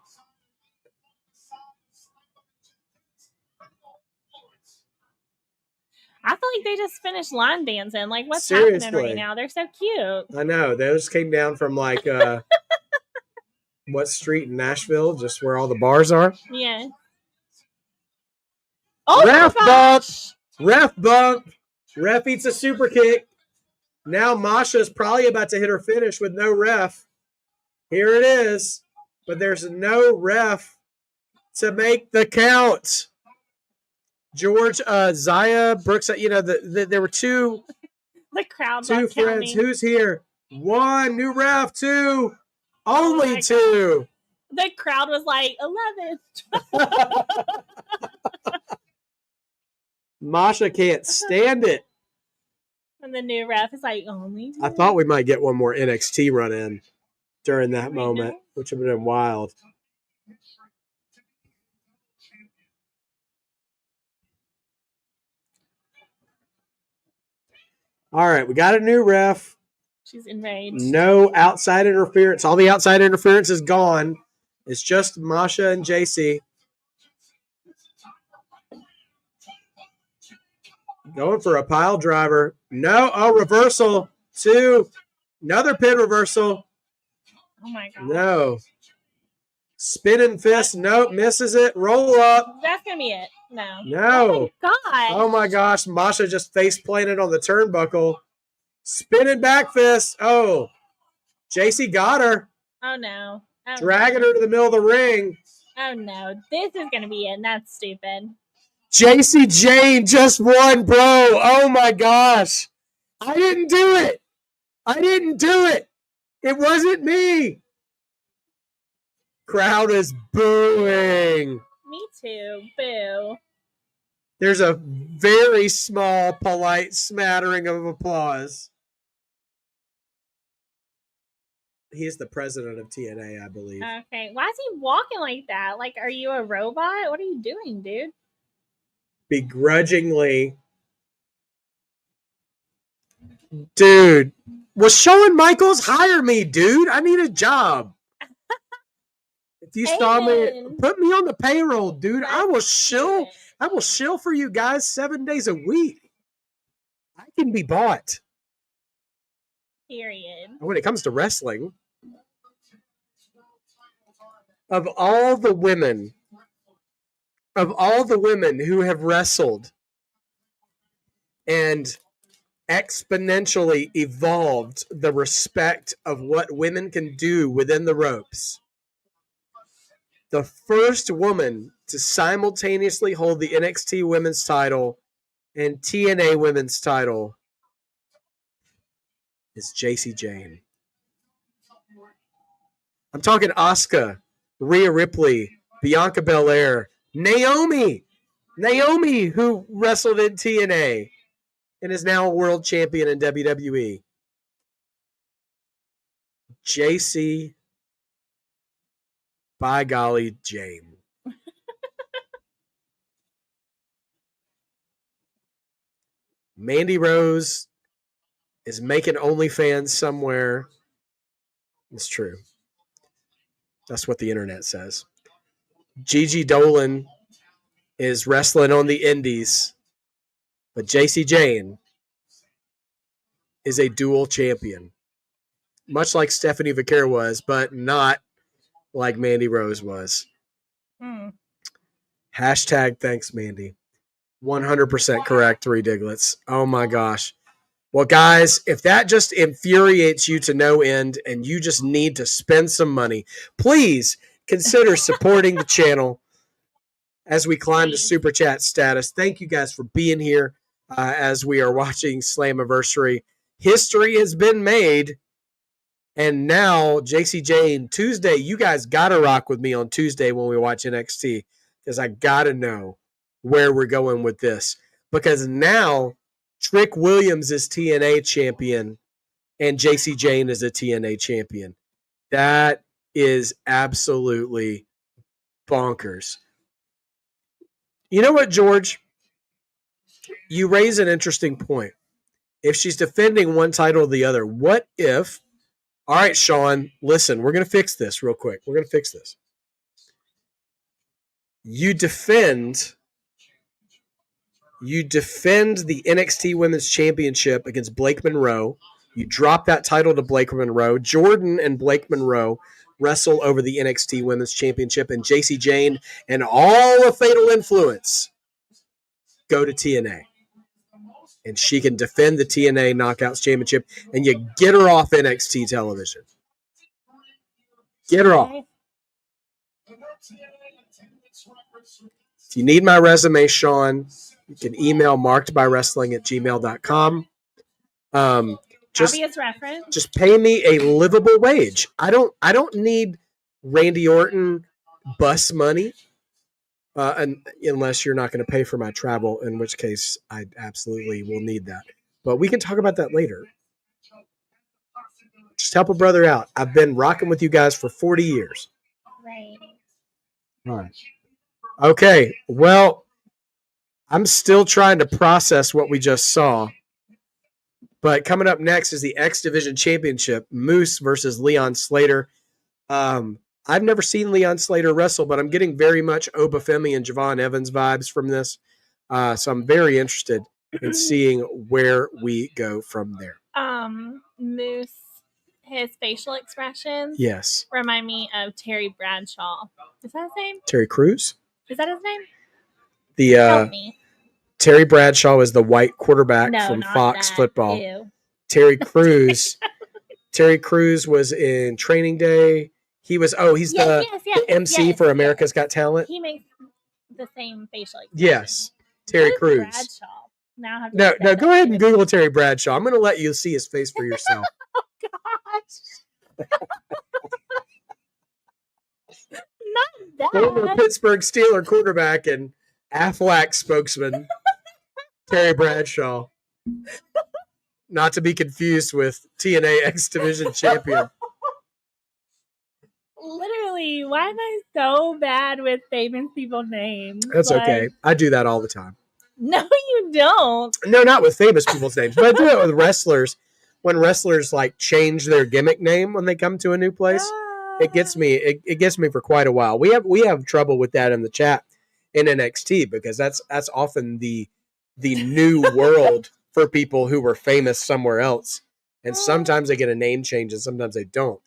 I feel like they just finished line dancing. Like, what's Seriously. happening right now? They're so cute. I know. Those came down from like what street in Nashville? Just where all the bars are? Yeah. Oh, Ref bump! Ref bump! Ref eats a super kick. Now Masha's probably about to hit her finish with no ref. Here it is. But there's no ref to make the count. George, Zaya, Brooks, there were 2. The crowd. 2 friends. Who's here? 1, new ref. 2. Only 2. The crowd was like 11. Masha can't stand it. And the new ref is like, only 2. I thought we might get one more NXT run in during that moment, which would have been wild. All right, we got a new ref. She's enraged. No outside interference. All the outside interference is gone. It's just Masha and Jacy. Going for a pile driver. No. Oh, reversal. 2. Another pin reversal. Oh, my God. No. Spinning fist. Nope. Misses it. Roll up. That's going to be it. No. No. Oh, my God. Oh, my gosh. Masha just face planted on the turnbuckle. Spinning back fist. Oh. Jacy got her. Oh, no. Oh, dragging her to the middle of the ring. Oh, no. This is going to be it, and that's stupid. Jacy Jayne just won, bro. Oh, my gosh. I didn't do it. I didn't do it. It wasn't me. Crowd is booing. Me too. Boo. There's a very small, polite smattering of applause. He's the president of TNA, I believe. Okay. Why is he walking like that? Like, are you a robot? What are you doing, dude? Begrudgingly. Dude. Will Shawn Michaels hire me, dude? I need a job. If you saw me, Amen. put me on the payroll, dude. I will Let's shill. do it. I will shill for you guys 7 days a week. I can be bought. Period. When it comes to wrestling, of all the women who have wrestled and exponentially evolved the respect of what women can do within the ropes, the first woman to simultaneously hold the NXT women's title and TNA women's title is Jayne. I'm talking Asuka, Rhea Ripley, Bianca Belair, Naomi, who wrestled in TNA and is now a world champion in WWE. Jacy, by golly, Jayne. Mandy Rose is making OnlyFans somewhere. It's true. That's what the internet says. Gigi Dolan is wrestling on the indies, but Jayne is a dual champion, much like Stephanie Vaquer was, but not like Mandy Rose was. Hashtag thanks, Mandy. 100% correct, 3 Diglets. Oh my gosh. Well, guys, if that just infuriates you to no end and you just need to spend some money, please consider supporting the channel as we climb to Super Chat status. Thank you guys for being here as we are watching Slammiversary. History has been made, and now Jayne, Tuesday, you guys got to rock with me on Tuesday when we watch NXT because I got to know where we're going with this. Because now Trick Williams is TNA champion and Jayne is a TNA champion. That is absolutely bonkers. You know what, George? You raise an interesting point. If she's defending one title or the other, what if... All right, Sean, listen, we're going to fix this real quick. We're going to fix this. You defend the NXT Women's Championship against Blake Monroe. You drop that title to Blake Monroe. Jordan and Blake Monroe wrestle over the NXT Women's Championship, and Jayne and all of Fatal Influence go to TNA. And she can defend the TNA Knockouts Championship, and you get her off NXT television. Get her off. If you need my resume, Sean, you can email markedbywrestling@gmail.com. Obvious reference. Just pay me a livable wage. I don't need Randy Orton bus money. And unless you're not going to pay for my travel, in which case I absolutely will need that. But we can talk about that later. Just help a brother out. I've been rocking with you guys for 40 years. Right. All right. Okay. Well, I'm still trying to process what we just saw. But coming up next is the X Division Championship, Moose versus Leon Slater. I've never seen Leon Slater wrestle, but I'm getting very much Obafemi and Javon Evans vibes from this. So I'm very interested in seeing where we go from there. Moose, his facial expressions remind me of Terry Bradshaw. Is that his name? Terry Crews? Is that his name? Help me. Terry Bradshaw is the white quarterback from Fox Football. Ew. Terry Crews. Terry Crews was in Training Day. He was the MC for America's Got Talent. He makes the same facial expression. Yes, Terry Crews. Bradshaw. Now no, go ahead and Google Terry Bradshaw. I'm going to let you see his face for yourself. Oh gosh. Not that. Former Pittsburgh Steelers quarterback and Aflac spokesman Terry Bradshaw. Not to be confused with TNA X Division champion. Literally, why am I so bad with famous people's names? That's okay. I do that all the time. No, you don't. No, not with famous people's names, but I do it with wrestlers. When wrestlers like change their gimmick name when they come to a new place. it gets me. It gets me for quite a while. We have trouble with that in the chat in NXT because that's often the new world for people who were famous somewhere else, and sometimes they get a name change and sometimes they don't.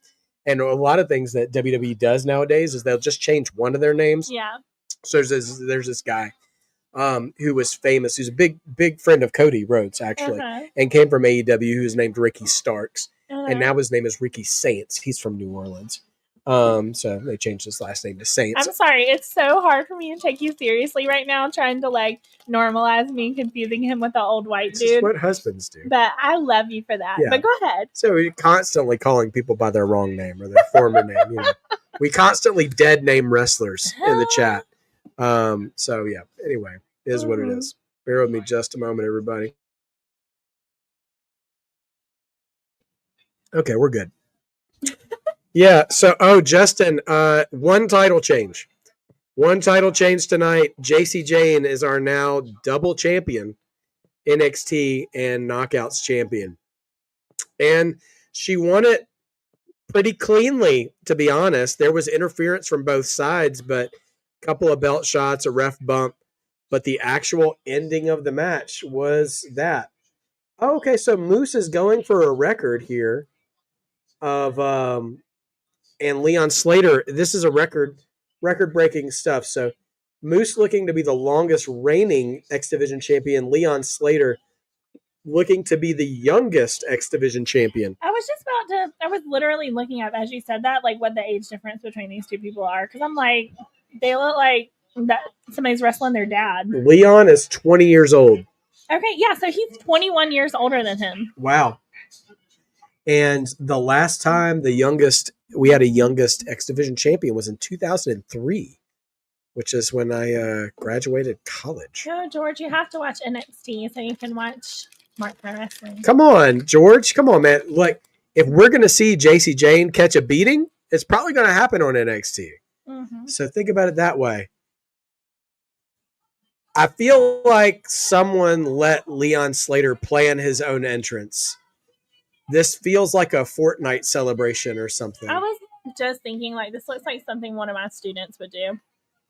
And a lot of things that WWE does nowadays is they'll just change one of their names. Yeah. So there's this guy who was famous, who's a big friend of Cody Rhodes, actually, and came from AEW, who's named Ricky Starks. And now his name is Ricky Saints. He's from New Orleans. So they changed his last name to Saints. I'm sorry. It's so hard for me to take you seriously right now, trying to like normalize me and confusing him with the old white This dude. is what husbands do. But I love you for that. Yeah. But go ahead. So we're constantly calling people by their wrong name or their former name. You know, we constantly dead name wrestlers in the chat. So yeah. Anyway, it is what it is. Bear with me just a moment, everybody. Okay, we're good. Yeah. So, Justin, one title change. One title change tonight. Jacy Jayne is our now double champion, NXT and Knockouts champion. And she won it pretty cleanly, to be honest. There was interference from both sides, but a couple of belt shots, a ref bump. But the actual ending of the match was that. Oh, okay, so Moose is going for a record here of and Leon Slater. This is a record-breaking stuff. So Moose looking to be the longest reigning X Division champion. Leon Slater looking to be the youngest X Division champion. I was literally looking up as you said that, like what the age difference between these two people are. Because I'm like, they look like that somebody's wrestling their dad. Leon is 20 years old. Okay, yeah, so he's 21 years older than him. Wow. And the last time we had a youngest X Division champion was in 2003, which is when I graduated college. No, George, you have to watch NXT so you can watch Mark Pro Wrestling. Come on, George. Come on, man. Like, if we're going to see Jacy Jayne catch a beating, it's probably going to happen on NXT. Mm-hmm. So think about it that way. I feel like someone let Leon Slater plan his own entrance. This feels like a Fortnite celebration or something. I was just thinking, like, this looks like something one of my students would do.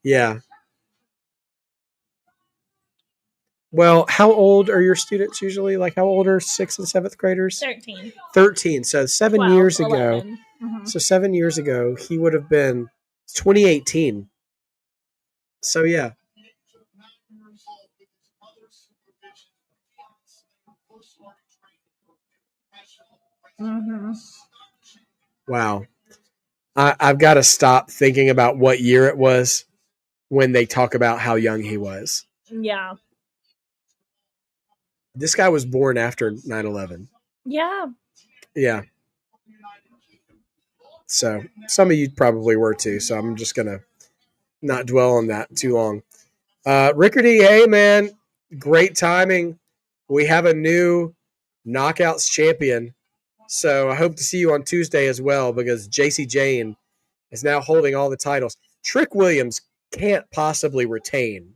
Yeah. Well, how old are your students usually? Like, how old are 6th and 7th graders? 13. 13. So 7 12, years 11. ago. Mm-hmm. So 7 years ago, he would have been 2018. So, yeah. Mm-hmm. Wow. I've got to stop thinking about what year it was when they talk about how young he was. Yeah. This guy was born after 9/11. Yeah. Yeah. So some of you probably were too. So I'm just going to not dwell on that too long. Rickardy, hey, man. Great timing. We have a new Knockouts champion. So I hope to see you on Tuesday as well because Jacy Jayne is now holding all the titles. Trick Williams can't possibly retain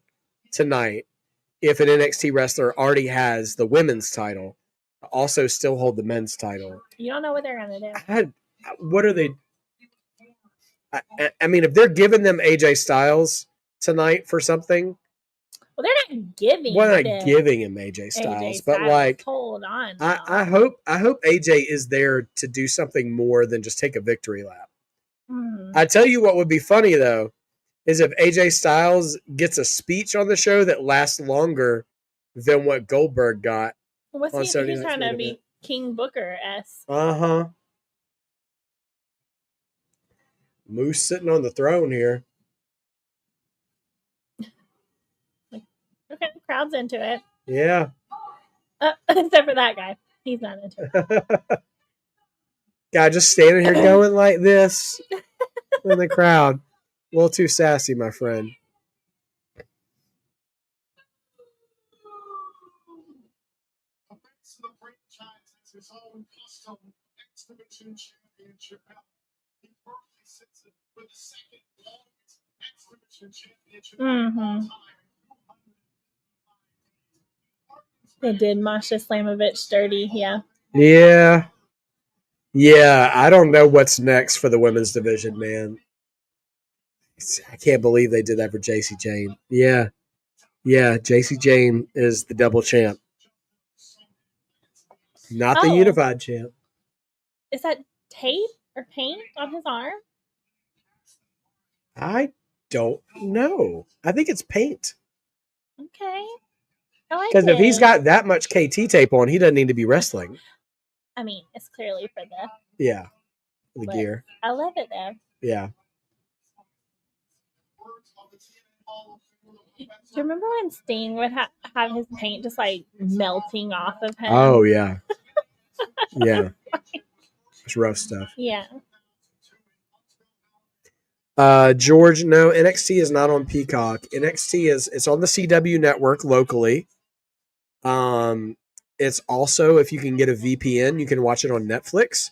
tonight if an NXT wrestler already has the women's title, also still hold the men's title. You don't know what they're going to do. What are they? I mean, if they're giving them AJ Styles tonight for something. Well, they're not giving. Well, they're not giving him AJ Styles, but like, hold on. I hope AJ is there to do something more than just take a victory lap. Mm-hmm. I tell you what would be funny though, is if AJ Styles gets a speech on the show that lasts longer than what Goldberg got. What's he's trying to be King Booker-esque. Uh-huh. Moose sitting on the throne here. Okay, the crowd's into it. Yeah. Except for that guy. He's not into it. Guy just standing here going like this in the crowd. A little too sassy, my friend. Mm-hmm. They did Masha Slamovich dirty, yeah. Yeah. Yeah, I don't know what's next for the women's division, man. I can't believe they did that for Jacy Jayne. Yeah, Jacy Jayne is the double champ, not the unified champ. Is that tape or paint on his arm? I don't know. I think it's paint. Okay. I like Because it. if he's got that much KT tape on, he doesn't need to be wrestling. I mean, it's clearly for the but gear. I love it though. Yeah. Do you remember when Sting would have his paint just like melting off of him? Oh yeah. Yeah. It's rough stuff. Yeah. George, no, NXT is not on Peacock. NXT it's on the CW network locally. It's also, if you can get a VPN, you can watch it on Netflix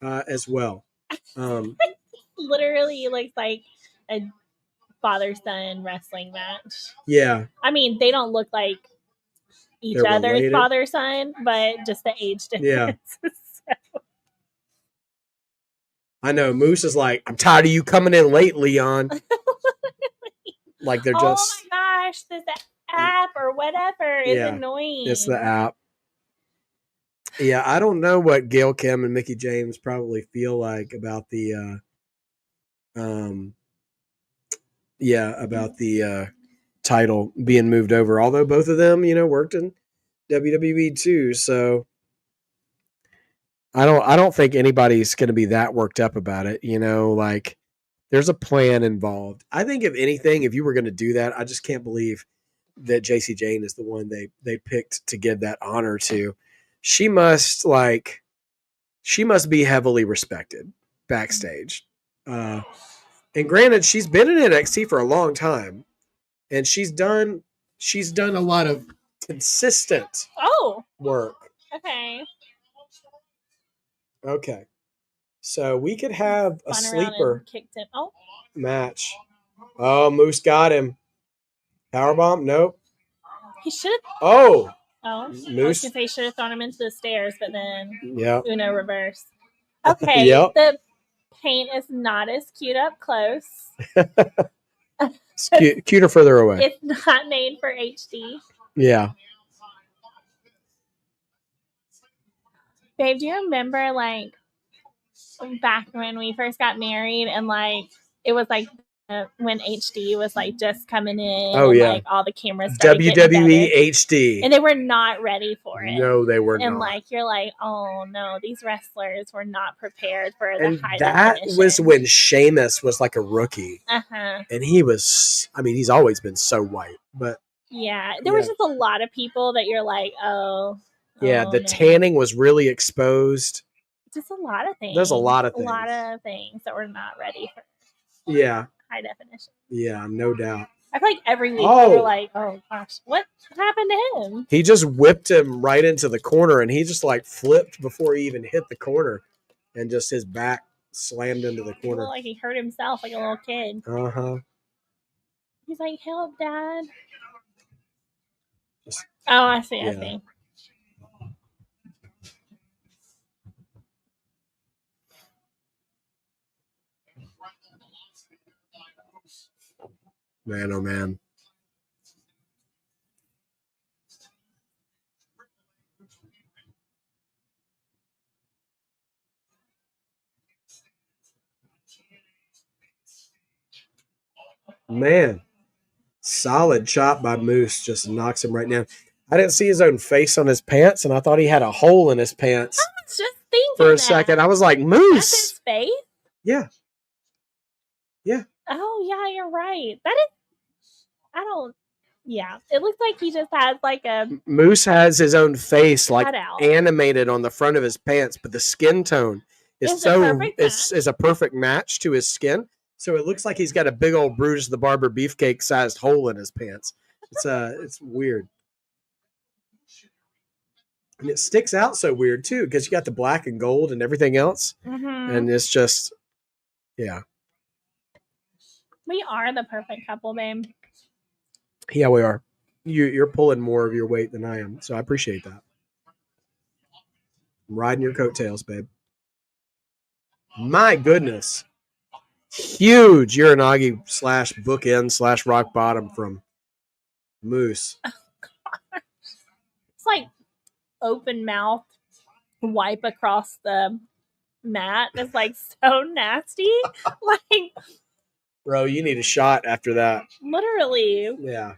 as well. Literally looks like a father-son wrestling match. Yeah. I mean, they don't look like each They're other's related. father-son, but just the age difference. Yeah. I know. Moose is like, I'm tired of you coming in late, Leon. Like they're just. Oh my gosh, this app or whatever is annoying. It's the app. Yeah, I don't know what Gail Kim and Mickie James probably feel like about the title being moved over. Although both of them, worked in WWE too, so I don't think anybody's going to be that worked up about it. Like there's a plan involved. I think if anything, if you were going to do that, I just can't believe that Jacy Jayne is the one they picked to give that honor to. She must be heavily respected backstage. And granted, she's been in NXT for a long time, and she's done a lot of consistent work. Okay. So we could have a sleeper match. Oh, Moose got him. Powerbomb? Nope. He should. Oh. Moose. I was gonna say he should have thrown him into the stairs, but then Uno reverse. Okay. The paint is not as cute up close. It's cuter further away. It's not made for HD. Yeah. Babe, do you remember like back when we first got married and like it was like when HD was like just coming in like all the cameras WWE HD. And they were not ready for it. No, they were not. And like you're like, oh no, these wrestlers were not prepared for the high that definition. Was when Sheamus was like a rookie. And he was, he's always been so white, but there was just a lot of people that you're like, the tanning was really exposed. Just a lot of things. There's a lot of things. A lot of things that were not ready for high definition. Yeah, no doubt. I feel like every week we're like, oh gosh, what happened to him? He just whipped him right into the corner, and he just like flipped before he even hit the corner, and just his back slammed into the corner. Like he hurt himself like a little kid. He's like, help, Dad. I see. I see. Man, oh man. Man, solid chop by Moose, just knocks him right down. I didn't see his own face on his pants, and I thought he had a hole in his pants. I was just thinking for a second. I was like, Moose. That's his face? Yeah. Yeah. Oh, yeah, you're right. That is. Yeah, it looks like he just has like a. Moose has his own face like animated on the front of his pants, but the skin tone is a perfect match to his skin. So it looks like he's got a big old Brutus the Barber beefcake sized hole in his pants. It's weird. And it sticks out so weird too, because you got the black and gold and everything else. And it's just, yeah. We are the perfect couple, babe. Yeah, we are. You're pulling more of your weight than I am, so I appreciate that. I'm riding your coattails, babe. My goodness. Huge Uranagi / bookend / rock bottom from Moose. It's like open mouth wipe across the mat. It's like so nasty. Like, Bro, you need a shot after that. literally. Yeah.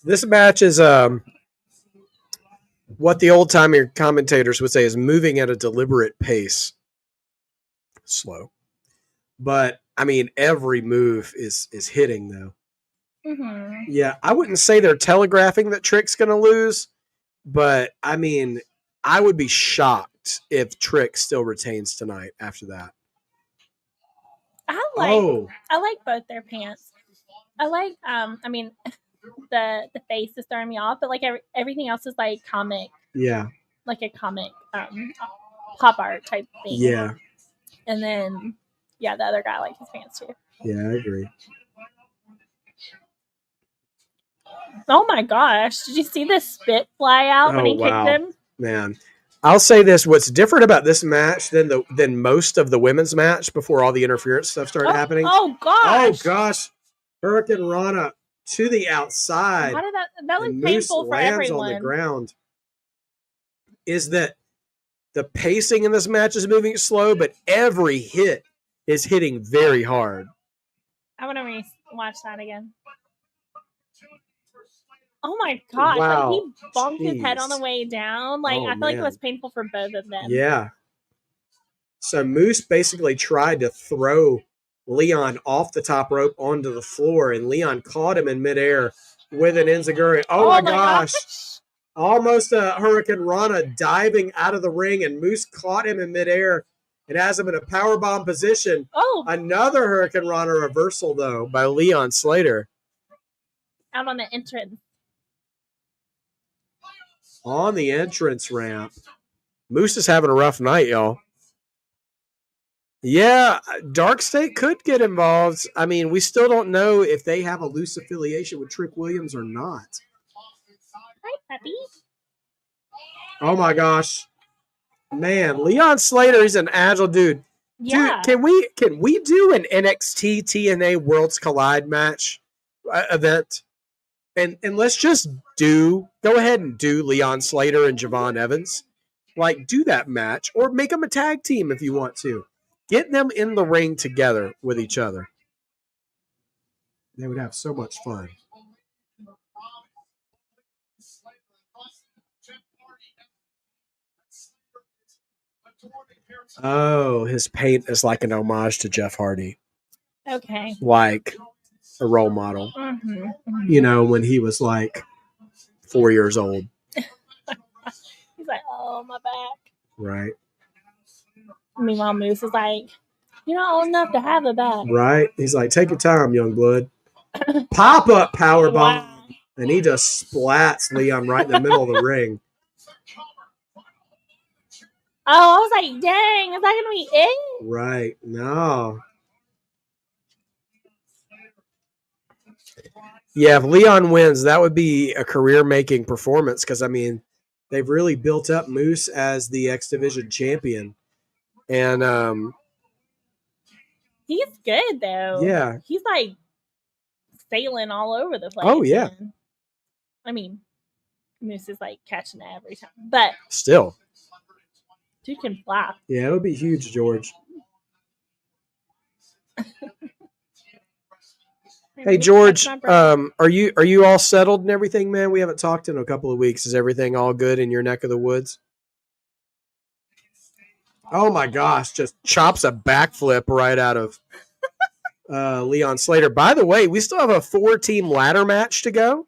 This match is what the old timey commentators would say is moving at a deliberate pace. Slow. But I mean, every move is hitting though. Mm-hmm. Yeah, I wouldn't say they're telegraphing that Trick's going to lose, but I mean, I would be shocked if Trick still retains tonight after that. I like both their pants. I like I mean the face is throwing me off, but like everything else is like comic. Yeah. Like a comic pop art type thing. Yeah. And then the other guy liked his pants too. Yeah, I agree. Oh my gosh. Did you see the spit fly out when he kicked him? Man. I'll say this, what's different about this match than most of the women's match before all the interference stuff started happening. Oh gosh. Oh gosh. Hurricane Rana to the outside. How did that was painful for everyone. On the ground. Is that the pacing in this match is moving slow, but every hit is hitting very hard. I want to watch that again. Oh my gosh. Wow. Like he bumped his head on the way down. Like I feel like it was painful for both of them. Yeah. So Moose basically tried to throw Leon off the top rope onto the floor, and Leon caught him in midair with an enziguri. Oh my gosh. Almost a Hurricane Rana diving out of the ring, and Moose caught him in midair and has him in a powerbomb position. Oh. Another Hurricane Rana reversal, though, by Leon Slater. Out on the entrance. On the entrance ramp. Moose is having a rough night, y'all. Yeah, Darkstate could get involved. I mean, we still don't know if they have a loose affiliation with Trick Williams or not. Hi, puppy. Oh my gosh. Man, Leon Slater is an agile dude. Yeah. Dude, can we do an NXT TNA Worlds Collide match event? And let's just go ahead and do Leon Slater and Javon Evans. Like, do that match or make them a tag team if you want to. Get them in the ring together with each other. They would have so much fun. Oh, his paint is like an homage to Jeff Hardy. Okay. Like a role model. Mm-hmm, mm-hmm. You know, when he was like 4 years old. He's like, oh, my back. Right. Meanwhile, Moose is like, you're not old enough to have a back. Right. He's like, take your time, young blood. Pop-up powerbomb. Wow. And he just splats Leon right in the middle of the ring. Oh, I was like, dang, is that going to be it? Right. No. Yeah, if Leon wins, that would be a career-making performance because, I mean, they've really built up Moose as the X Division champion. And he's good, though. Yeah. He's like sailing all over the place. Oh, yeah. Man. I mean, Moose is like catching it every time. But still. Dude can fly. Yeah, it would be huge, George. Hey, George, are you all settled and everything, man? We haven't talked in a couple of weeks. Is everything all good in your neck of the woods? Oh, my gosh. Just chops a backflip right out of Leon Slater. By the way, we still have a 4-team ladder match to go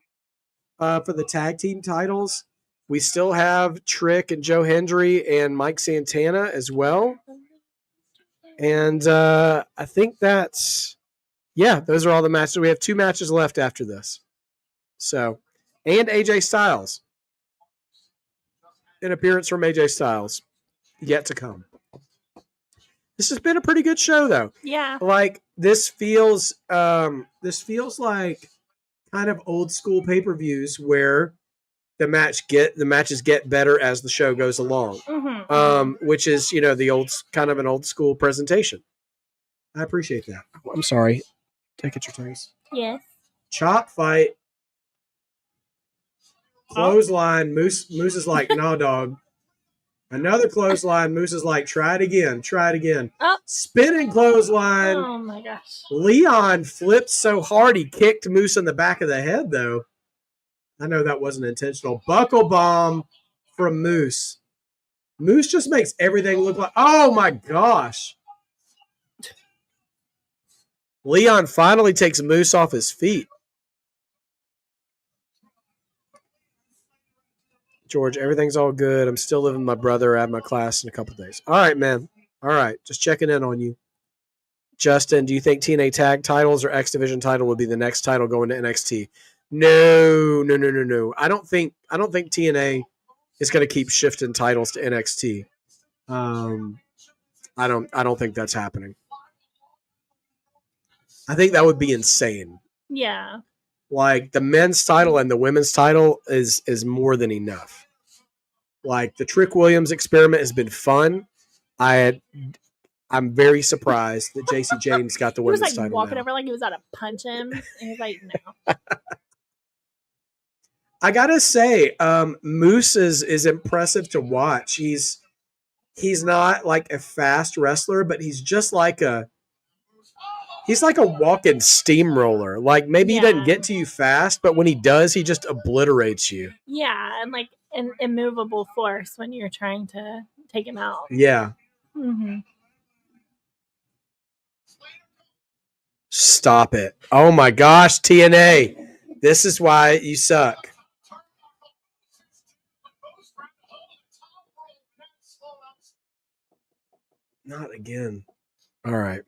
for the tag team titles. We still have Trick and Joe Hendry and Mike Santana as well. And I think that's... Yeah, those are all the matches. We have 2 matches left after this. So, and AJ Styles. An appearance from AJ Styles. Yet to come. This has been a pretty good show, though. Yeah. Like, this feels like kind of old school pay-per-views where the matches get better as the show goes along. Which is, you know, the old kind of an old school presentation. I appreciate that. I'm sorry. Take it your turns. Yes. Chop fight. Clothesline. Moose is like, no, dog. Another clothesline. Moose is like, try it again. Try it again. Oh. Spinning clothesline. Oh my gosh. Leon flipped so hard he kicked Moose in the back of the head, though. I know that wasn't intentional. Buckle bomb from Moose. Moose just makes everything look like, oh my gosh. Leon finally takes Moose off his feet. George, everything's all good. I'm still living with my brother at my class in a couple days. All right, man. All right. Just checking in on you. Justin, do you think TNA tag titles or X Division title would be the next title going to NXT? No. I don't think TNA is going to keep shifting titles to NXT. I don't think that's happening. I think that would be insane. Yeah. Like the men's title and the women's title is more than enough. Like the Trick Williams experiment has been fun. I'm very surprised that Jacy Jayne's got the women's title. He was like walking now. over like he was out to punch him. And he was like, no. I gotta say, Moose is impressive to watch. He's not like a fast wrestler, but he's just like he's like a walking steamroller. Like maybe he doesn't get to you fast, but when he does, he just obliterates you. Yeah, and like an immovable force when you're trying to take him out. Yeah. Mm-hmm. Stop it. Oh my gosh, TNA. This is why you suck. Not again. All right.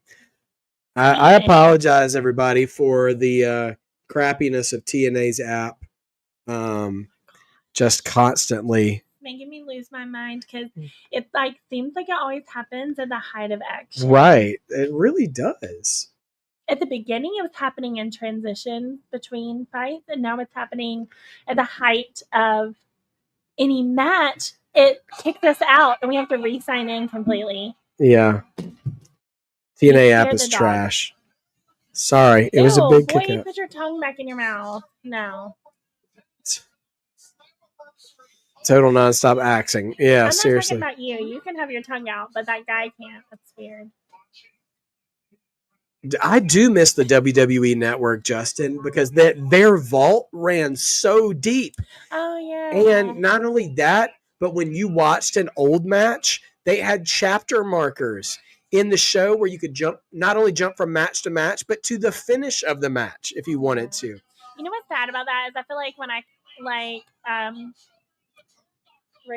I apologize, everybody, for the crappiness of TNA's app. Just constantly making me lose my mind because it like seems like it always happens at the height of action. Right. It really does. At the beginning, it was happening in transition between fights, and now it's happening at the height of any match. It kicks us out, and we have to re-sign in completely. Yeah. TNA app is trash. Sorry. It was a big kick out. Put your tongue back in your mouth. No. Total nonstop axing. Yeah, I'm seriously. not talking about you. You can have your tongue out, but that guy can't. That's weird. I do miss the WWE Network, Justin, because their vault ran so deep. Oh, yeah. And not only that, but when you watched an old match, they had chapter markers in the show where you could not only jump from match to match, but to the finish of the match if you wanted to. You know what's sad about that is I feel like when I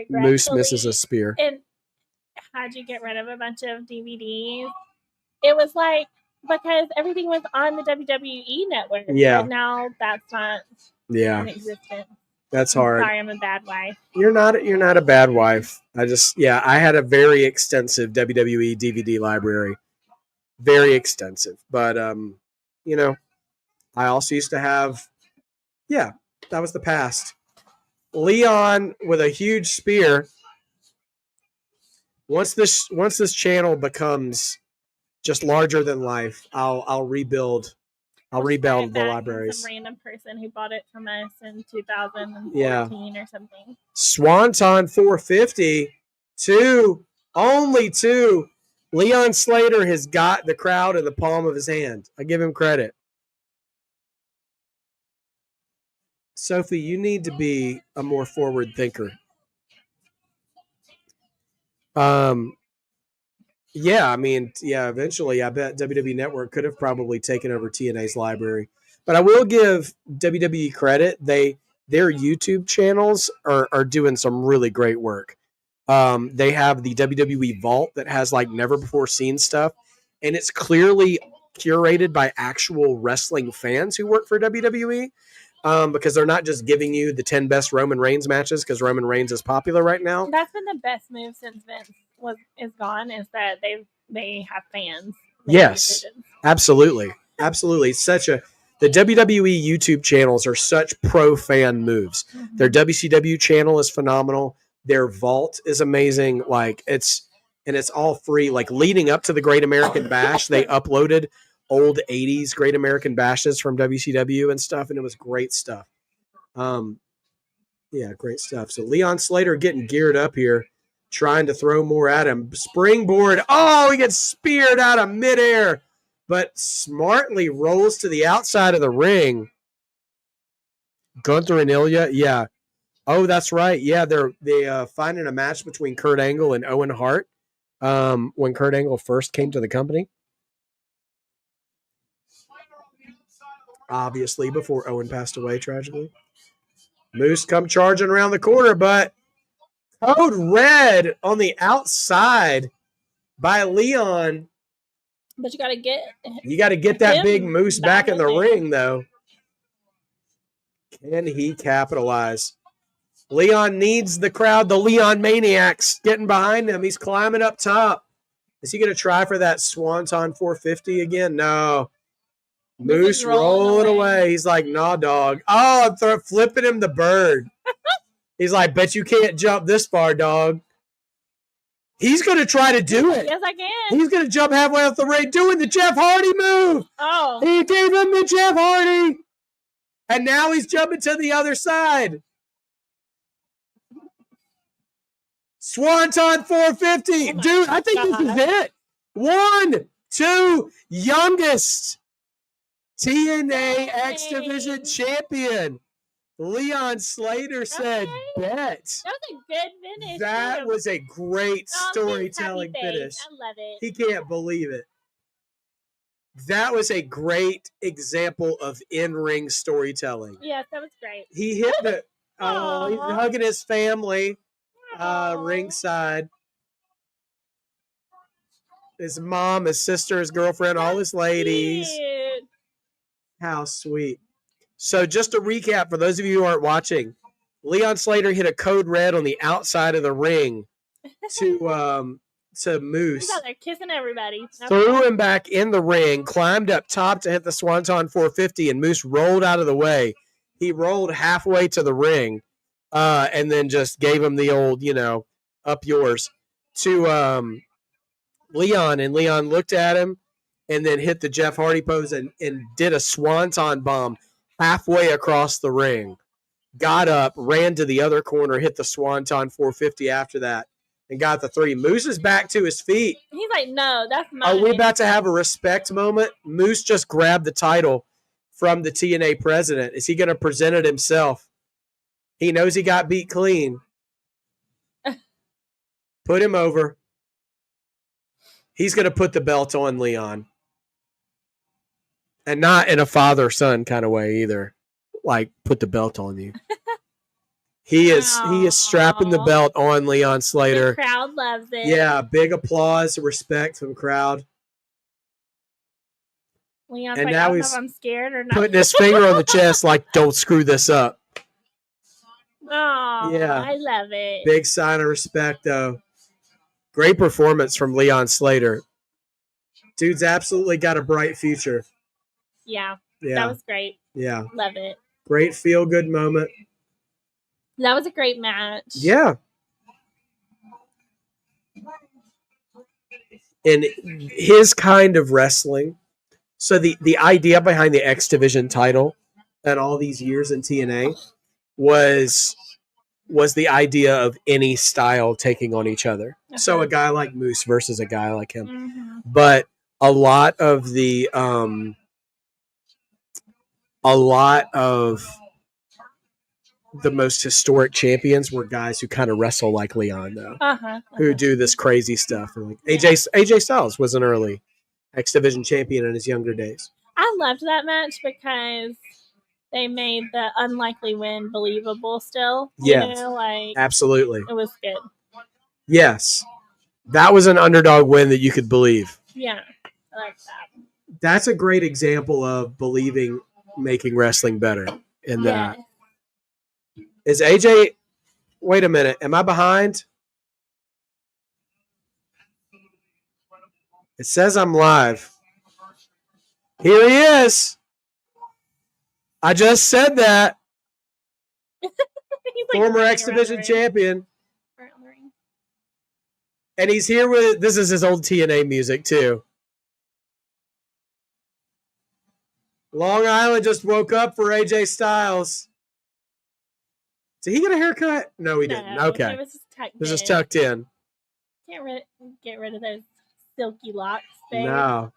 Moose misses a spear. And how'd you get rid of a bunch of DVDs? It was like because everything was on the WWE network. Yeah. And now that's not in existence. That's hard. Sorry, I'm a bad wife. You're not a bad wife. I had a very extensive WWE DVD library. Very extensive. But I also used to have that was the past. Leon with a huge spear. Once this channel becomes just larger than life, I'll rebuild. I'll rebuild the libraries. Some random person who bought it from us in 2014 or something. Swanton 450. Only two. Leon Slater has got the crowd in the palm of his hand. I give him credit. Sophie, you need to be a more forward thinker. Eventually I bet WWE Network could have probably taken over TNA's library. But I will give WWE credit. Their YouTube channels are doing some really great work. They have the WWE Vault that has like never before seen stuff, and it's clearly curated by actual wrestling fans who work for WWE. Because they're not just giving you the 10 best Roman Reigns matches because Roman Reigns is popular right now. That's been the best move since Vince is gone, is that they have fans. Yes, absolutely. The The WWE YouTube channels are such pro fan moves. Their WCW channel is phenomenal. Their vault is amazing. Like it's all free. Like leading up to the Great American Bash, they uploaded old 80s Great American Bashes from WCW and stuff, and it was great stuff. Yeah, great stuff. So Leon Slater getting geared up here, trying to throw more at him. Springboard. Oh, he gets speared out of midair, but smartly rolls to the outside of the ring. Gunther and Ilya, yeah. Oh, that's right. Yeah, they finding a match between Kurt Angle and Owen Hart when Kurt Angle first came to the company. Obviously, before Owen passed away tragically. Moose come charging around the corner, but code red on the outside by Leon. But you got to get that big Moose back in the ring, though. Can he capitalize? Leon needs the crowd. The Leon Maniacs getting behind him. He's climbing up top. Is he going to try for that Swanton 450 again? No. Moose rolling away. He's like, nah, dog. Oh, I'm flipping him the bird. He's like, bet you can't jump this far, dog. He's going to try to do it. Yes, I can. He's going to jump halfway off the ring, doing the Jeff Hardy move. Oh. He gave him the Jeff Hardy. And now he's jumping to the other side. Swanton 450. Dude, I think this is it. 1, 2, youngest TNA X Division champion. Leon Slater said, bet. That was a good finish. That was a great storytelling finish. I love it. He can't believe it. That was a great example of in-ring storytelling. Yes, that was great. He hit the... Oh, he's hugging his family ringside. His mom, his sister, his girlfriend, all his ladies. Cute. How sweet. So just to recap, for those of you who aren't watching, Leon Slater hit a code red on the outside of the ring to Moose. He's out there kissing everybody. Threw him back in the ring, climbed up top to hit the Swanton 450, and Moose rolled out of the way. He rolled halfway to the ring and then just gave him the old, up yours to Leon. And Leon looked at him and then hit the Jeff Hardy pose and did a Swanton bomb halfway across the ring. Got up, ran to the other corner, hit the Swanton 450 after that, and got the 3. Moose is back to his feet. He's like, no, that's mine. Are we about to have a respect moment? Moose just grabbed the title from the TNA president. Is he going to present it himself? He knows he got beat clean. Put him over. He's going to put the belt on Leon. And not in a father-son kind of way either. Like, put the belt on you. He is strapping the belt on Leon Slater. The crowd loves it. Yeah, big applause, respect from the crowd. Leon's and like, now I don't he's know if I'm scared or not. putting his finger on the chest like, don't screw this up. Oh, yeah. I love it. Big sign of respect, though. Great performance from Leon Slater. Dude's absolutely got a bright future. Yeah. That was great. Yeah. Love it. Great feel-good moment. That was a great match. Yeah. And his kind of wrestling. So the idea behind the X Division title and all these years in TNA was the idea of any style taking on each other. Uh-huh. So a guy like Moose versus a guy like him. Mm-hmm. But a lot of the most historic champions were guys who kind of wrestle like Leon, though, who do this crazy stuff. Like AJ Styles was an early X Division champion in his younger days. I loved that match because they made the unlikely win believable still. Yes, absolutely. It was good. Yes. That was an underdog win that you could believe. Yeah, I like that. That's a great example of believing making wrestling better in that. Is AJ... Wait a minute. Am I behind? It says I'm live. Here he is. I just said that. He's Former running X around Division the ring. champion. Around the ring. And he's here with, this is his old TNA music too. Long Island just woke up for AJ Styles. Did he get a haircut? No, he didn't. Okay. It was just tucked This is in. tucked in. Can't get rid of those silky locks, babe. No.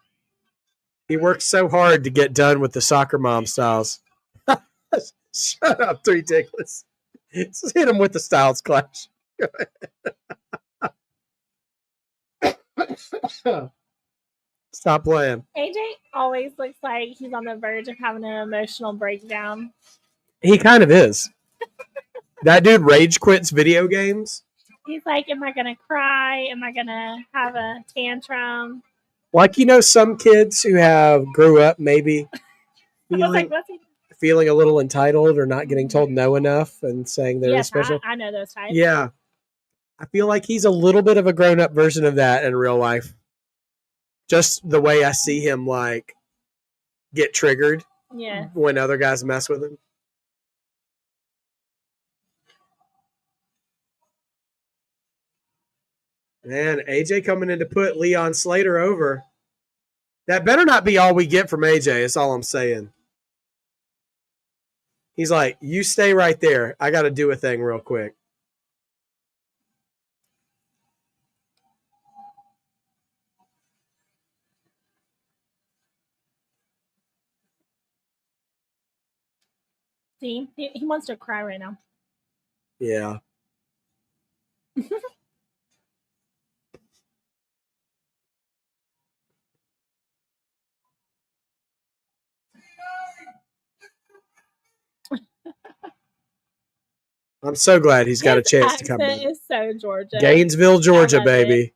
He worked so hard to get done with the soccer mom styles. Shut up, Three Dicklets. Just hit him with the Styles Clash. Stop playing. AJ always looks like he's on the verge of having an emotional breakdown. He kind of is. That dude rage quits video games. He's like, am I going to cry? Am I going to have a tantrum? Like, you know, some kids who grew up maybe I was like, what's he? feeling a little entitled or not getting told no enough and saying they're special. I know those types. Yeah. I feel like he's a little bit of a grown-up version of that in real life. Just the way I see him, like, get triggered when other guys mess with him. Man, AJ coming in to put Leon Slater over. That better not be all we get from AJ. That's all I'm saying. He's like, you stay right there. I got to do a thing real quick. See, he wants to cry right now. Yeah. I'm so glad he's got a chance to come back. Is so Georgia. Gainesville, Georgia, baby. It.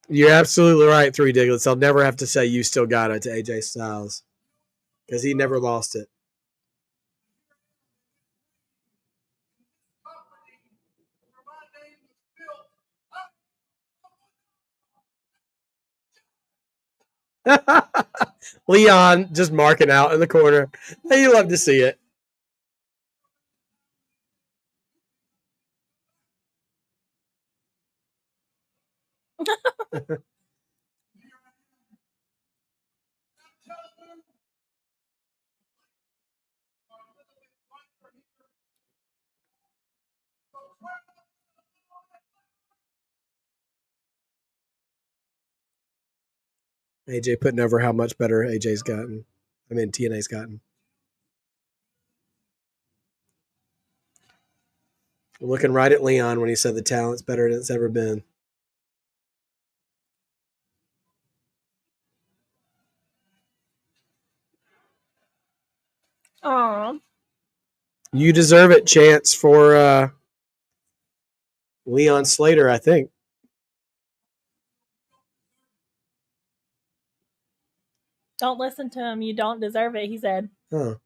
You're absolutely right, Three Diglets. I'll never have to say you still got it to AJ Styles because he never lost it. Leon just marking out in the corner. You love to see it. AJ putting over how much better AJ's gotten. I mean, TNA's gotten. Looking right at Leon when he said the talent's better than it's ever been. Aww. You deserve it, chance for Leon Slater, I think. Don't listen to him. You don't deserve it, he said. Oh.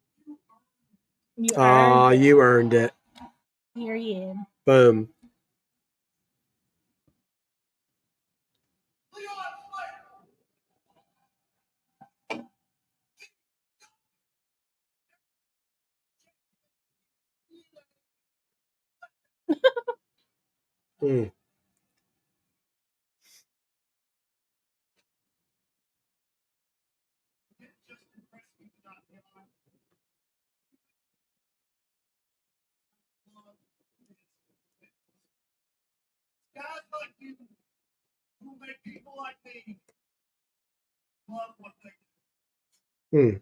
You earned it. Period. Boom. Mm. Guys like you who make people like me love what they do.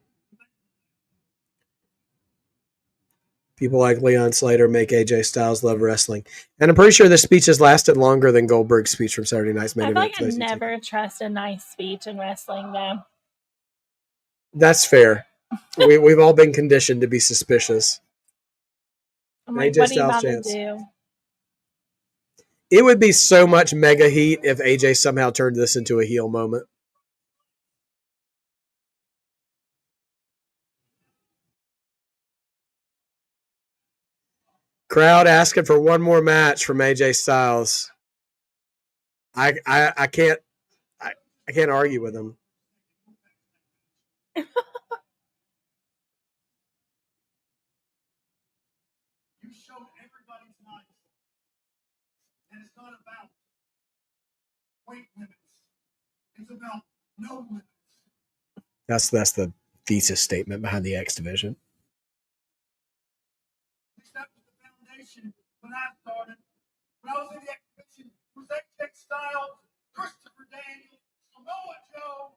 People like Leon Slater make AJ Styles love wrestling. And I'm pretty sure this speech has lasted longer than Goldberg's speech from Saturday Night's Main Event. I feel like I never trust a nice speech in wrestling, though. That's fair. We've all been conditioned to be suspicious. I'm like, what are you about to do? It would be so much mega heat if AJ somehow turned this into a heel moment. Crowd asking for one more match from AJ Styles. I can't argue with him. You showed everybody tonight that it's not about weight limits. It's about no limits. That's the thesis statement behind the X division. That was the foundation when I started. When I was in the X division, it was AJ Styles, Christopher Daniels, Samoa Joe,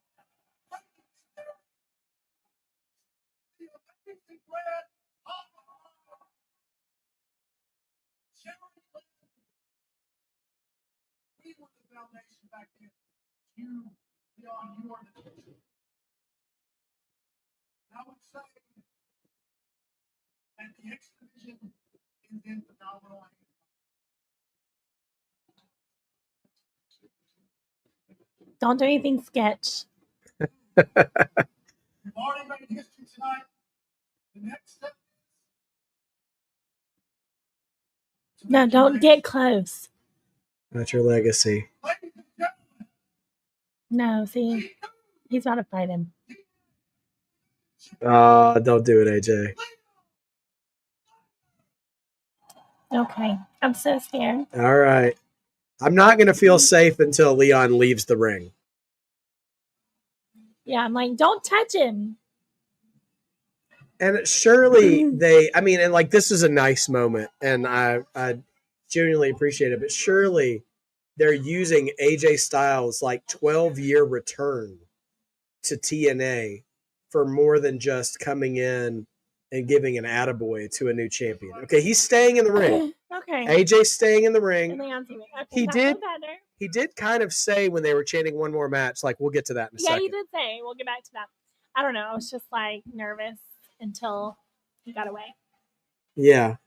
the amazing Brad, we were the foundation back then. You, Leon, you are the future. I would say that the X division is in phenomenal hands. Don't do anything sketch. You've already made history tonight. The next step is No, don't get close. That's your legacy. ladies and gentlemen, No, see, he's about to fight him. Oh, don't do it, AJ. Okay, I'm so scared. All right. I'm not going to feel safe until Leon leaves the ring. Yeah, I'm like, don't touch him. And surely and like this is a nice moment, and I genuinely appreciate it, but surely they're using AJ Styles' like 12-year return to TNA for more than just coming in and giving an attaboy to a new champion. Okay, he's staying in the ring. Okay. AJ's staying in the ring. Okay, He did kind of say when they were chanting one more match, like, we'll get to that in a second. Yeah, he did say. We'll get back to that. I don't know. I was just like nervous until he got away. Yeah.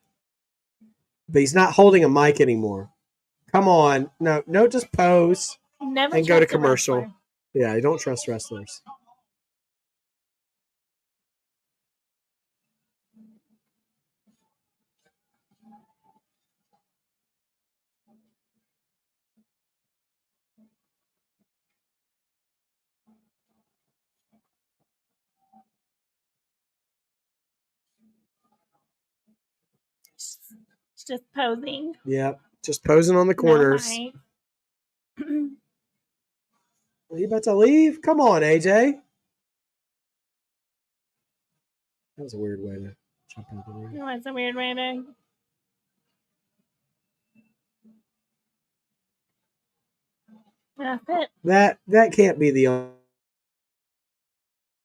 But he's not holding a mic anymore. Come on. No, just pose Never and go to trust a commercial. wrestler. Yeah, you don't trust wrestlers. It's just posing. Yep. Just posing on the corners. No, Are you about to leave? Come on, AJ. That was a weird way to jump into the ring. no, it's a weird way to. That's it. That can't be the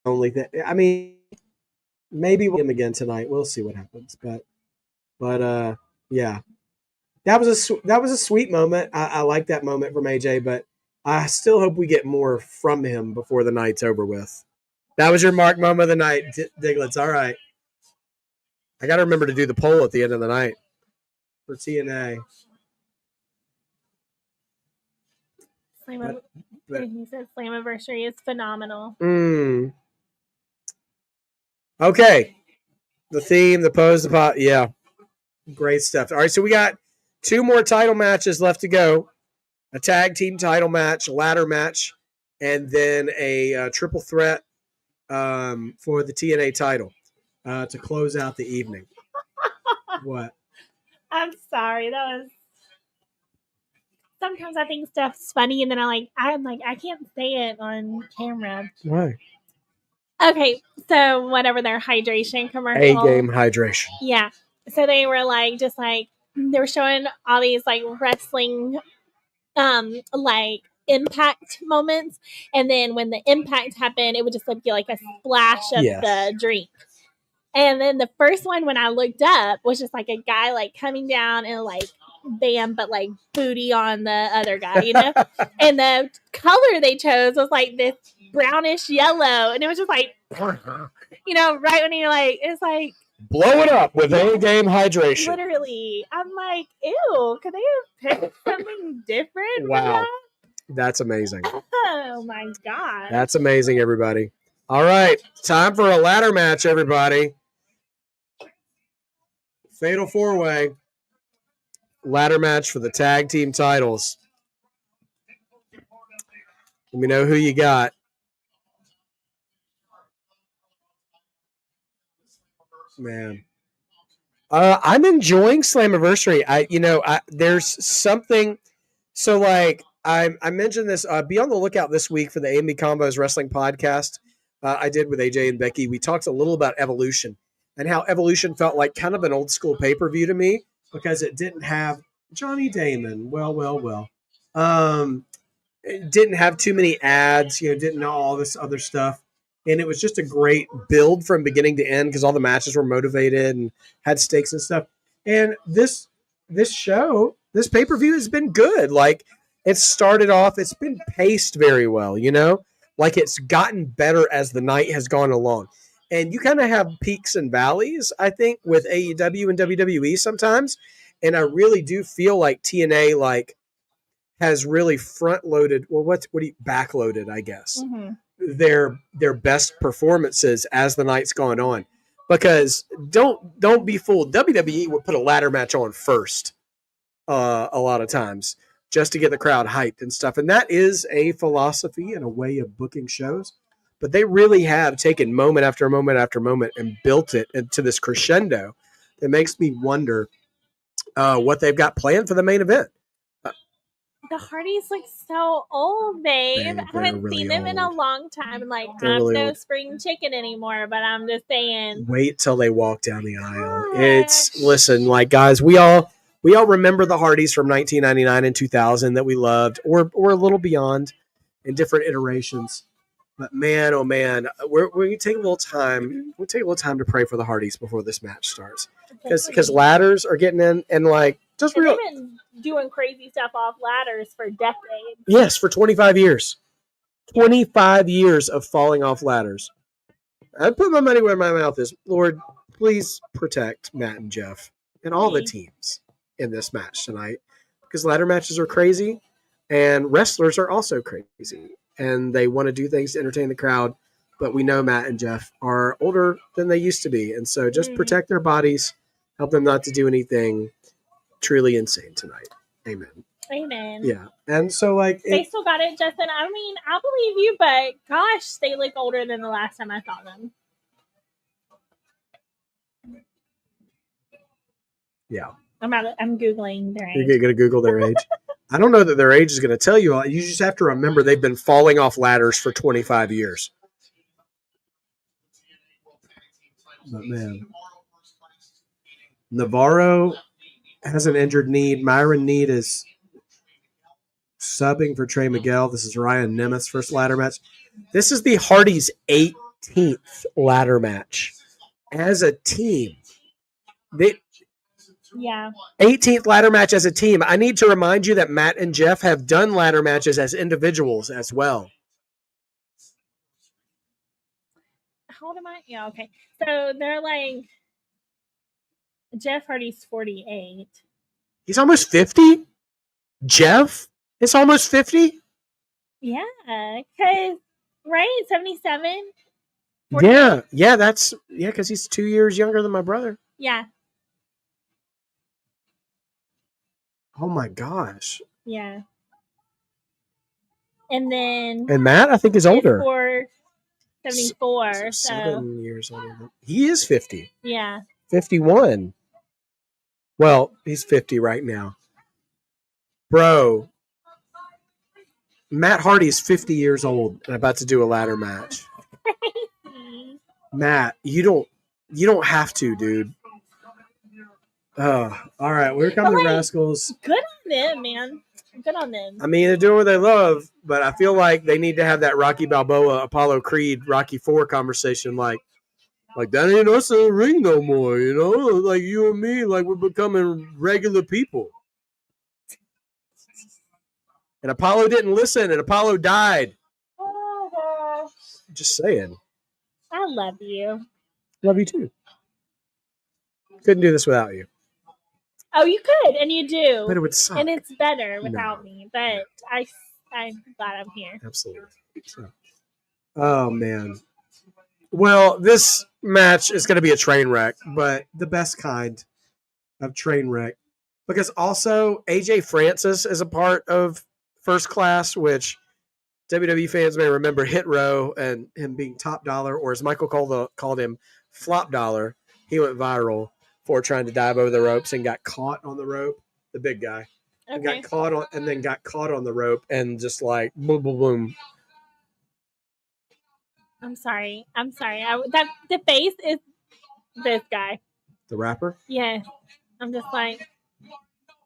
only thing. I mean, maybe we'll see him again tonight. We'll see what happens. But yeah, that was a sweet moment. I like that moment from AJ, but I still hope we get more from him before the night's over with. That was your mark moment of the night, Diglets. All right. I got to remember to do the poll at the end of the night for TNA. He said Slammiversary is phenomenal. Okay. The theme, the pose, the pot. Yeah. Great stuff. All right, so we got 2 more title matches left to go. A tag team title match, a ladder match, and then a triple threat for the TNA title to close out the evening. What? I'm sorry. That was. Sometimes I think stuff's funny, and then I'm like, I can't say it on camera. Why? Okay, so whatever their hydration commercial. A-game hydration. Yeah. So they were like, just like, they were showing all these like wrestling, like impact moments. And then when the impact happened, it would just be like a splash of the drink. And then the first one, when I looked up, was just like a guy like coming down and like bam, but like booty on the other guy, you know? And the color they chose was like this brownish yellow. And it was just like, you know, right when you're like, it's like, blow it up with A-game hydration. literally. I'm like, ew, could they have picked something different? Wow. That's amazing. Oh my God. That's amazing, everybody. All right. Time for a ladder match, everybody. Fatal 4-way. Ladder match for the tag team titles. Let me know who you got. Man. I'm enjoying Slammiversary. There's something. So, like, I mentioned this. Be on the lookout this week for the A&B Combos Wrestling Podcast I did with AJ and Becky. We talked a little about Evolution and how Evolution felt like kind of an old school pay-per-view to me because it didn't have Johnny Damon. Well. It didn't have too many ads, didn't know all this other stuff. And it was just a great build from beginning to end because all the matches were motivated and had stakes and stuff. And this show, this pay-per-view has been good. Like, it started off, it's been paced very well, Like, it's gotten better as the night has gone along. And you kind of have peaks and valleys, I think, with AEW and WWE sometimes. And I really do feel like TNA, like, has really front-loaded, back-loaded, I guess, their best performances as the night's gone on. Because don't be fooled, WWE would put a ladder match on first a lot of times just to get the crowd hyped and stuff. And that is a philosophy and a way of booking shows. But they really have taken moment after moment after moment and built it into this crescendo that makes me wonder what they've got planned for the main event. The Hardys look so old, babe. I haven't really seen them in a old. long time. Like, They're I'm really no old. spring chicken anymore, but I'm just saying. Wait till they walk down the aisle. Gosh. Listen, like, guys, we all remember the Hardys from 1999 and 2000 that we loved, or a little beyond, in different iterations. But man, oh man, we're going to take a little time. We'll take a little time to pray for the Hardys before this match starts, because ladders are getting in and like just And real. they've been doing crazy stuff off ladders for decades. Yes, for 25 years. 25 years of falling off ladders. I put my money where my mouth is. Lord, please protect Matt and Jeff and all the teams in this match tonight, because ladder matches are crazy and wrestlers are also crazy and they want to do things to entertain the crowd. But we know Matt and Jeff are older than they used to be. And so just protect their bodies, help them not to do anything truly insane tonight. Amen. Amen. Yeah. And so, like, they still got it, Justin. I mean, I believe you, but gosh, they look older than the last time I saw them. Yeah. I'm Googling their age. You're going to Google their age. I don't know that their age is going to tell you. You just have to remember they've been falling off ladders for 25 years. But man, Navarro has an injured knee. Myron Need is subbing for Trey Miguel. This is Ryan Nemeth's first ladder match. This is the Hardys' 18th ladder match as a team. 18th ladder match as a team. I need to remind you that Matt and Jeff have done ladder matches as individuals as well. How old am I? Yeah, okay. So they're like, Jeff Hardy's 48. He's almost 50? Jeff is almost 50? Yeah, because, right? 77? Yeah, that's, because he's 2 years younger than my brother. Yeah. Oh my gosh. Yeah. And then. And Matt, I think, is older. 74. 7 years older. He is 50. Yeah. 51. Well, he's 50 right now. Bro, Matt Hardy is 50 years old and about to do a ladder match. Matt, you don't have to, dude. Oh, all right. Here come the Rascals. Good on them, man. Good on them. I mean, they're doing what they love, but I feel like they need to have that Rocky Balboa, Apollo Creed, Rocky IV conversation. Like that ain't us in the ring no more, Like you and me, like we're becoming regular people. And Apollo didn't listen, and Apollo died. Oh, gosh. Just saying. I love you. Love you too. Couldn't do this without you. Oh, you could, and you do. But it would suck. And it's better without me. But I'm glad I'm here. Absolutely. Oh, man. Well, this match is going to be a train wreck, but the best kind of train wreck. Because also, AJ Francis is a part of First Class, which WWE fans may remember Hit Row and him being top dollar, or as Michael called him, flop dollar. He went viral for trying to dive over the ropes and got caught on the rope. The big guy. And Okay. got caught on the rope and just like boom, boom, boom. I'm sorry. That the face is this guy. The rapper. Yeah. I'm just like,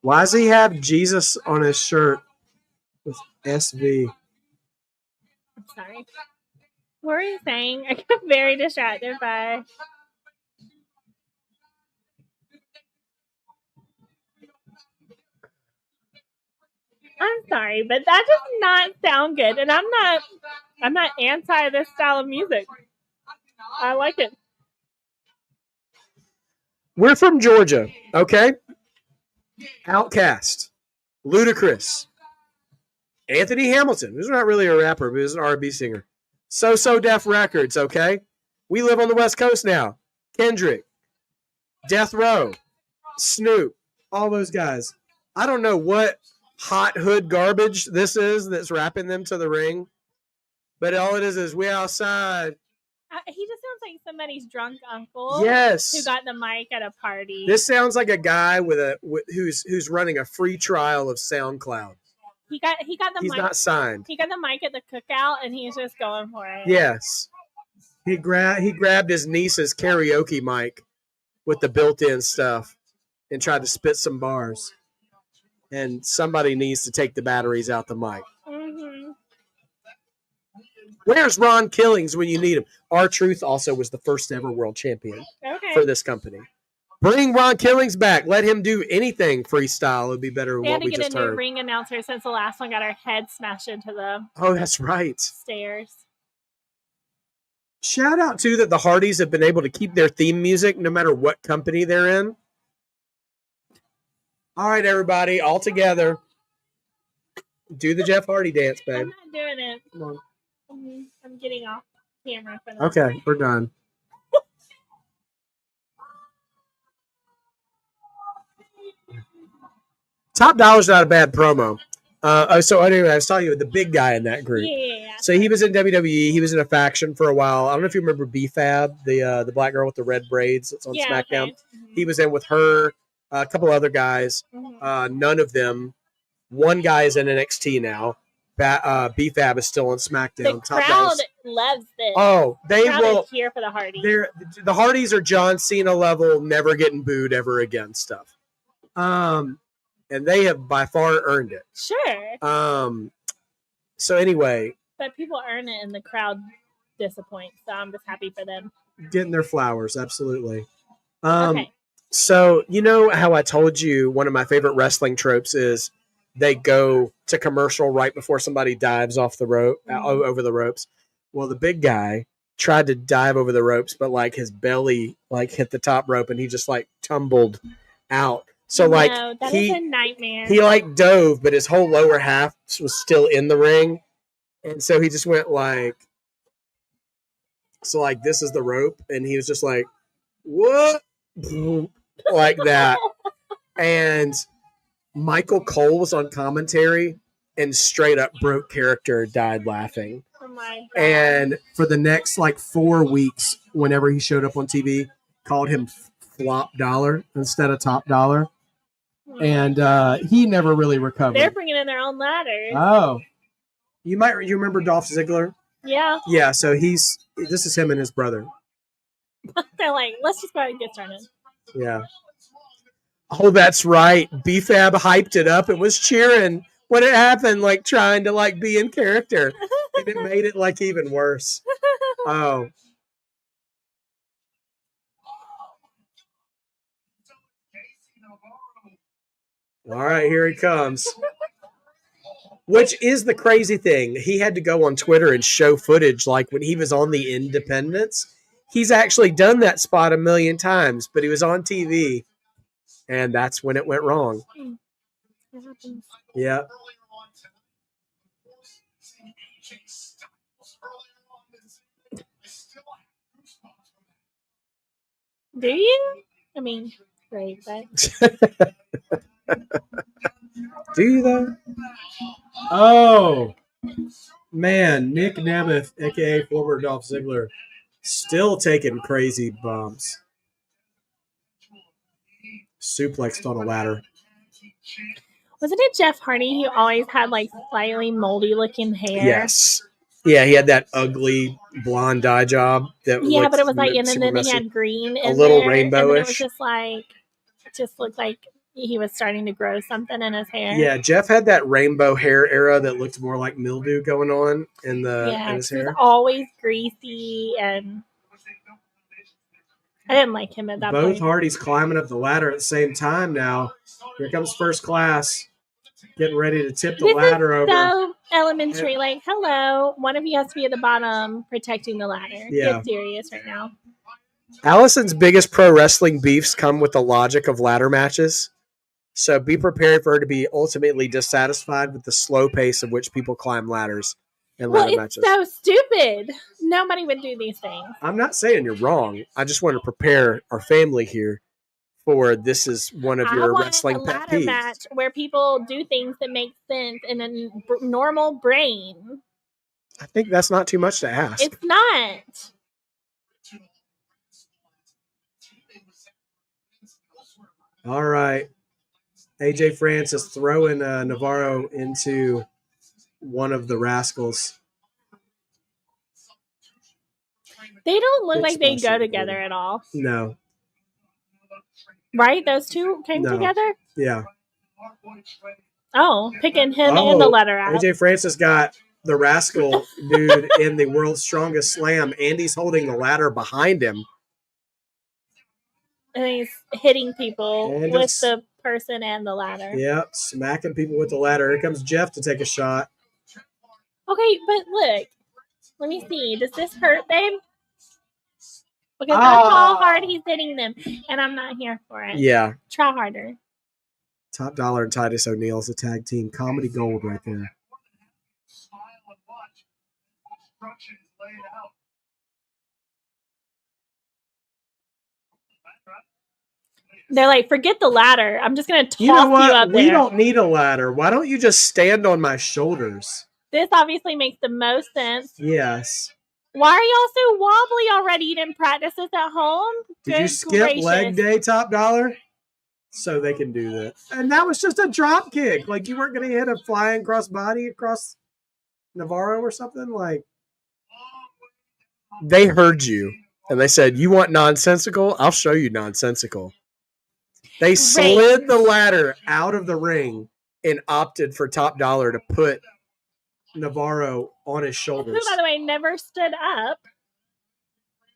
Why does he have Jesus on his shirt with SV? I'm sorry. What were you saying? I got very distracted by. I'm sorry, but that does not sound good, and I'm not anti this style of music. I like it. We're from Georgia, okay? Outkast, Ludacris, Anthony Hamilton, who's not really a rapper, but he's an R&B singer. So Def Records, okay? We live on the West Coast now. Kendrick, Death Row, Snoop, all those guys. I don't know what hot hood garbage this is that's rapping them to the ring, but all it is we outside. He just sounds like somebody's drunk uncle. Yes. Who got the mic at a party. This sounds like a guy who's running a free trial of SoundCloud. He got the He's mic. not signed. He got the mic at the cookout, and he's just going for it. Yes. He grabbed his niece's karaoke mic with the built-in stuff and tried to spit some bars. And somebody needs to take the batteries out the mic. Mm-hmm. Where's Ron Killings when you need him? R-Truth also was the first ever world champion for this company. Bring Ron Killings back. Let him do anything freestyle. It would be better than what we just heard. They had to get a new ring announcer since the last one got our head smashed into the that's right. stairs. Shout out, too, that the Hardys have been able to keep their theme music no matter what company they're in. All right, everybody, all together. Do the Jeff Hardy dance, babe. I'm not doing it. Come on. I'm getting off camera for that. Okay, we're done. Top Dollar's not a bad promo. So anyway, I was telling you the big guy in that group. Yeah. So he was in WWE. He was in a faction for a while. I don't know if you remember B-Fab, the black girl with the red braids that's on SmackDown. Okay. Mm-hmm. He was in with her, a couple other guys. Mm-hmm. None of them. One guy is in NXT now. B-Fab is still on SmackDown. The crowd loves this. Oh, they will here for the Hardys. The Hardys are John Cena level, never getting booed ever again stuff. And they have by far earned it. Sure. So anyway, but people earn it, and the crowd disappoints. So I'm just happy for them. Getting their flowers, absolutely. Okay. So you know how I told you one of my favorite wrestling tropes is they go to commercial right before somebody dives off the rope over the ropes. Well, the big guy tried to dive over the ropes, but like his belly hit the top rope and he just tumbled out. So that is a nightmare. He dove, but his whole lower half was still in the ring. And so he just went this is the rope. And he was just like, what? Like that. And Michael Cole was on commentary and straight up broke character, died laughing. Oh my God. And for the next 4 weeks, whenever he showed up on TV, called him Flop Dollar instead of Top Dollar. And he never really recovered. They're bringing in their own ladders. Oh. You remember Dolph Ziggler? Yeah. Yeah, so this is him and his brother. They're like, let's just go ahead and get started. Yeah. Oh, that's right. B-Fab hyped it up and was cheering when it happened, trying to be in character. And it made it even worse. Oh. All right, here he comes. Which is the crazy thing. He had to go on Twitter and show footage when he was on the Independence. He's actually done that spot 1 million times, but he was on TV, and that's when it went wrong. It happens. Yeah. Do you? I mean, great, but... Do you though? Oh man, Nick Nemeth, aka former Dolph Ziggler, still taking crazy bumps. suplexed on a ladder. Wasn't it Jeff Hardy who always had like slightly moldy looking hair? Yes. Yeah, he had that ugly blonde dye job. That Yeah, looked but it was like, and super then he messy. had green A in little there, and then it was rainbowish. just like, just looked like he was starting to grow something in his hair. Yeah, Jeff had that rainbow hair era that looked more like mildew going on in his he was hair. always greasy, and I didn't like him at that Both point. Hardys climbing up the ladder at the same time now. Here comes first class, getting ready to tip the ladder over. So elementary, like, hello, one of you has to be at the bottom protecting the ladder. Yeah. Get serious right now. Allison's biggest pro wrestling beefs come with the logic of ladder matches. So be prepared for her to be ultimately dissatisfied with the slow pace of which people climb ladders in ladder matches. So stupid. Nobody would do these things. I'm not saying you're wrong. I just want to prepare our family here for this is one of your wrestling pet ladder peeves. Match where people do things that make sense in a normal brain. I think that's not too much to ask. It's not. All right. AJ Francis throwing Navarro into one of the rascals. They don't look like they go together at all. No. Right? Those two came together? Yeah. Oh, picking him and the letter out. AJ Francis got the rascal dude in the world's strongest slam. Andy's holding the ladder behind him. And he's hitting people with the person and the ladder. Yep, smacking people with the ladder. Here comes Jeff to take a shot. Okay, but look. Let me see. Does this hurt, babe? Because that's how hard he's hitting them. And I'm not here for it. Yeah. Try harder. Top Dollar and Titus O'Neil's a tag team. Comedy gold right there. They're like, forget the ladder. I'm just going to toss you up there. We don't need a ladder. Why don't you just stand on my shoulders? This obviously makes the most sense. Yes. Why are y'all so wobbly already? You didn't practice this at home? Did you skip leg day, Top Dollar? So they can do that. And that was just a drop kick. Like you weren't going to hit a flying crossbody across Navarro or something? Like they heard you and they said, you want nonsensical? I'll show you nonsensical. They slid the ladder out of the ring and opted for Top Dollar to put Navarro on his shoulders. Who, by the way, never stood up.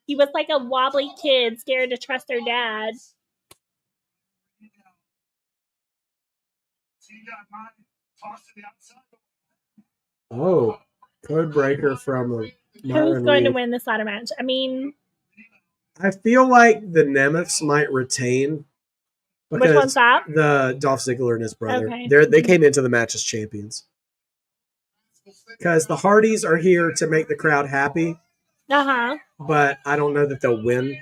He was like a wobbly kid scared to trust their dad. Oh, code breaker from who's going to win this ladder match? I mean, I feel like the Nemeths might retain. Which one's that? The Dolph Ziggler and his brother. Okay. They came into the match as champions. Because the Hardys are here to make the crowd happy. Uh-huh. But I don't know that they'll win.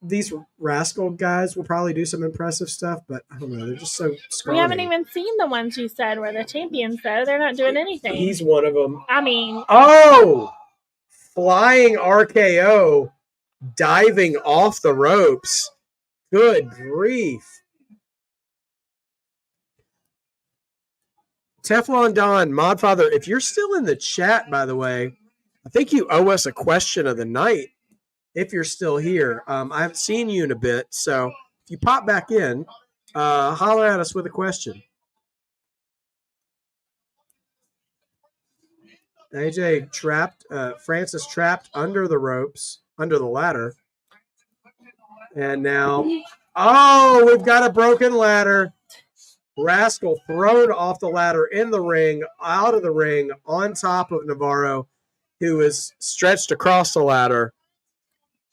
These rascal guys will probably do some impressive stuff, but I don't know. They're just so scrawny. We haven't even seen the ones you said were the champions, though. They're not doing anything. He's one of them. I mean... Oh! Flying RKO. Diving off the ropes. Good grief. Teflon Don, Modfather, if you're still in the chat, by the way, I think you owe us a question of the night if you're still here. I haven't seen you in a bit, so if you pop back in, holler at us with a question. AJ trapped, Francis trapped under the ropes, under the ladder. And now, we've got a broken ladder. Rascal thrown off the ladder in the ring, out of the ring, on top of Navarro, who is stretched across the ladder.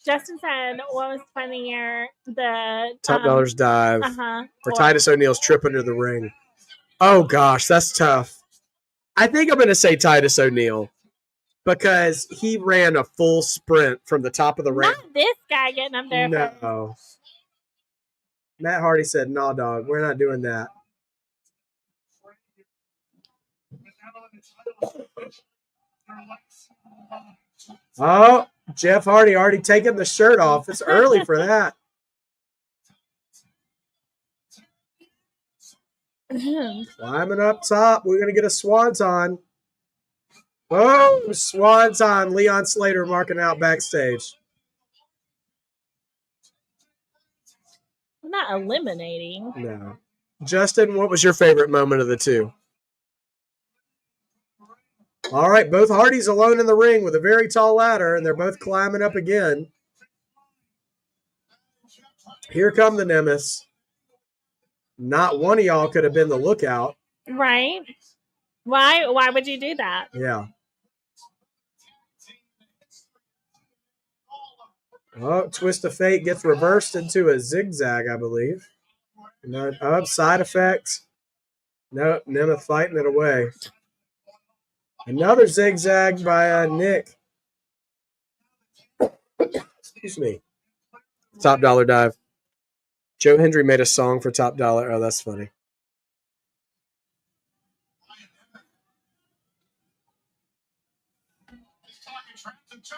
Justin said, what was funnier? The Top Dollar's dive. Or Titus O'Neil's trip under the ring. Oh, gosh, that's tough. I think I'm going to say Titus O'Neil. Because he ran a full sprint from the top of the ring. Not this guy getting up there. No. Matt Hardy said, "No, dog, we're not doing that." Oh, Jeff Hardy already taking the shirt off. It's early for that. Climbing up top. We're going to get a swanton. Oh, swanton. Leon Slater marking out backstage. Not eliminating. No. Justin, what was your favorite moment of the two? All right, both Hardys alone in the ring with a very tall ladder, and they're both climbing up again. Here come the Nemesis. Not one of y'all could have been the lookout. Right? Why would you do that? Yeah. Oh, Twist of Fate gets reversed into a zigzag, I believe. No, side effect. No, Nemeth fighting it away. Another zigzag by Nick. Excuse me. Top Dollar dive. Joe Hendry made a song for Top Dollar. Oh, that's funny.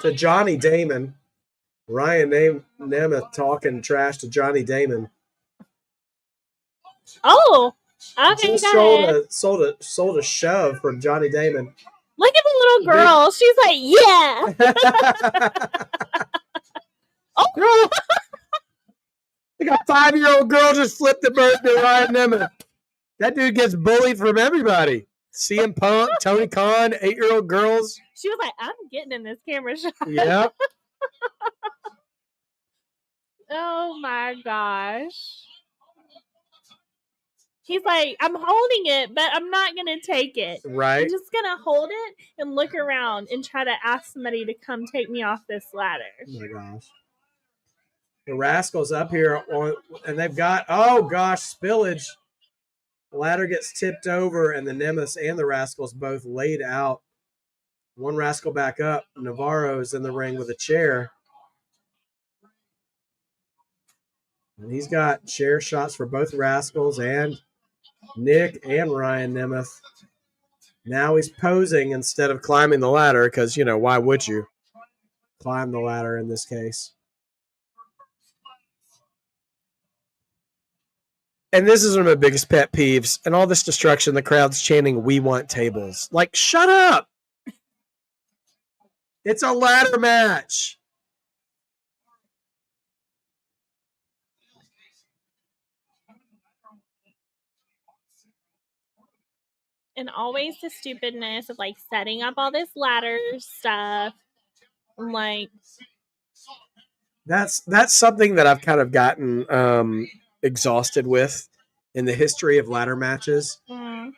To Johnny Damon. Ryan Nemeth talking trash to Johnny Damon. Oh, okay. Just sold a shove from Johnny Damon. Look at the little girl. She's like, yeah. Oh, like a 5-year-old girl just flipped the bird to Ryan Nemeth. That dude gets bullied from everybody. CM Punk, Tony Khan, 8-year-old girls. She was like, I'm getting in this camera shot. Yeah. Oh my gosh. He's like, I'm holding it, but I'm not going to take it. Right. I'm just going to hold it and look around and try to ask somebody to come take me off this ladder. Oh my gosh. The Rascals up here, and they've got, oh gosh, spillage. The ladder gets tipped over, and the Nemesis and the Rascals both laid out. One Rascal back up. Navarro's in the ring with a chair. And he's got chair shots for both Rascals and Nick and Ryan Nemeth. Now he's posing instead of climbing the ladder because, why would you climb the ladder in this case? And this is one of my biggest pet peeves. And all this destruction, the crowd's chanting, "We want tables." Like, shut up. It's a ladder match. And always the stupidness of setting up all this ladder stuff. That's something that I've kind of gotten exhausted with in the history of ladder matches.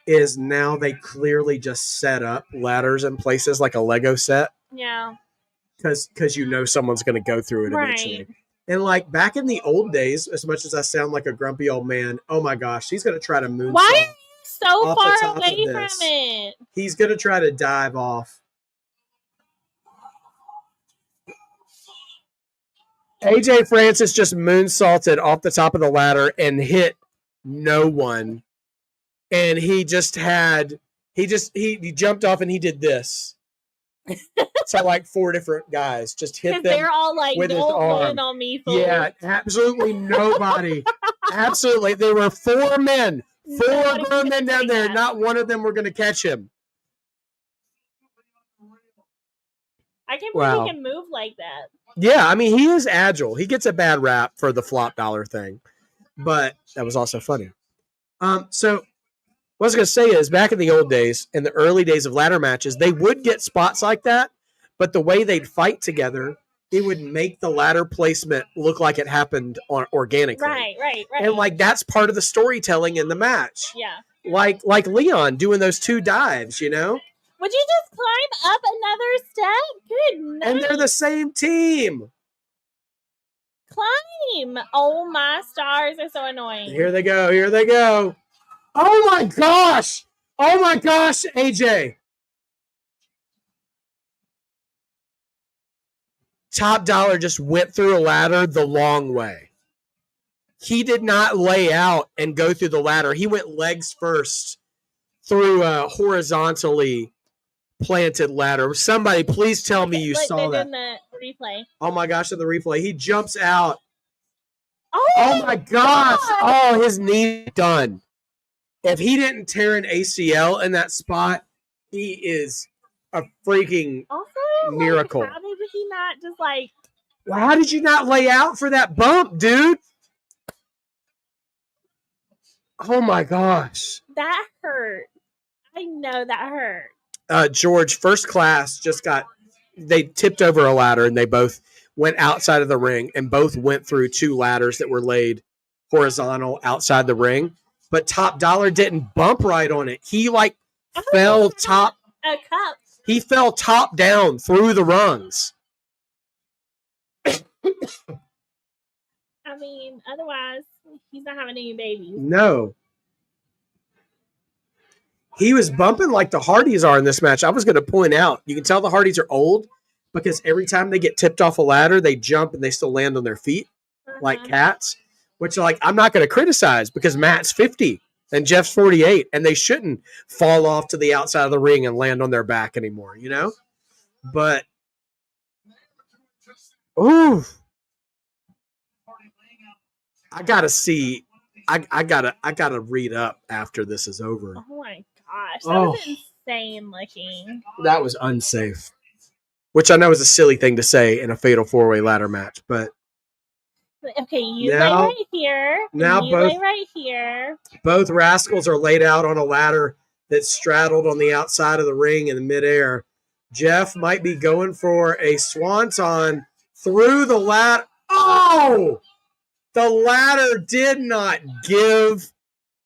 Is now they clearly just set up ladders in places like a Lego set. Yeah. Because someone's going to go through it eventually. And back in the old days, as much as I sound like a grumpy old man, oh my gosh, he's going to try to moonsault. Why are you so far away from it? He's going to try to dive off. AJ Francis just moonsaulted off the top of the ladder and hit no one. And he jumped off and he did this. So 4 different guys just hit them. They're all with his arm. On me, folks. Yeah, absolutely nobody. Absolutely. There were 4 men. 4 grown men down there. That. Not one of them were going to catch him. I can't believe he can move like that. Yeah, he is agile. He gets a bad rap for the flop dollar thing. But that was also funny. So what I was going to say is back in the old days, in the early days of ladder matches, they would get spots like that, but the way they'd fight together, it would make the ladder placement look like it happened organically. Right. And that's part of the storytelling in the match. Yeah. Like Leon doing those 2 dives, Would you just climb up another step? Good night. And they're the same team. Climb. Oh, my stars are so annoying. Here they go. Oh, my gosh, AJ. Top Dollar just went through a ladder the long way. He did not lay out and go through the ladder. He went legs first through a horizontally planted ladder. Somebody please tell me you saw that. In the replay. Oh my gosh, in the replay. He jumps out. Oh my gosh. Oh, his knee done. If he didn't tear an ACL in that spot, he is a freaking Also, miracle. How did he not just like? Well, how did you not lay out for that bump, dude? Oh my gosh. That hurt. I know that hurt. George, first class they tipped over a ladder and they both went outside of the ring and both went through 2 ladders that were laid horizontal outside the ring. But Top Dollar didn't bump right on it. He fell top. A cup. He fell top down through the rungs. I mean, otherwise, he's not having any babies. No. He was bumping like the Hardys are in this match. I was going to point out, you can tell the Hardys are old because every time they get tipped off a ladder, they jump and they still land on their feet like cats, which I'm not going to criticize because Matt's 50 and Jeff's 48, and they shouldn't fall off to the outside of the ring and land on their back anymore, you know? But, ooh. I gotta see. I gotta read up after this is over. Oh my gosh, that was insane looking. That was unsafe. Which I know is a silly thing to say in a fatal 4-way ladder match, but okay, you lay right here. Now you lay right here. Both rascals are laid out on a ladder that's straddled on the outside of the ring in the midair. Jeff might be going for a swanton through the ladder. Oh! The ladder did not give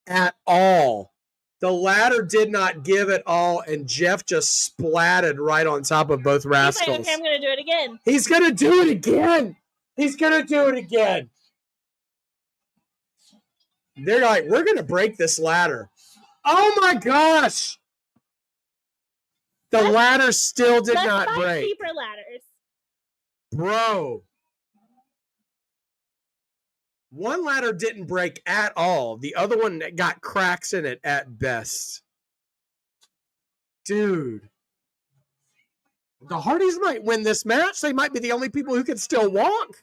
at all. The ladder did not give at all, and Jeff just splatted right on top of both rascals. He's like, okay, I'm going to do it again. He's going to do it again. He's going to do it again. They're like, we're going to break this ladder. Oh, my gosh. The ladder still did not break. Cheaper ladders. Bro. One ladder didn't break at all. The other one got cracks in it at best. Dude. The Hardys might win this match. They might be the only people who can still walk.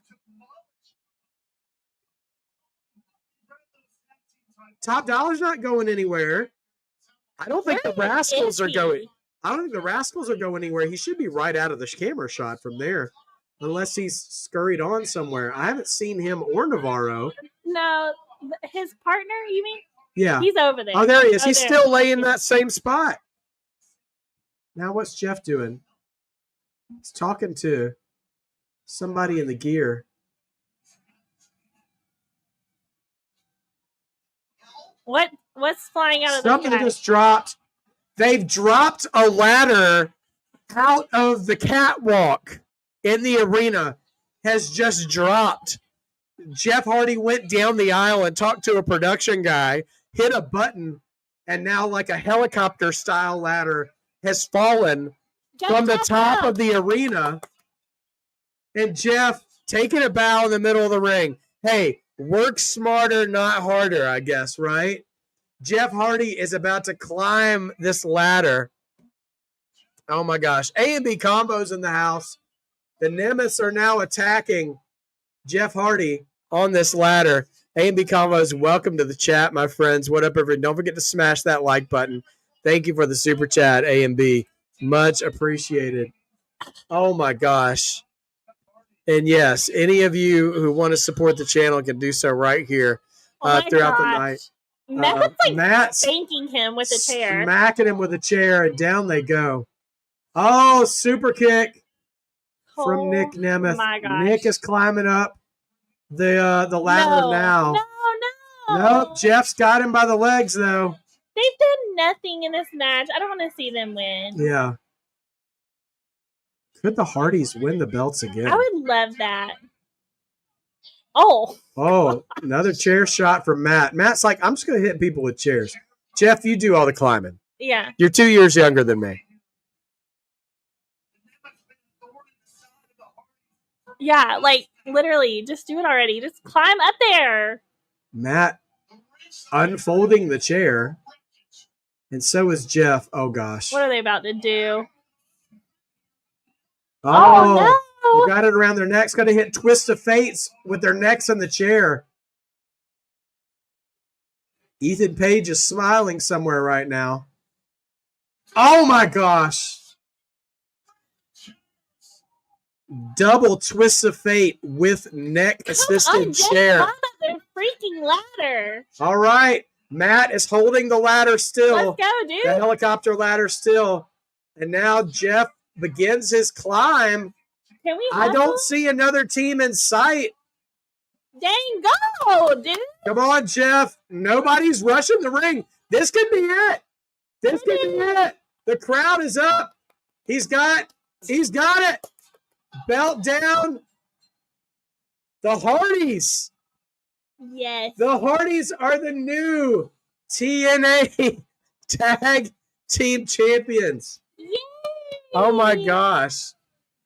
Top Dollar's not going anywhere. I don't think the Rascals are going. I don't think the Rascals are going anywhere. He should be right out of the camera shot from there. Unless he's scurried on somewhere. I haven't seen him or Navarro. No, his partner, you mean? Yeah. He's over there. Oh, there he is. He's still laying in that same spot. Now what's Jeff doing? He's talking to somebody in the gear. What's flying out of Something the sky? just dropped. They've dropped a ladder out of the catwalk in the arena. Has just dropped. Jeff Hardy went down the aisle and talked to a production guy, hit a button, and now like a helicopter-style ladder has fallen from the top of the arena. And Jeff taking a bow in the middle of the ring. Hey, work smarter, not harder, I guess, right? Jeff Hardy is about to climb this ladder. Oh, my gosh. A&B combos in the house. The Nemesis are now attacking Jeff Hardy on this ladder. A&B combos, welcome to the chat, my friends. What up, everyone? Don't forget to smash that like button. Thank you for the super chat, A&B. Much appreciated. Oh, my gosh. And, yes, any of you who want to support the channel can do so right here throughout the night. Matt's spanking him with a chair. Smacking him with a chair, and down they go. Oh, super kick from Nick Nemeth. My gosh. Nick is climbing up the ladder now. No. Nope, Jeff's got him by the legs, though. They've done nothing in this match. I don't want to see them win. Yeah. Could the Hardys win the belts again? I would love that. Oh, another chair shot from Matt. Matt's like, I'm just going to hit people with chairs. Jeff, you do all the climbing. Yeah. You're 2 years younger than me. Yeah, like, literally, just do it already. Just climb up there. Matt unfolding the chair. And so is Jeff. Oh, gosh. What are they about to do? Oh, no. They got it around their necks. Got to hit Twist of Fates with their necks in the chair. Ethan Page is smiling somewhere right now. Oh my gosh. Double twists of fate with neck assisted chair. The freaking ladder. All right. Matt is holding the ladder still. Let's go, dude. The helicopter ladder still. And now Jeff begins his climb. Can we I don't see another team in sight. Dang, go, dude. Come on, Jeff. Nobody's rushing the ring. This could be it. This could be it. The crowd is up. He's got it. Belt down. The Hardys. Yes. The Hardys are the new TNA Tag Team Champions. Yay! Oh my gosh.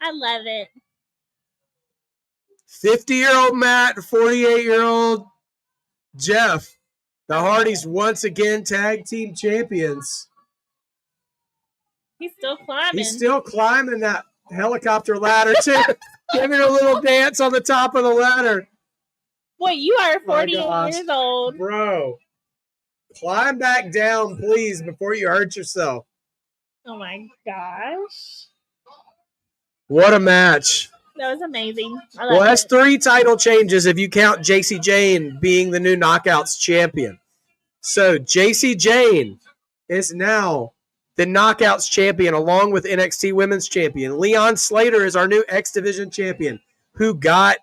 I love it. 50-year-old Matt, 48-year-old Jeff. The Hardys once again tag team champions. He's still climbing. He's still climbing that helicopter ladder too. Giving a little dance on the top of the ladder. Boy, you are 48 years old. Bro, climb back down, please, before you hurt yourself. Oh my gosh. What a match. That was amazing. Well, that's 3 title changes if you count Jacy Jayne being the new Knockouts champion. So Jacy Jayne is now the Knockouts champion along with NXT Women's Champion. Leon Slater is our new X Division champion who got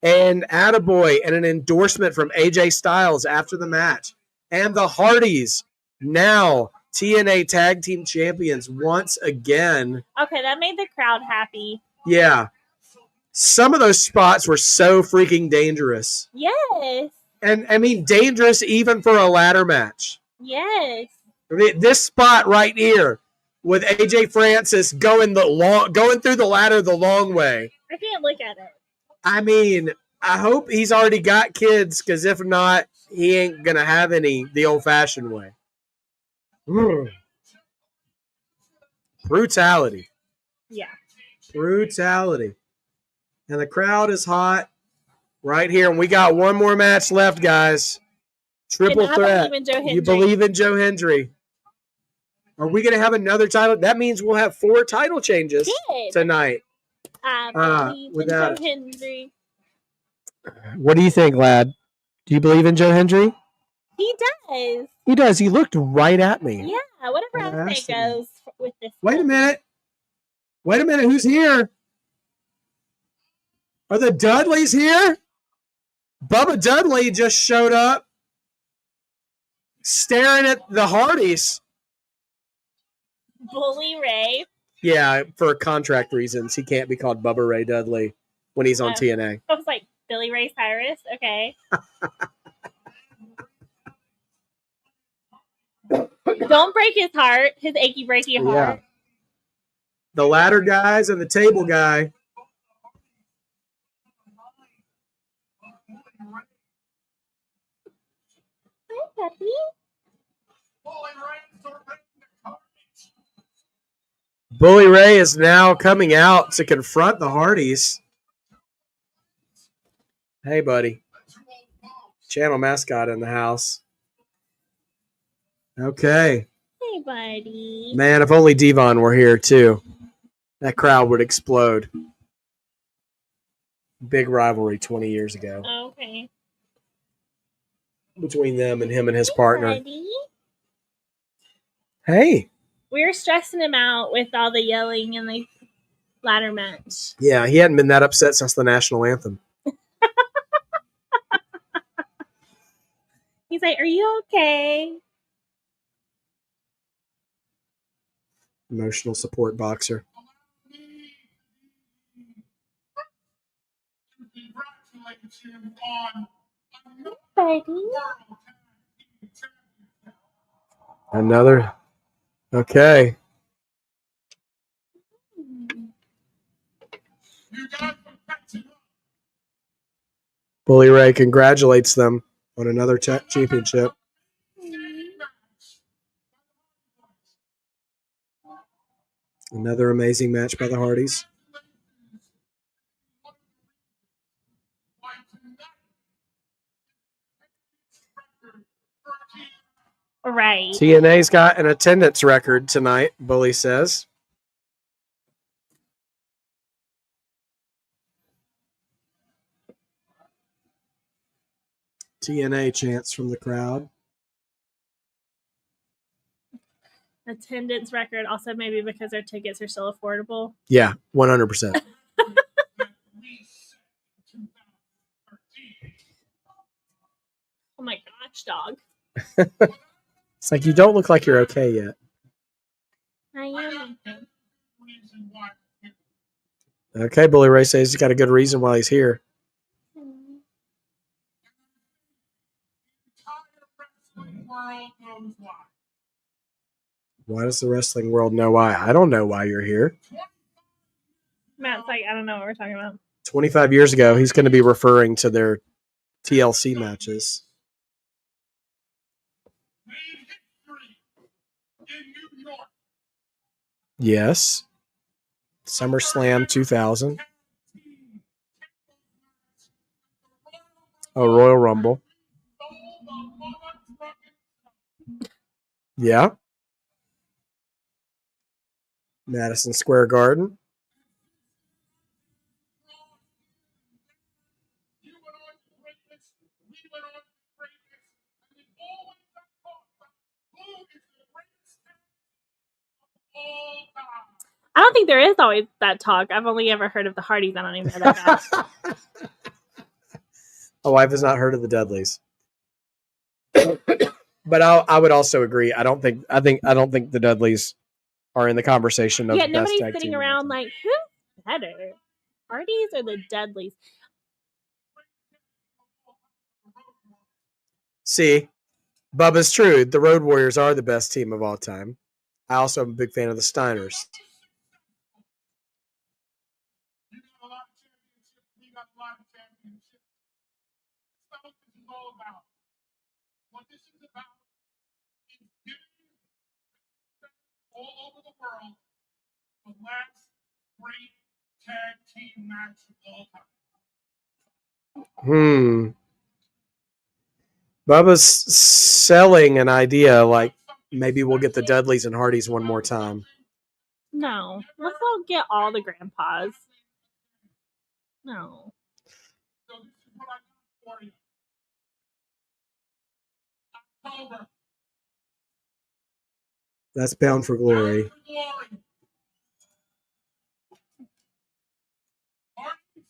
an attaboy and an endorsement from AJ Styles after the match. And the Hardys now TNA Tag Team Champions once again. Okay, that made the crowd happy. Yeah. Some of those spots were so freaking dangerous. Yes. And, I mean, dangerous even for a ladder match. Yes. I mean, this spot right here with AJ Francis going through the ladder the long way. I can't look at it. I mean, I hope he's already got kids, because if not, he ain't going to have any the old-fashioned way. Brutality. Yeah. Brutality. And the crowd is hot right here. And we got one more match left, guys. Triple threat. You believe in Joe Hendry. Are we going to have another title? That means we'll have 4 title changes tonight. I believe in Joe Hendry. What do you think, lad? Do you believe in Joe Hendry? He does. He does. He looked right at me. Yeah, whatever I say goes with this. Wait a minute. Who's here? Are the Dudleys here? Bubba Dudley just showed up staring at the Hardys. Bully Ray. Yeah, for contract reasons. He can't be called Bubba Ray Dudley when he's on TNA. I was like, Billy Ray Cyrus? Okay. Don't break his heart. His achy, breaky heart. Yeah. The ladder guys and the table guy. Hi, Puppy. Bully Ray is now coming out to confront the Hardys. Hey, buddy. Channel mascot in the house. Okay. Hey, buddy. Man, if only Devon were here, too. That crowd would explode. Big rivalry 20 years ago. Okay. Between them and him and his partner. Buddy. Hey. We were stressing him out with all the yelling and the ladder match. Yeah, he hadn't been that upset since the national anthem. He's like, are you okay? Emotional support boxer. Buddy. Another. Okay. Bully Ray congratulates them on another championship. Another amazing match by the Hardys. Right. TNA's got an attendance record tonight, Bully says. TNA chants from the crowd. Attendance record also maybe because their tickets are still affordable. Yeah, 100%. Oh my gosh, dog. It's like you don't look like you're okay yet. I am. Okay, Bully Ray says he's got a good reason why he's here. Why does the wrestling world know why? I don't know why you're here. Matt's like, I don't know what we're talking about. 25 years ago, he's going to be referring to their TLC matches. Yes. SummerSlam 2000. Oh, Royal Rumble. Yeah. Madison Square Garden. I don't think there is always that talk. I've only ever heard of the Hardys. I don't even know that guy. My wife has not heard of the Dudleys. But I would also agree. I don't think the Dudleys are in the conversation of Yeah, the best nobody's tag sitting team of all around time. like, who's better? Hardys or the Dudleys? See, Bubba's true. The Road Warriors are the best team of all time. I also am a big fan of the Steiners. What this is about is giving all over the world the last great tag team match of all time. Bubba's selling an idea like maybe we'll get the Dudleys and Hardys one more time. No. Let's all get all the grandpas. No. So this is what I got for you. October. That's Bound for Glory. Bound for Glory. Hardys.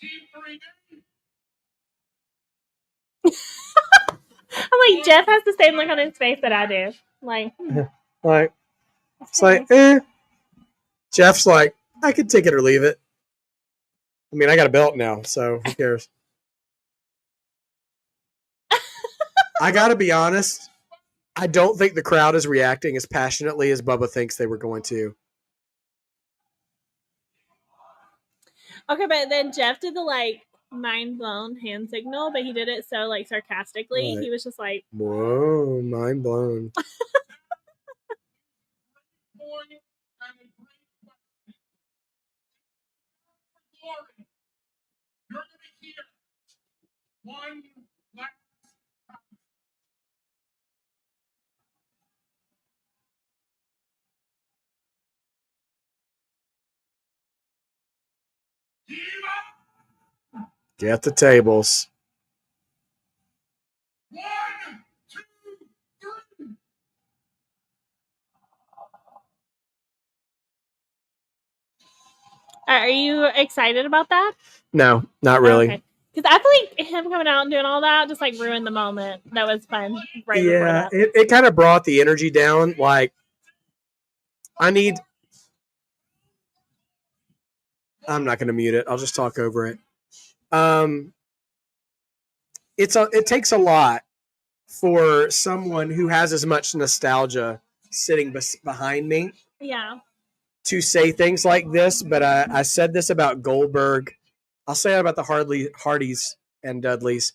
Team 3D. I'm like, Jeff has the same look on his face that I do. Like, Like, it's like, Jeff's like, I could take it or leave it. I mean, I got a belt now, so who cares? I got to be honest. I don't think the crowd is reacting as passionately as Bubba thinks they were going to. okay, but then Jeff did the like mind blown hand signal, but he did it so like sarcastically. Right. He was just like, Whoa, mind blown. You're going to hear one last time. Get the tables. 1, 2, 3. are you excited about that? No, not really. Okay. Because I feel like him coming out and doing all that just like ruined the moment. That was fun right before Yeah, that. it kind of brought the energy down. Like, I'm not going to mute it. I'll just talk over it. It takes a lot for someone who has as much nostalgia sitting behind me. Yeah. To say things like this, but I said this about Goldberg. I'll say that about the Hardys and Dudleys.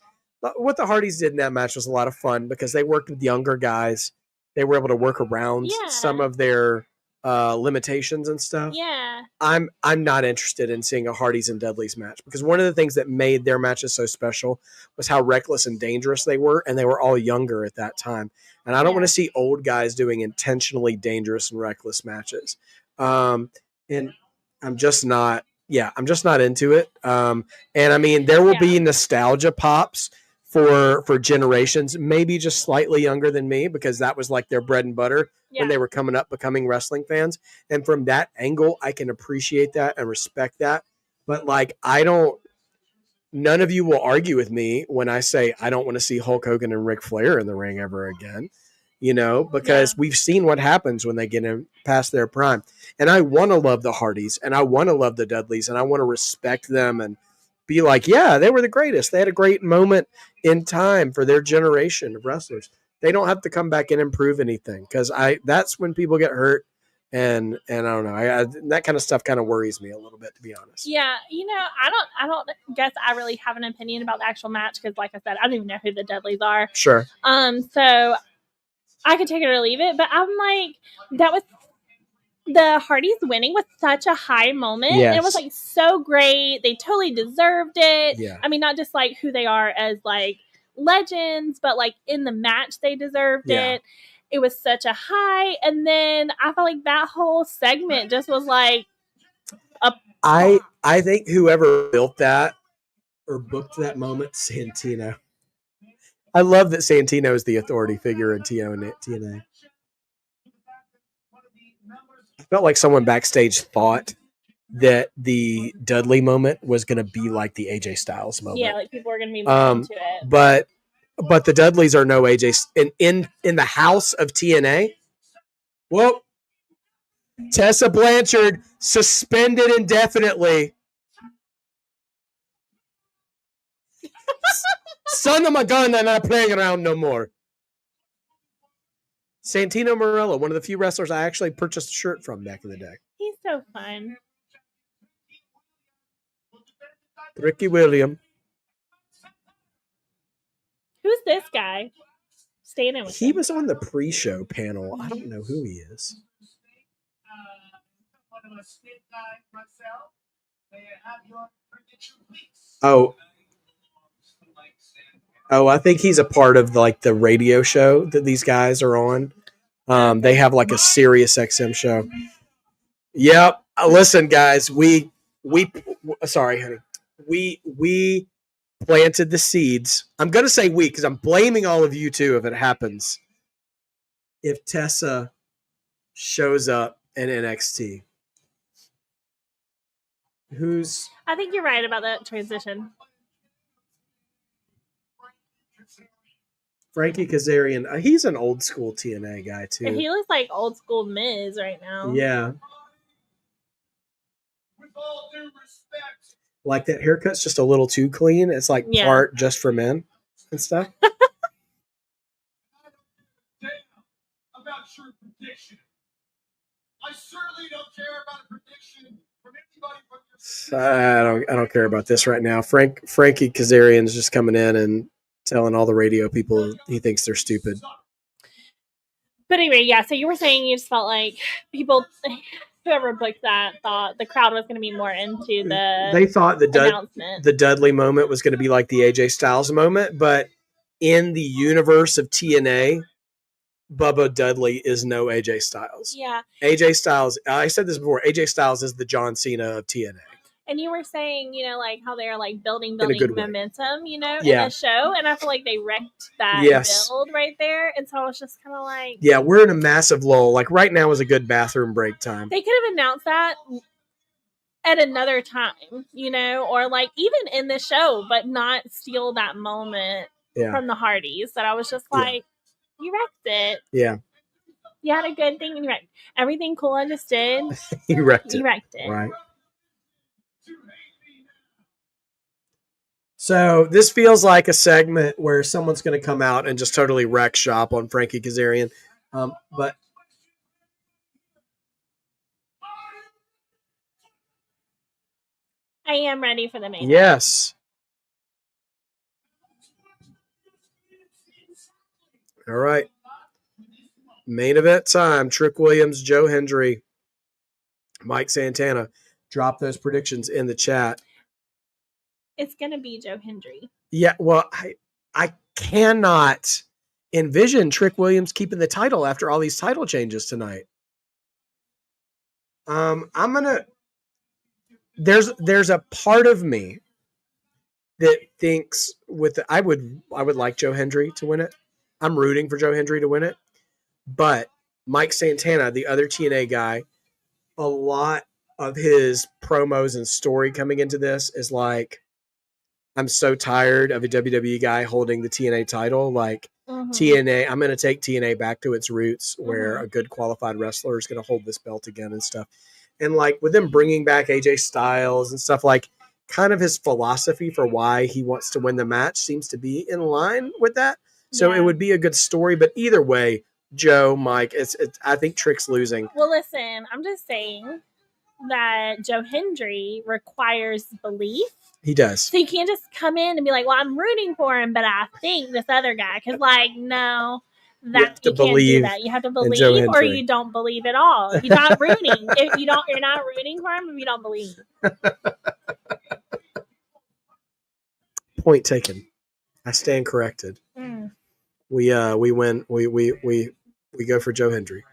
What the Hardys did in that match was a lot of fun because they worked with younger guys. They were able to work around some of their limitations and stuff. Yeah. I'm not interested in seeing a Hardys and Dudleys match, because one of the things that made their matches so special was how reckless and dangerous they were, and they were all younger at that time. And I don't want to see old guys doing intentionally dangerous and reckless matches. And I'm just not into it. And I mean, there will be nostalgia pops for generations, maybe just slightly younger than me, because that was like their bread and butter when they were coming up, becoming wrestling fans. And from that angle, I can appreciate that and respect that. But like, none of you will argue with me when I say I don't want to see Hulk Hogan and Ric Flair in the ring ever again, because we've seen what happens when they get in past their prime. And I want to love the Hardys, and I want to love the Dudleys, and I want to respect them and be like, yeah, they were the greatest. They had a great moment in time for their generation of wrestlers. They don't have to come back and improve anything, because that's when people get hurt. And I don't know. That kind of stuff kind of worries me a little bit, to be honest. Yeah, I don't guess I really have an opinion about the actual match, because, like I said, I don't even know who the Dudleys are. Sure. So I could take it or leave it, but I'm like, that was the Hardys winning was such a high moment. Yes. It was like so great. They totally deserved it. Yeah. I mean, not just like who they are as like legends, but like in the match they deserved it. It was such a high, and then I felt like that whole segment just was like I think whoever built that or booked that moment, Santino. I love that Santino is the authority figure in TNA. I felt like someone backstage thought that the Dudley moment was going to be like the AJ Styles moment. Yeah, like people are going to be more into it. But the Dudleys are no AJ in the house of TNA. Well, Tessa Blanchard suspended indefinitely. Son of my gun, I'm not playing around no more. Santino Marella, one of the few wrestlers I actually purchased a shirt from back in the day. He's so fun. Ricky William. Who's this guy? Standing with He him. was on the pre-show panel. I don't know who he is. Oh, I think he's a part of like the radio show that these guys are on. They have like a Sirius XM show. Yep. Listen, guys, we sorry, honey. We planted the seeds. I'm gonna say we, because I'm blaming all of you too if it happens. If Tessa shows up in NXT. I think you're right about that transition. Frankie Kazarian. He's an old school TNA guy too. And he looks like old school Miz right now. Yeah. With all due respect, Like that haircut's just a little too clean. It's like part just for men and stuff. about your prediction. I certainly don't care about a prediction from anybody but your I don't care about this right now. Frankie Kazarian's just coming in and telling all the radio people he thinks they're stupid. But anyway, yeah, so you were saying you just felt like people, whoever booked that, thought the crowd was going to be more into the They thought announcement. the Dudley moment was going to be like the AJ Styles moment, but in the universe of TNA, Bubba Dudley is no AJ Styles. Yeah. AJ Styles, I said this before, AJ Styles is the John Cena of TNA. And you were saying, like how they're like building momentum, in Yeah. the show. And I feel like they wrecked that build right there. And so I was just kind of like, yeah, we're in a massive lull. Like right now is a good bathroom break time. They could have announced that at another time, or like even in the show, but not steal that moment from the Hardys. That I was just like, you wrecked it. Yeah. You had a good thing and you wrecked everything cool I just did. You wrecked it. Right. So this feels like a segment where someone's going to come out and just totally wreck shop on Frankie Kazarian. But I am ready for the main. Yes. All right. Main event time. Trick Williams, Joe Hendry. Mike Santana, drop those predictions in the chat. It's gonna be Joe Hendry. Yeah, well, I cannot envision Trick Williams keeping the title after all these title changes tonight. I'm gonna. There's a part of me that thinks I would like Joe Hendry to win it. I'm rooting for Joe Hendry to win it, but Mike Santana, the other TNA guy, a lot of his promos and story coming into this is like, I'm so tired of a WWE guy holding the TNA title. Like TNA, I'm going to take TNA back to its roots where a good qualified wrestler is going to hold this belt again and stuff. And like with them bringing back AJ Styles and stuff, like kind of his philosophy for why he wants to win the match seems to be in line with that. So it would be a good story. But either way, Joe, Mike, it's I think Trick's losing. Well, listen, I'm just saying that Joe Hendry requires belief. He does. So you can't just come in and be like, well, I'm rooting for him, but I think this other guy. Because, like, no, that you can't do that. You have to believe or you don't believe at all. You're not rooting. You're not rooting for him if you don't believe. Point taken. I stand corrected. We win. We go for Joe Hendry.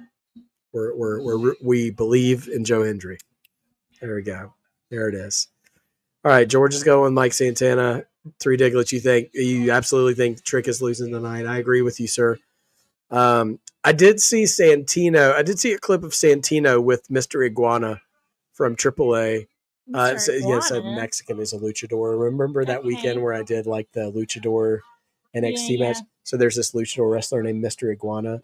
We believe in Joe Hendry. There we go. There it is. All right, George is going with Mike Santana. 3 Diglets, you absolutely think Trick is losing tonight. I agree with you, sir. I did see Santino. I did see a clip of Santino with Mr. Iguana from AAA. Yes, a Mexican is a luchador. Remember that weekend where I did like the luchador NXT match? So there's this luchador wrestler named Mr. Iguana.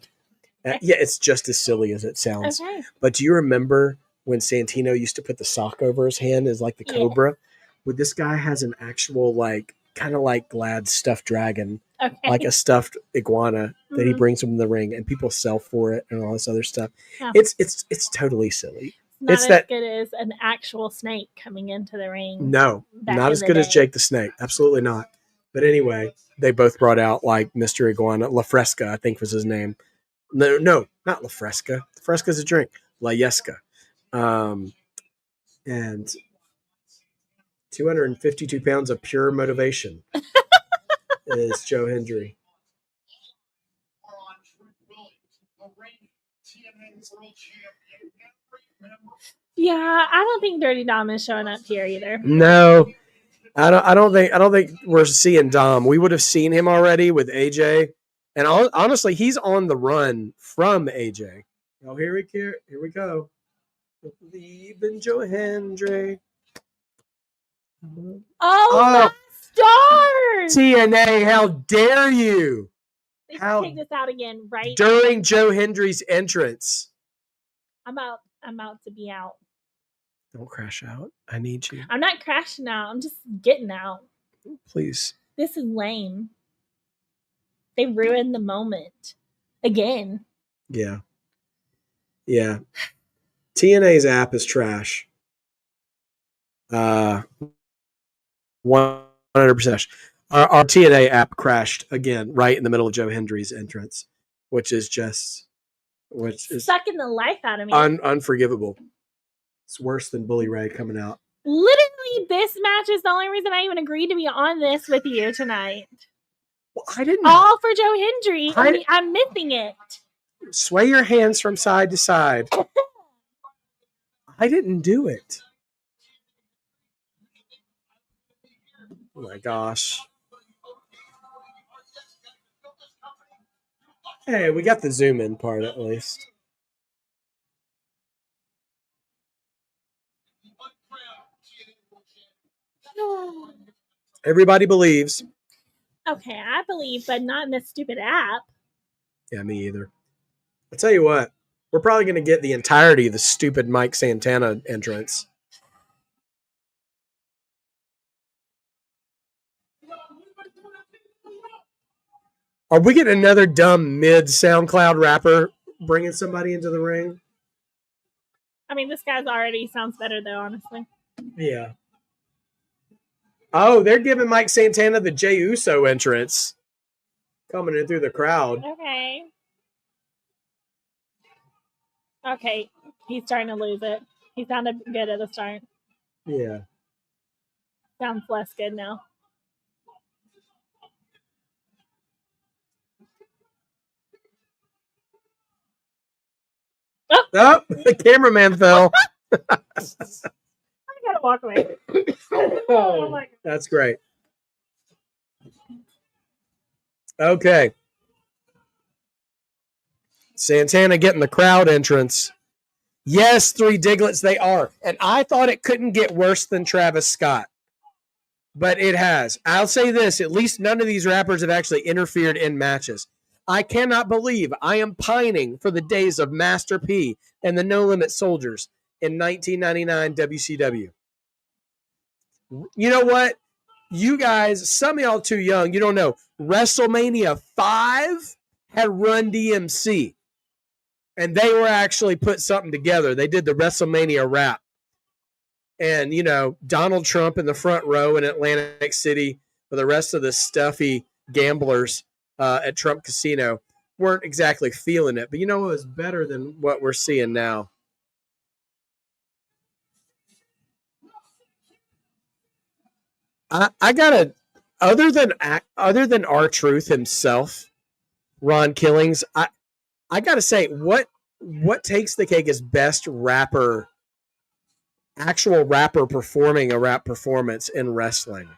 It's just as silly as it sounds. Okay. But do you remember when Santino used to put the sock over his hand as like the cobra? Well, this guy has an actual like kind of like Glad stuffed dragon, like a stuffed iguana that he brings from the ring, and people sell for it and all this other stuff. Oh. It's totally silly. Not as good as an actual snake coming into the ring. No, not as good as Jake the Snake. Absolutely not. But anyway, they both brought out like Mr. Iguana. La Fresca, I think was his name. No, not La Fresca. La Fresca's a drink. La Yesca. And 252 pounds of pure motivation is Joe Hendry. Yeah, I don't think Dirty Dom is showing up here either. No, I don't think we're seeing Dom. We would have seen him already with AJ, and honestly, he's on the run from AJ. Oh, here we go. Believe in Joe Hendry. Oh, stars! TNA, how dare you? They should take this out again right during Joe Hendry's entrance. I'm out to be out. Don't crash out. I need you. I'm not crashing out. I'm just getting out. Please. This is lame. They ruined the moment. Again. Yeah. TNA's app is trash. 100%. Our TNA app crashed again right in the middle of Joe Hendry's entrance, which is sucking the life out of me. Unforgivable. It's worse than Bully Ray coming out. Literally, this match is the only reason I even agreed to be on this with you tonight. Well, I didn't. All for Joe Hendry. I'm missing it. Sway your hands from side to side. I didn't do it. Oh my gosh. Hey, we got the zoom in part at least. Everybody believes. Okay, I believe, but not in this stupid app. Yeah, me either. I'll tell you what. We're probably going to get the entirety of the stupid Mike Santana entrance. Are we getting another dumb mid SoundCloud rapper bringing somebody into the ring? I mean, this guy's already sounds better, though, honestly. Yeah. Oh, they're giving Mike Santana the Jey Uso entrance. Coming in through the crowd. Okay, he's starting to lose it. He sounded good at the start. Yeah. Sounds less good now. Oh, the cameraman fell. I gotta walk away. Oh my God. That's great. Okay. Santana getting the crowd entrance. Yes, 3 Diglets they are. And I thought it couldn't get worse than Travis Scott. But it has. I'll say this, at least none of these rappers have actually interfered in matches. I cannot believe I am pining for the days of Master P and the No Limit Soldiers in 1999 WCW. You know what? You guys, some of y'all too young, you don't know. WrestleMania 5 had Run DMC. And they were actually put something together. They did the WrestleMania rap. And, you know, Donald Trump in the front row in Atlantic City with the rest of the stuffy gamblers at Trump Casino weren't exactly feeling it. But you know what was better than what we're seeing now? I gotta, other than R-Truth himself, Ron Killings, I gotta say, what takes the cake is best rapper, actual rapper performing a rap performance in wrestling.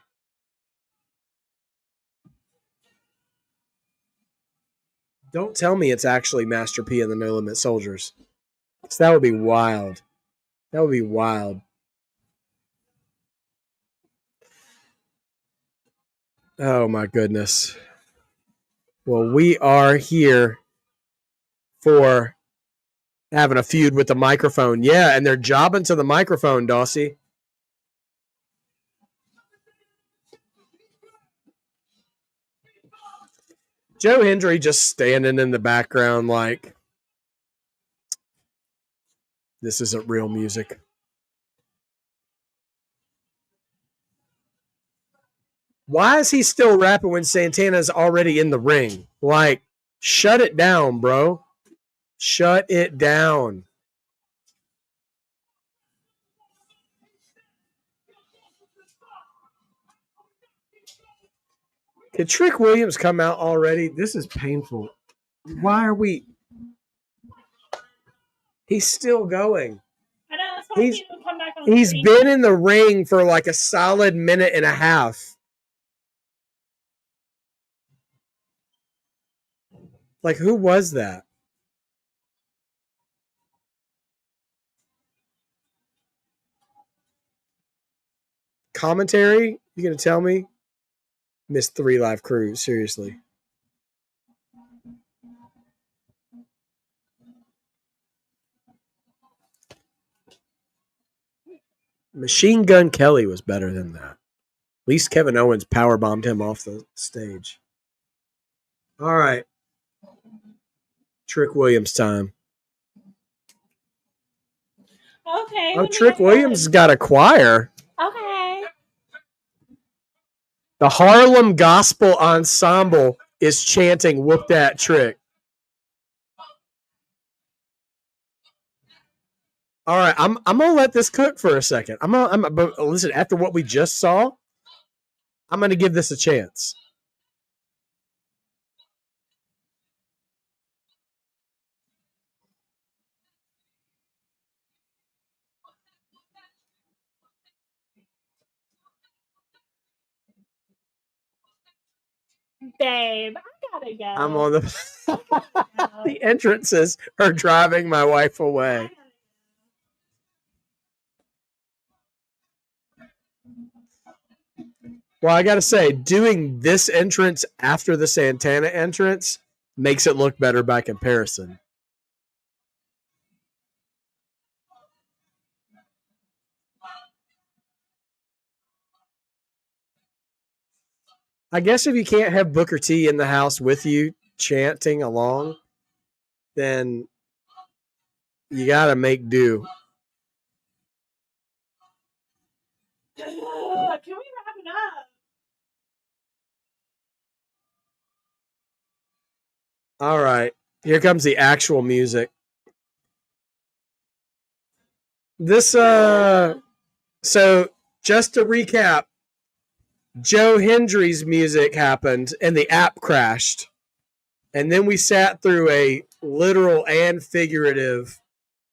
Don't tell me it's actually Master P and the No Limit Soldiers. So that would be wild. That would be wild. Oh my goodness. Well, we are here for having a feud with the microphone. Yeah, and they're jobbing to the microphone, Dawsey. Joe Hendry just standing in the background like, this isn't real music. Why is he still rapping when Santana's already in the ring? Like, shut it down, bro. Shut it down. Could Trick Williams come out already? This is painful. Why are we... He's still going. I know, that's why he would come back on He's screen. been in the ring for like a solid minute and a half. Like, who was that? Commentary? You gonna tell me? Missed 3 live crews, seriously. Machine Gun Kelly was better than that. At least Kevin Owens powerbombed him off the stage. All right. Trick Williams time. Okay. Oh, Trick Williams got a choir. Okay. The Harlem Gospel Ensemble is chanting "Whoop That Trick." All right, I'm gonna let this cook for a second. But listen, after what we just saw, I'm gonna give this a chance. Babe, I gotta go. I'm on the the entrances are driving my wife away. Well, I gotta say, doing this entrance after the Santana entrance makes it look better by comparison. I guess if you can't have Booker T in the house with you chanting along, then you gotta make do. Can we wrap it up? All right, here comes the actual music. This so just to recap, Joe Hendry's music happened and the app crashed. And then we sat through a literal and figurative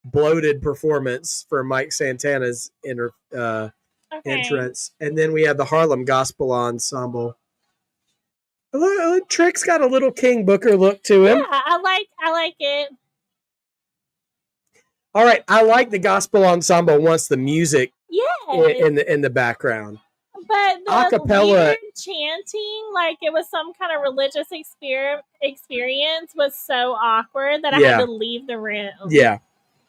bloated performance for Mike Santana's entrance. And then we had the Harlem Gospel Ensemble. Trick's got a little King Booker look to him. Yeah, I like it. All right, I like the Gospel Ensemble once the music in the background. But the acapella weird chanting, like it was some kind of religious experience, was so awkward that I had to leave the room. Yeah.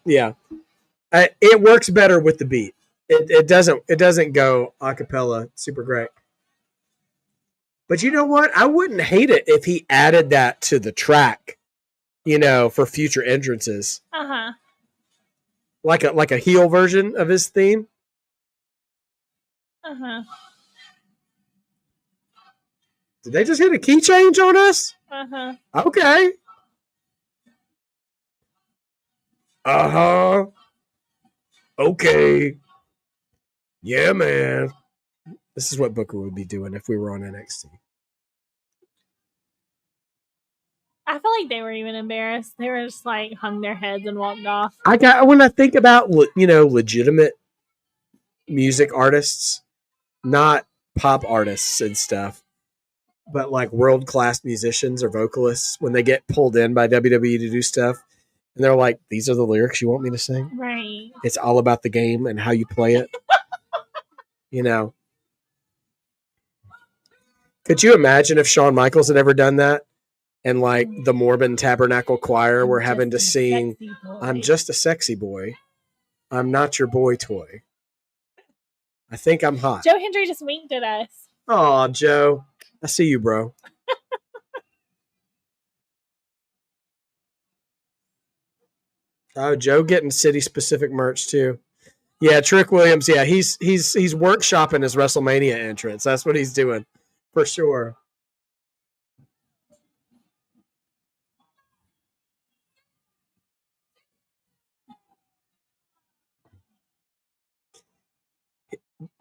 It works better with the beat. It doesn't go acapella super great. But you know what? I wouldn't hate it if he added that to the track, for future entrances. Uh-huh. Like a heel version of his theme. Uh-huh. Did they just hit a key change on us? Uh-huh. Okay. Uh-huh. Okay. Yeah, man. This is what Booker would be doing if we were on NXT. I feel like they were even embarrassed. They were just like hung their heads and walked off. When I think about, legitimate music artists, not pop artists and stuff, but like world-class musicians or vocalists, when they get pulled in by WWE to do stuff, and they're like, these are the lyrics you want me to sing? Right. It's all about the game and how you play it. Could you imagine if Shawn Michaels had ever done that? And like the Mormon Tabernacle Choir were having to sing, I'm just a sexy boy. I'm not your boy toy. I think I'm hot. Joe Hendry just winked at us. Oh, Joe. I see you, bro. Oh, Joe getting city-specific merch, too. Yeah, Trick Williams, yeah, he's workshopping his WrestleMania entrance. That's what he's doing, for sure.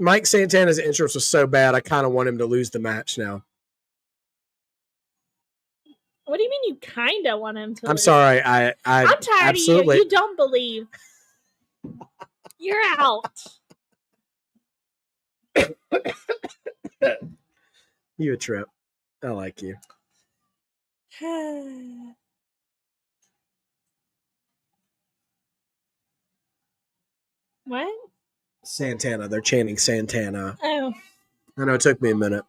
Mike Santana's entrance was so bad, I kind of want him to lose the match now. What do you mean you kind of want him to I'm lose? sorry. I'm tired absolutely... of you. You don't believe. You're out. You a trip. I like you. What? Santana. They're chanting Santana. Oh. I know it took me a minute.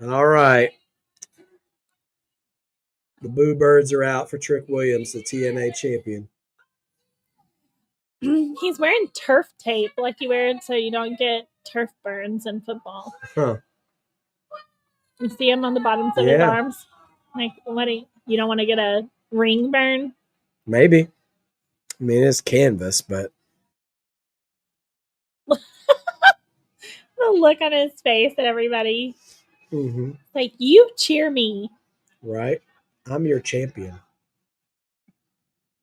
All right. The Boo Birds are out for Trick Williams, the TNA champion. He's wearing turf tape like you wear it so you don't get turf burns in football. Huh. You see him on the bottoms of his arms? Like, what? You don't want to get a ring burn? Maybe. I mean, it's canvas, but... The look on his face at everybody. Mm-hmm. Like, you cheer me. Right. I'm your champion.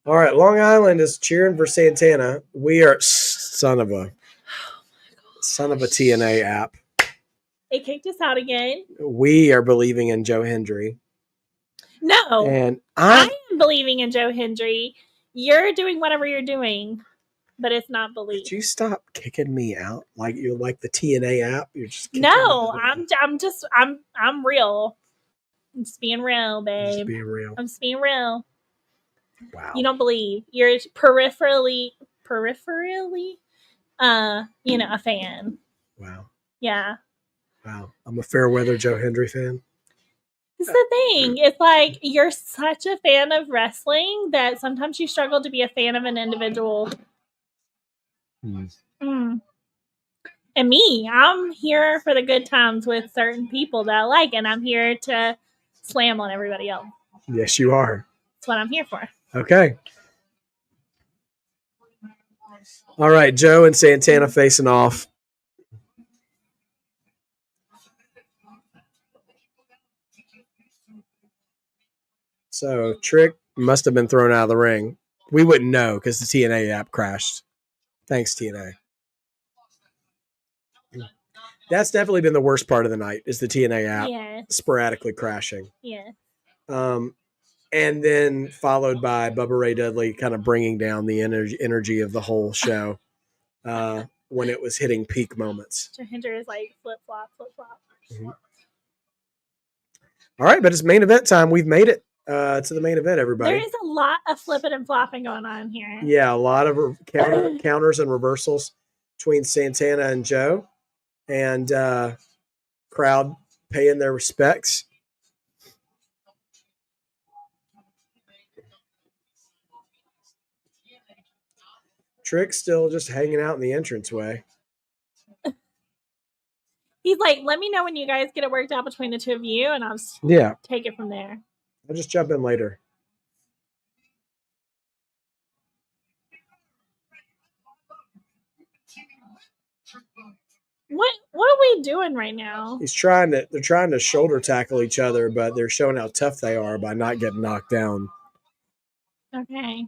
All right, Long Island is cheering for Santana. We are son of a TNA app. It kicked us out again. We are believing in Joe Hendry. No. And I am believing in Joe Hendry. You're doing whatever you're doing, but it's not belief. Could you stop kicking me out? Like you're like the TNA app? You're just No, I'm real. I'm just being real, babe. Just being real. I'm just being real. Wow. You don't believe. You're peripherally, a fan. Wow. Yeah. Wow. I'm a fair weather Joe Hendry fan. This is the thing. It's like you're such a fan of wrestling that sometimes you struggle to be a fan of an individual. And me, I'm here for the good times with certain people that I like, and I'm here to slam on everybody else. Yes, you are. That's what I'm here for. Okay. All right, Joe and Santana facing off. So, Trick Must have been thrown out of the ring. We wouldn't know because the TNA app crashed. Thanks, TNA. That's definitely been the worst part of the night is the TNA app sporadically crashing. Yeah. And then followed by Bubba Ray Dudley kind of bringing down the energy of the whole show when it was hitting peak moments. Hendry is like flip-flop, flip-flop. Mm-hmm. All right, but it's main event time. We've made it to the main event, everybody. There is a lot of flipping and flopping going on here. Yeah, a lot of counters and reversals between Santana and Joe. And crowd paying their respects. Trick still just hanging out in the entranceway. He's like, let me know when you guys get it worked out between the two of you, and I'll take it from there. I'll just jump in later. What are we doing right now? They're trying to shoulder tackle each other, but they're showing how tough they are by not getting knocked down. Okay.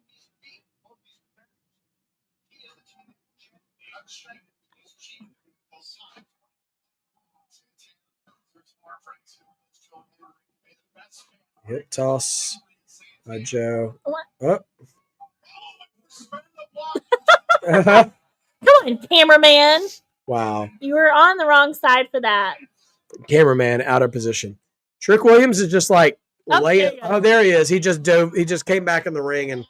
Hip toss by Joe. What? Oh. Come on, cameraman. Wow. You were on the wrong side for that. Cameraman out of position. Trick Williams is just like there he is. He just dove. He just came back in the ring and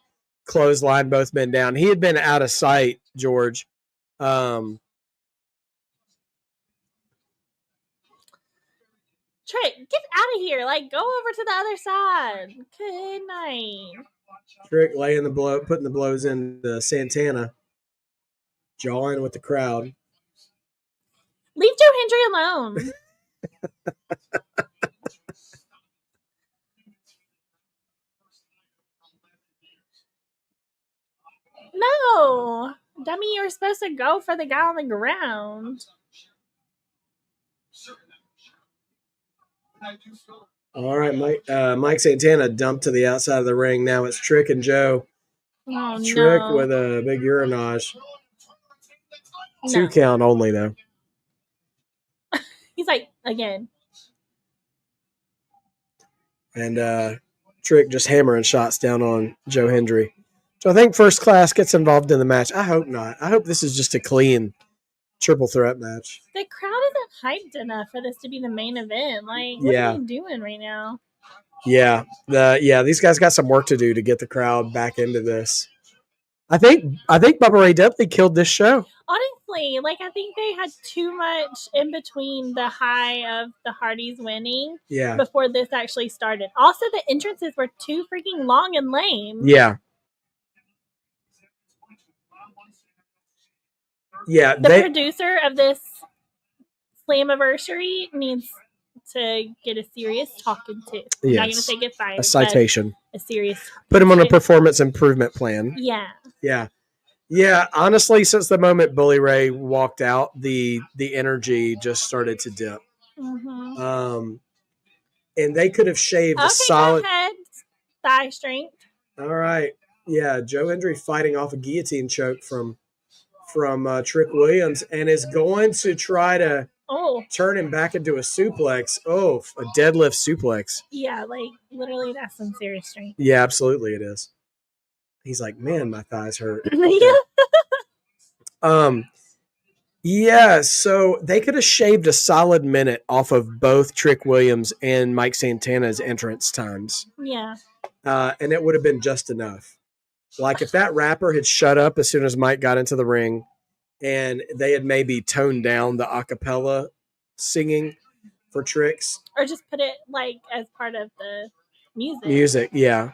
clotheslined both men down. He had been out of sight, George. Trick, get out of here. Like, go over to the other side. Good night. Trick laying putting the blows into Santana. Jawing with the crowd. Leave Joe Hendry alone. No. Dummy, you were supposed to go for the guy on the ground. All right, Mike Santana dumped to the outside of the ring. Now it's Trick and Joe. Oh, Trick no. with a big urinage. 2 count only, though. He's like, again. And Trick just hammering shots down on Joe Hendry. So I think First Class gets involved in the match. I hope not. I hope this is just a clean triple threat match. The crowd isn't hyped enough for this to be the main event. Like, what are they doing right now? Yeah. These guys got some work to do to get the crowd back into this. I think Bubba Ray Dudley killed this show. Honestly, like, I think they had too much in between the high of the Hardys winning before this actually started. Also, the entrances were too freaking long and lame. Yeah. Yeah. The producer of this Slammiversary needs to get a serious talking to. I'm not going to say get fired. A citation. A serious. Put him on a performance improvement plan. Yeah. Yeah. Yeah, honestly, since the moment Bully Ray walked out, the energy just started to dip. Mm-hmm. And they could have shaved a solid... Go ahead. Thigh strength. All right. Yeah, Joe Hendry fighting off a guillotine choke from Trick Williams and is going to try to turn him back into a suplex. Oh, a deadlift suplex. Yeah, like, literally, that's some serious strength. Yeah, absolutely it is. He's like, man, my thighs hurt. Yeah, so they could have shaved a solid minute off of both Trick Williams and Mike Santana's entrance times. Yeah. And it would have been just enough. Like if that rapper had shut up as soon as Mike got into the ring and they had maybe toned down the a cappella singing for Tricks. Or just put it like as part of the music. Music, yeah.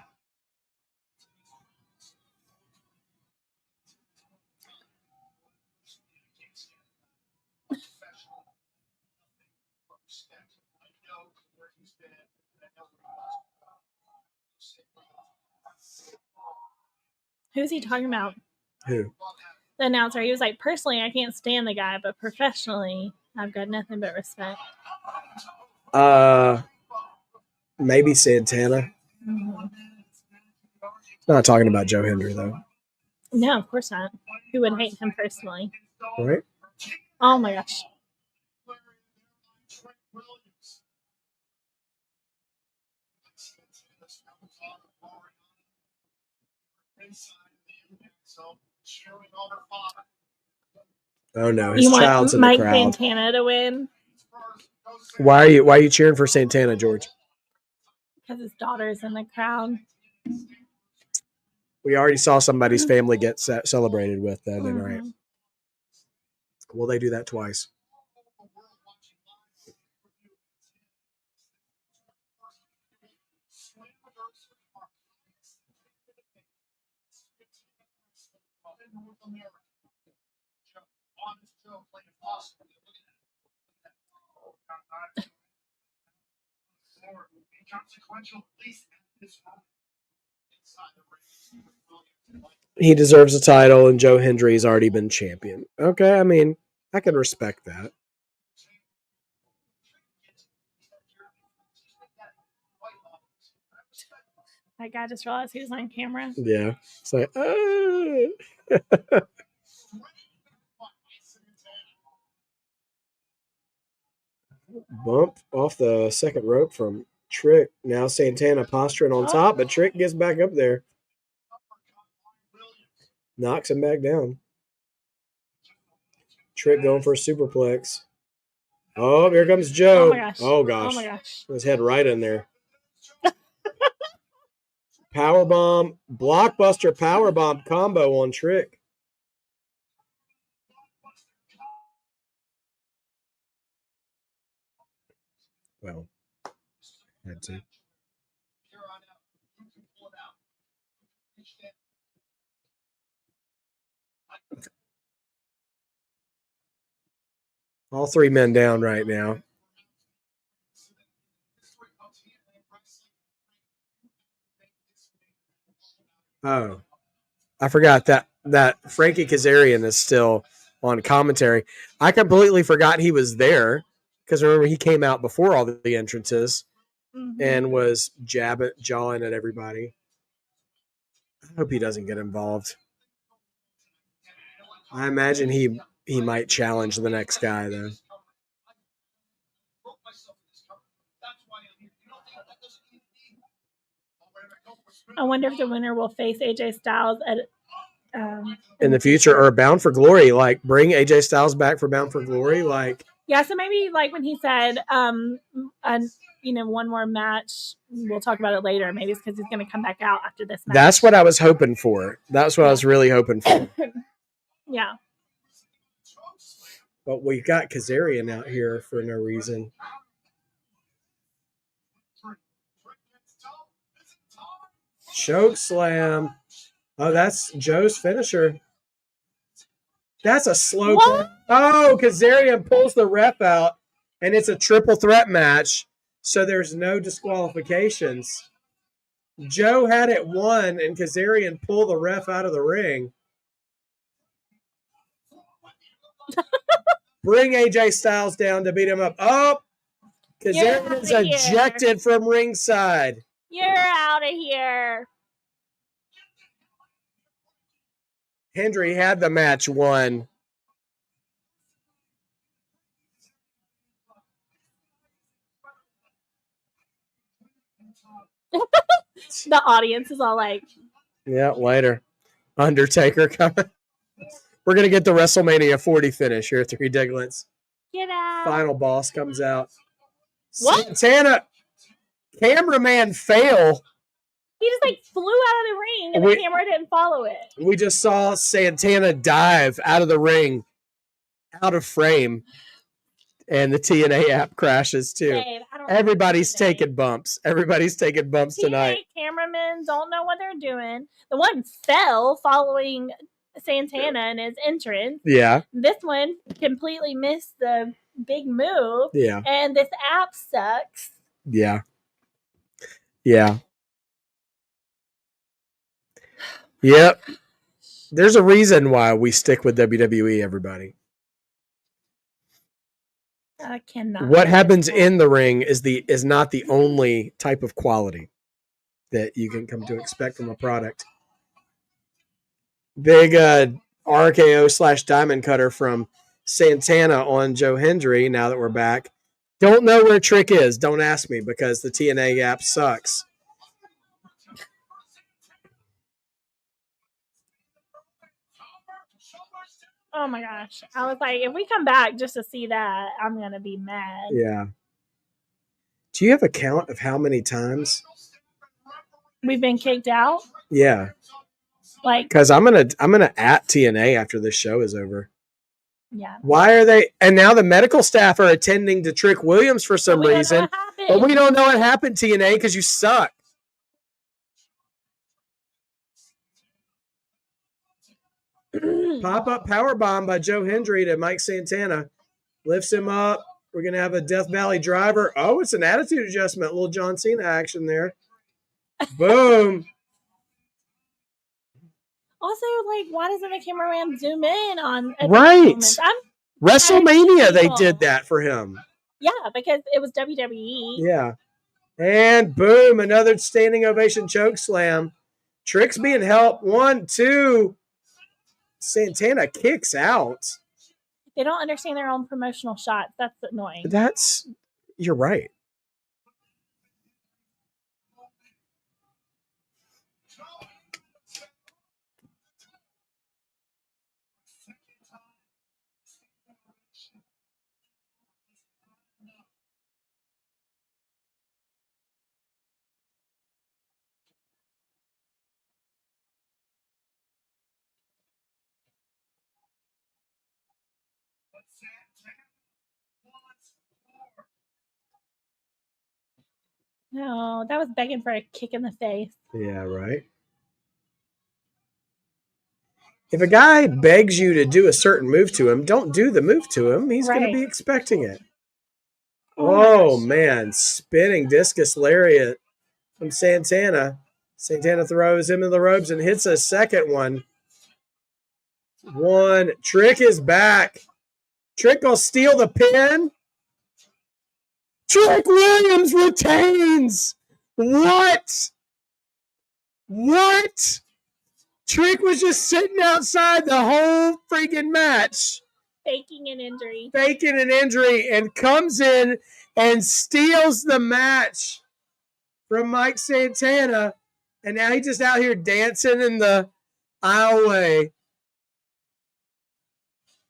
Who's he talking about? Who? The announcer. He was like, personally, I can't stand the guy, but professionally, I've got nothing but respect. Maybe Santana. Mm-hmm. Not talking about Joe Hendry though. No, of course not. Who would hate him personally? Right? Oh my gosh. Oh no, his You child's want in the Mike crowd. Santana to win? Why are you cheering for Santana, George? Because his daughter's in the crowd. We already saw somebody's family get celebrated with that night. Mhm. Will they do that twice? He deserves a title, and Joe Hendry's already been champion. Okay, I mean, I can respect that. That guy just realized he was on camera. Yeah. It's like, bump off the second rope from Trick. Now Santana posturing on top, but Trick gets back up there. Knocks him back down. Trick going for a superplex. Oh, here comes Joe. Oh my gosh. Oh gosh. Oh my gosh. His head right in there. Powerbomb, blockbuster powerbomb combo on Trick. Well, had to. All three men down right now. Oh, I forgot that Frankie Kazarian is still on commentary. I completely forgot he was there because remember he came out before all the entrances and was jawing at everybody. I hope he doesn't get involved. I imagine he might challenge the next guy though. I wonder if the winner will face AJ Styles at in the future or Bound for Glory. Like bring AJ Styles back for Bound for Glory. Like yeah, so maybe like when he said one more match, we'll talk about it later. Maybe it's because he's going to come back out after this match. That's what I was hoping for. That's what I was really hoping for. Yeah. But we got Kazarian out here for no reason. Choke slam. Oh, that's Joe's finisher. That's a slow. Oh, Kazarian pulls the ref out, and it's a triple threat match, so there's no disqualifications. Joe had it won, and Kazarian pulled the ref out of the ring. Bring AJ Styles down to beat him up. Oh, Kazarian is ejected from ringside. You're out of here. Hendry had the match won. The audience is all like, yeah, later. Undertaker coming. We're going to get the WrestleMania 40 finish here at 3 Diglets. Get out. Final boss comes out. What? Santana, cameraman fail. He just like flew out of the ring and the camera didn't follow it. We just saw Santana dive out of the ring, out of frame, and the TNA app crashes too. Dave, Everybody's taking bumps. Everybody's taking bumps tonight. Cameramen don't know what they're doing. The one fell following Santana and his entrance. Yeah. This one completely missed the big move. Yeah. And this app sucks. Yeah. Yeah. Yep. There's a reason why we stick with WWE, everybody. I cannot. What happens in the ring is not the only type of quality that you can come to expect from a product. Big RKO / Diamond Cutter from Santana on Joe Hendry. Now that we're back. Don't know where Trick is. Don't ask me because the TNA app sucks. Oh my gosh. I was like, if we come back just to see that, I'm going to be mad. Yeah. Do you have a count of how many times we've been kicked out? Yeah. Like, because I'm gonna at TNA after this show is over. Yeah. Why are they? And now the medical staff are attending to Trick Williams for some reason. But we don't know what happened, TNA, because you suck. Pop-up powerbomb by Joe Hendry to Mike Santana. Lifts him up. We're going to have a Death Valley driver. Oh, it's an attitude adjustment. A little John Cena action there. Boom. Also, like, why doesn't the cameraman zoom in on right? WrestleMania, they did that for him. Yeah, because it was WWE. Yeah. And boom, another standing ovation choke slam. Trick's being helped. 1, 2. Santana kicks out. They don't understand their own promotional shots. That's annoying. You're right. No, that was begging for a kick in the face. Yeah, right. If a guy begs you to do a certain move to him, don't do the move to him. He's going to be expecting it. Oh, man. Spinning discus lariat from Santana. Santana throws him in the ropes and hits a second one. Trick is back. Trick will steal the pin. Trick Williams retains. What? Trick was just sitting outside the whole freaking match. Faking an injury. And comes in and steals the match from Mike Santana. And now he's just out here dancing in the aisleway.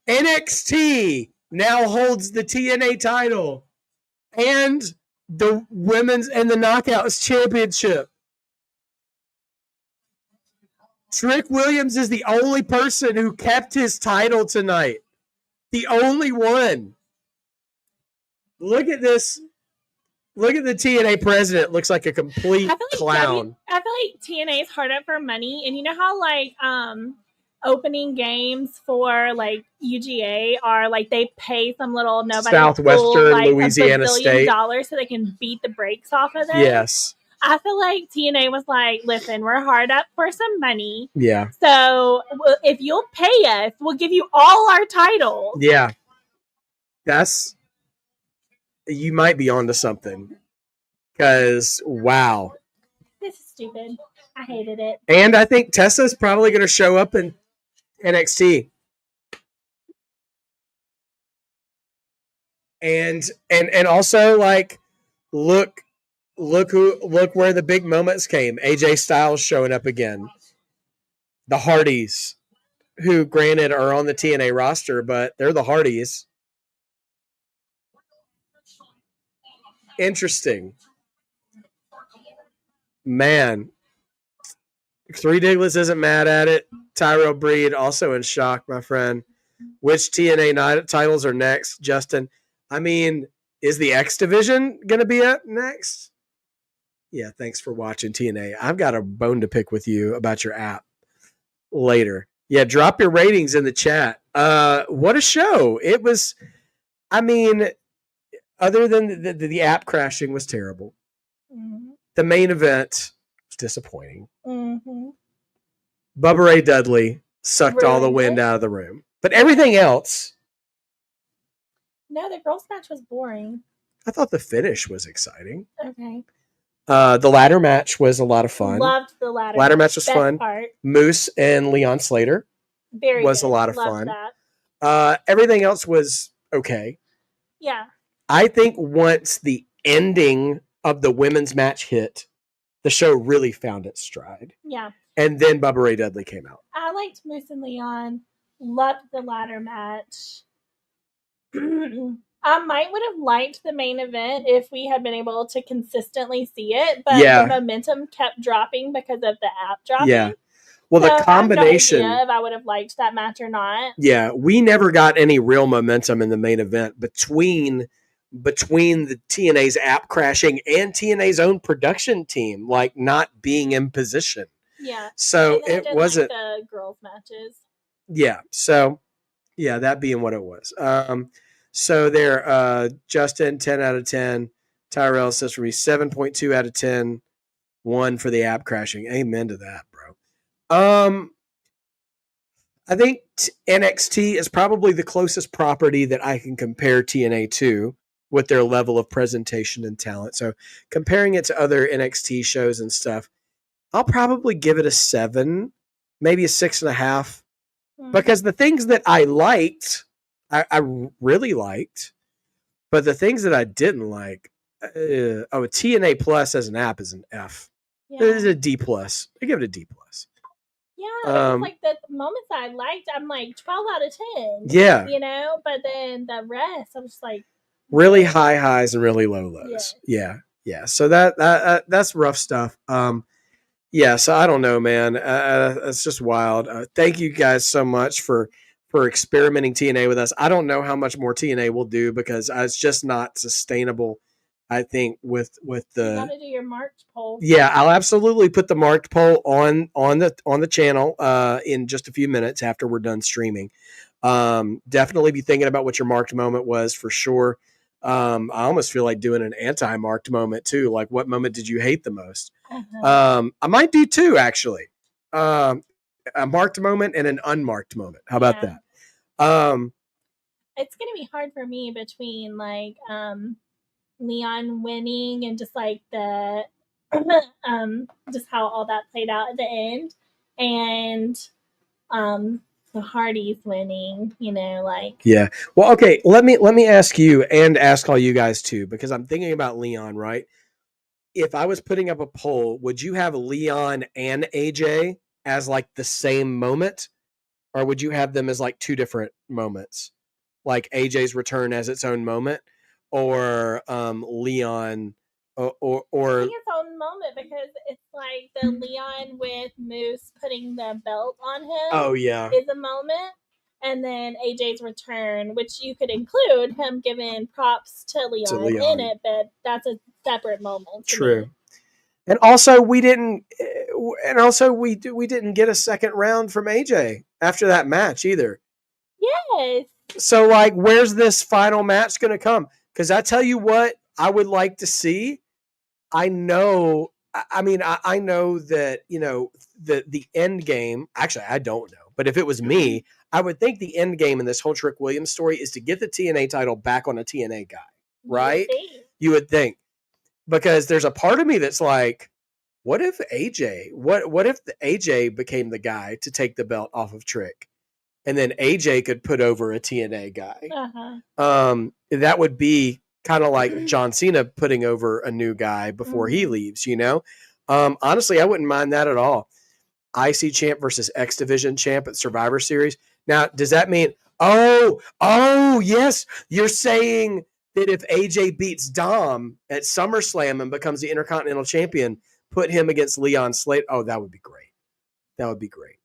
NXT now holds the TNA title and the Women's and the Knockouts Championship. Trick Williams is the only person who kept his title tonight. The only one. Look at this. Look at the TNA president. Looks like a complete clown. I feel like TNA is hard up for money. And you know how, like, opening games for, like, UGA are, like, they pay some little nobody Southwestern like, Louisiana $1 State billion so they can beat the brakes off of them. Yes. I feel like TNA was like, listen, we're hard up for some money. Yeah. So if you'll pay us, we'll give you all our titles. Yeah. You might be onto something. Because, wow. This is stupid. I hated it. And I think Tessa's probably going to show up in NXT. And also, like, look where the big moments came. AJ Styles showing up again. The Hardys, who granted are on the TNA roster, but they're the Hardys. Interesting. Man. Three Diglets isn't mad at it. Tyrell Breed also in shock, my friend. Which TNA titles are next, Justin? I mean, is the X Division going to be up next? Yeah, thanks for watching, TNA. I've got a bone to pick with you about your app later. Yeah, drop your ratings in the chat. What a show. It was, I mean, other than the app crashing was terrible. Mm-hmm. The main event was disappointing. Mm-hmm. Bubba Ray Dudley sucked all the wind out of the room. But everything else. No, the girls' match was boring. I thought the finish was exciting. Okay. The ladder match was a lot of fun. Loved the ladder. Ladder match was Best fun. Part. Moose and Leon Slater Very was good. a lot of Loved fun. That. Everything else was okay. Yeah. I think once the ending of the women's match hit, the show really found its stride. Yeah. And then Bubba Ray Dudley came out. I liked Moose and Leon. Loved the ladder match. I would have liked the main event if we had been able to consistently see it, but Yeah. the momentum kept dropping because of the app dropping. Yeah. Well, the combination. I have no idea if I would have liked that match or not. Yeah, we never got any real momentum in the main event between the TNA's app crashing and TNA's own production team, like not being in position. Yeah. So it wasn't like the girls' matches. Yeah. So yeah, that being what it was. So there, Justin, 10 out of 10. Tyrell says for me, 7.2 out of 10. 1 for the app crashing. Amen to that, bro. I think NXT is probably the closest property that I can compare TNA to with their level of presentation and talent. So comparing it to other NXT shows and stuff, I'll probably give it a 7, maybe a 6.5. Because the things that I liked, I really liked, but the things that I didn't like, TNA Plus as an app is an F. Yeah. It is a D plus. I give it a D plus. Yeah, like the moments I liked, I'm like 12 out of 10. Yeah, but then the rest, I'm just like really high highs and really low lows. Yeah. So that's rough stuff. Yeah, so I don't know, man. It's just wild. Thank you guys so much for experimenting TNA with us. I don't know how much more TNA will do because it's just not sustainable. I think with the you gotta do your marked poll. Yeah, I'll absolutely put the marked poll on the channel in just a few minutes after we're done streaming. Definitely be thinking about what your marked moment was for sure. I almost feel like doing an anti-marked moment too. Like, what moment did you hate the most? I might do 2 actually. A marked moment and an unmarked moment. How about that? It's gonna be hard for me between like Leon winning and just like the just how all that played out at the end, and the Hardys winning, Yeah. Well, okay, let me ask you and ask all you guys too, because I'm thinking about Leon, right? If I was putting up a poll, would you have Leon and AJ as like the same moment, or would you have them as like 2 different moments? Like AJ's return as its own moment, or Leon or I think its own moment, because it's like the Leon with Moose putting the belt on him. Oh yeah, is a moment, and then AJ's return, which you could include him giving props to Leon in it, but that's a separate moment. True. Me. And also we didn't get a second round from AJ after that match either. Yes. So like, where's this final match going to come? Because I tell you what, I would like to see. I know that, the end game, actually, I don't know. But if it was me, I would think the end game in this whole Trick Williams story is to get the TNA title back on a TNA guy, right? You would think. Because there's a part of me that's like, what if the AJ became the guy to take the belt off of Trick? And then AJ could put over a TNA guy. That would be kind of like John Cena putting over a new guy before he leaves, Honestly, I wouldn't mind that at all. IC champ versus X Division champ at Survivor Series. Now, does that mean, yes, you're saying that if AJ beats Dom at SummerSlam and becomes the Intercontinental Champion, put him against Leon Slater? Oh, that would be great. That would be great.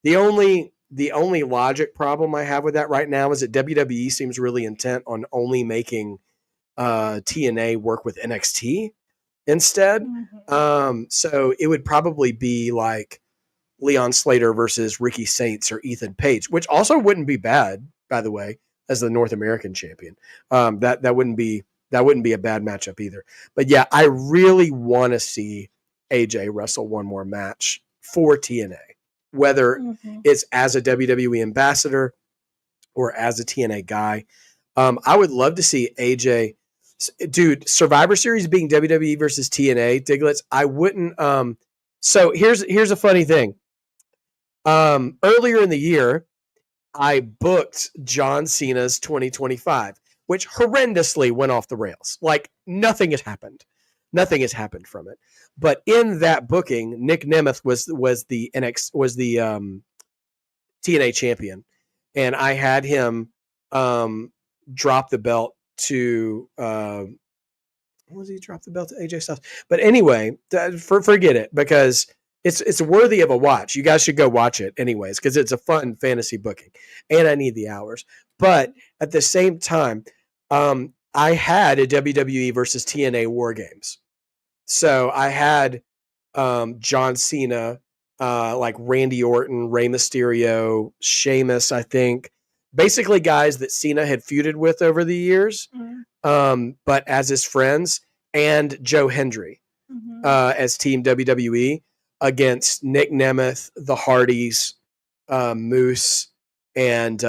The only logic problem I have with that right now is that WWE seems really intent on only making TNA work with NXT instead. So it would probably be like Leon Slater versus Ricky Saints or Ethan Page, which also wouldn't be bad, by the way, as the North American champion. That wouldn't be a bad matchup either. But yeah, I really want to see AJ wrestle one more match for TNA, whether it's as a WWE ambassador or as a TNA guy. I would love to see AJ Dude, Survivor Series being WWE versus TNA, Diglets, I wouldn't. So here's a funny thing. Earlier in the year, I booked John Cena's 2025, which horrendously went off the rails. Like nothing has happened. Nothing has happened from it. But in that booking, Nick Nemeth was the TNA champion, and I had him drop the belt to what was he drop the belt to AJ Styles? But anyway, forget it because it's worthy of a watch. You guys should go watch it anyways because it's a fun fantasy booking, and I need the hours. But at the same time, I had a WWE versus TNA War Games, so I had John Cena, like Randy Orton, Rey Mysterio, Sheamus, I think. Basically guys that Cena had feuded with over the years, but as his friends, and Joe Hendry as Team WWE against Nick Nemeth, the Hardys, Moose, and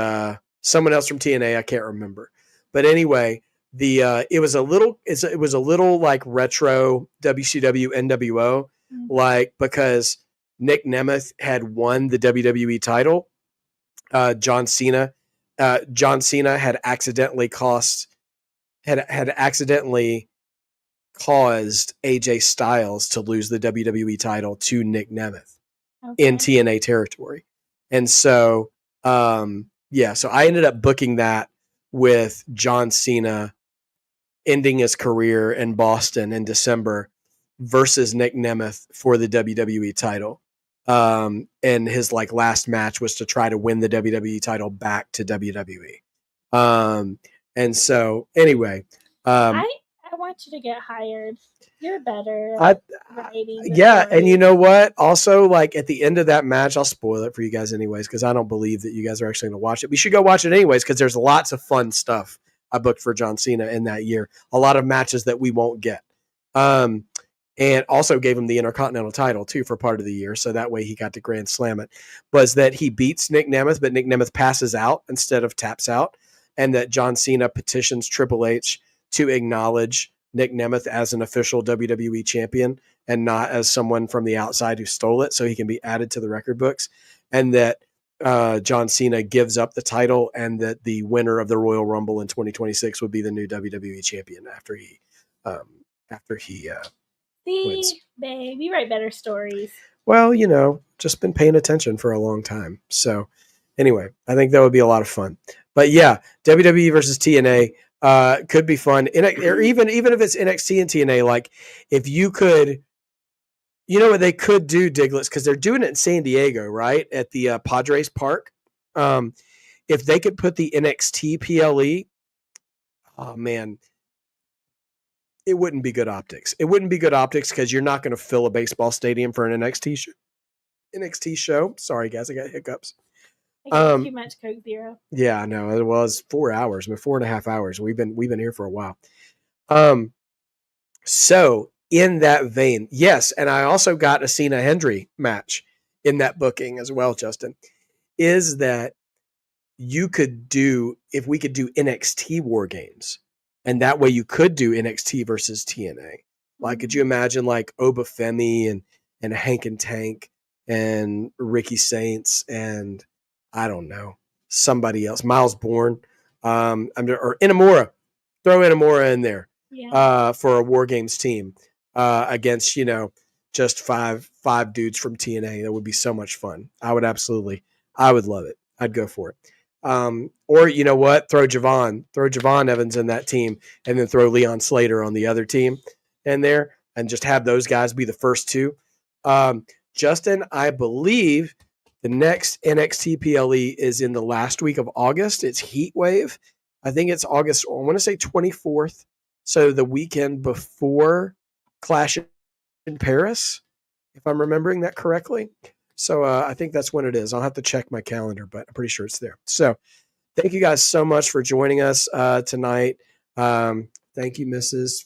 someone else from TNA. I can't remember. But anyway, it was a little like retro WCW NWO, like because Nick Nemeth had won the WWE title. John Cena had accidentally caused AJ Styles to lose the WWE title to Nick Nemeth in TNA territory. And so, so I ended up booking that with John Cena ending his career in Boston in December versus Nick Nemeth for the WWE title. And his like last match was to try to win the WWE title back to WWE. And so anyway, I want you to get hired. You're better. And you know what? Also, like at the end of that match, I'll spoil it for you guys anyways, because I don't believe that you guys are actually going to watch it. We should go watch it anyways, because there's lots of fun stuff I booked for John Cena in that year. A lot of matches that we won't get. And also gave him the Intercontinental title too for part of the year. So that way he got to Grand Slam it. Was that he beats Nick Nemeth, but Nick Nemeth passes out instead of taps out. And that John Cena petitions Triple H to acknowledge Nick Nemeth as an official WWE champion and not as someone from the outside who stole it, so he can be added to the record books. And that John Cena gives up the title, and that the winner of the Royal Rumble in 2026 would be the new WWE champion after he wins. Babe, you write better stories. Well, just been paying attention for a long time. So anyway, I think that would be a lot of fun. But yeah, WWE versus TNA could be fun. Or even if it's NXT and TNA, like if you could, what they could do, Diglets, because they're doing it in San Diego, right? At the Padres Park. If they could put the NXT PLE, oh man, it wouldn't be good optics. It wouldn't be good optics because you're not going to fill a baseball stadium for an NXT show. Sorry, guys, I got hiccups. Too much Coke Zero. Yeah, I know. It was 4 hours. 4.5 hours. We've been here for a while. So in that vein, yes, and I also got a Cena Hendry match in that booking as well, Justin, is that you could do, if we could do NXT War Games, and that way you could do NXT versus TNA. Like, could you imagine like Obafemi and Hank and Tank and Ricky Saints and I don't know, somebody else, Miles Bourne, or Inamura, throw Inamura in there for a War Games team against, just five dudes from TNA. That would be so much fun. I would love it. I'd go for it. Or you know what? Throw Javon Evans in that team, and then throw Leon Slater on the other team in there, and just have those guys be the first two. Justin, I believe the next NXT PLE is in the last week of August. It's Heat Wave. I think it's August, I want to say 24th. So the weekend before Clash in Paris, if I'm remembering that correctly. So I think that's when it is. I'll have to check my calendar, but I'm pretty sure it's there. So thank you guys so much for joining us tonight. Thank you, Mrs.,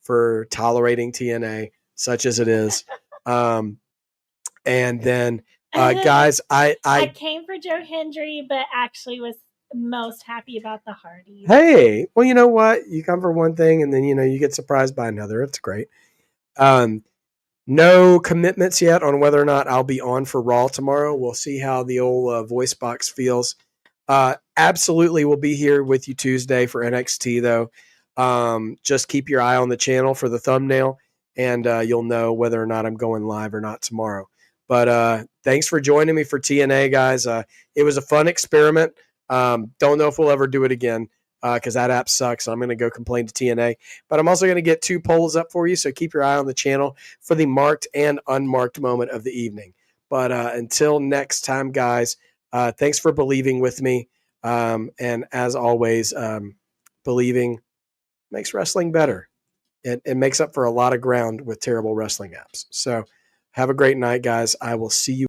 for tolerating TNA, such as it is. And then, guys, I came for Joe Hendry, but actually was most happy about the Hardys. Hey, well, you know what? You come for one thing and then, you get surprised by another. It's great. No commitments yet on whether or not I'll be on for Raw tomorrow. We'll see how the old voice box feels. Absolutely, we'll be here with you Tuesday for NXT, though. Just keep your eye on the channel for the thumbnail, and you'll know whether or not I'm going live or not tomorrow. But thanks for joining me for TNA, guys. It was a fun experiment. Don't know if we'll ever do it again because that app sucks. I'm going to go complain to TNA. But I'm also going to get 2 polls up for you, so keep your eye on the channel for the marked and unmarked moment of the evening. But until next time, guys, thanks for believing with me. And as always, believing makes wrestling better. It makes up for a lot of ground with terrible wrestling apps. So have a great night, guys. I will see you.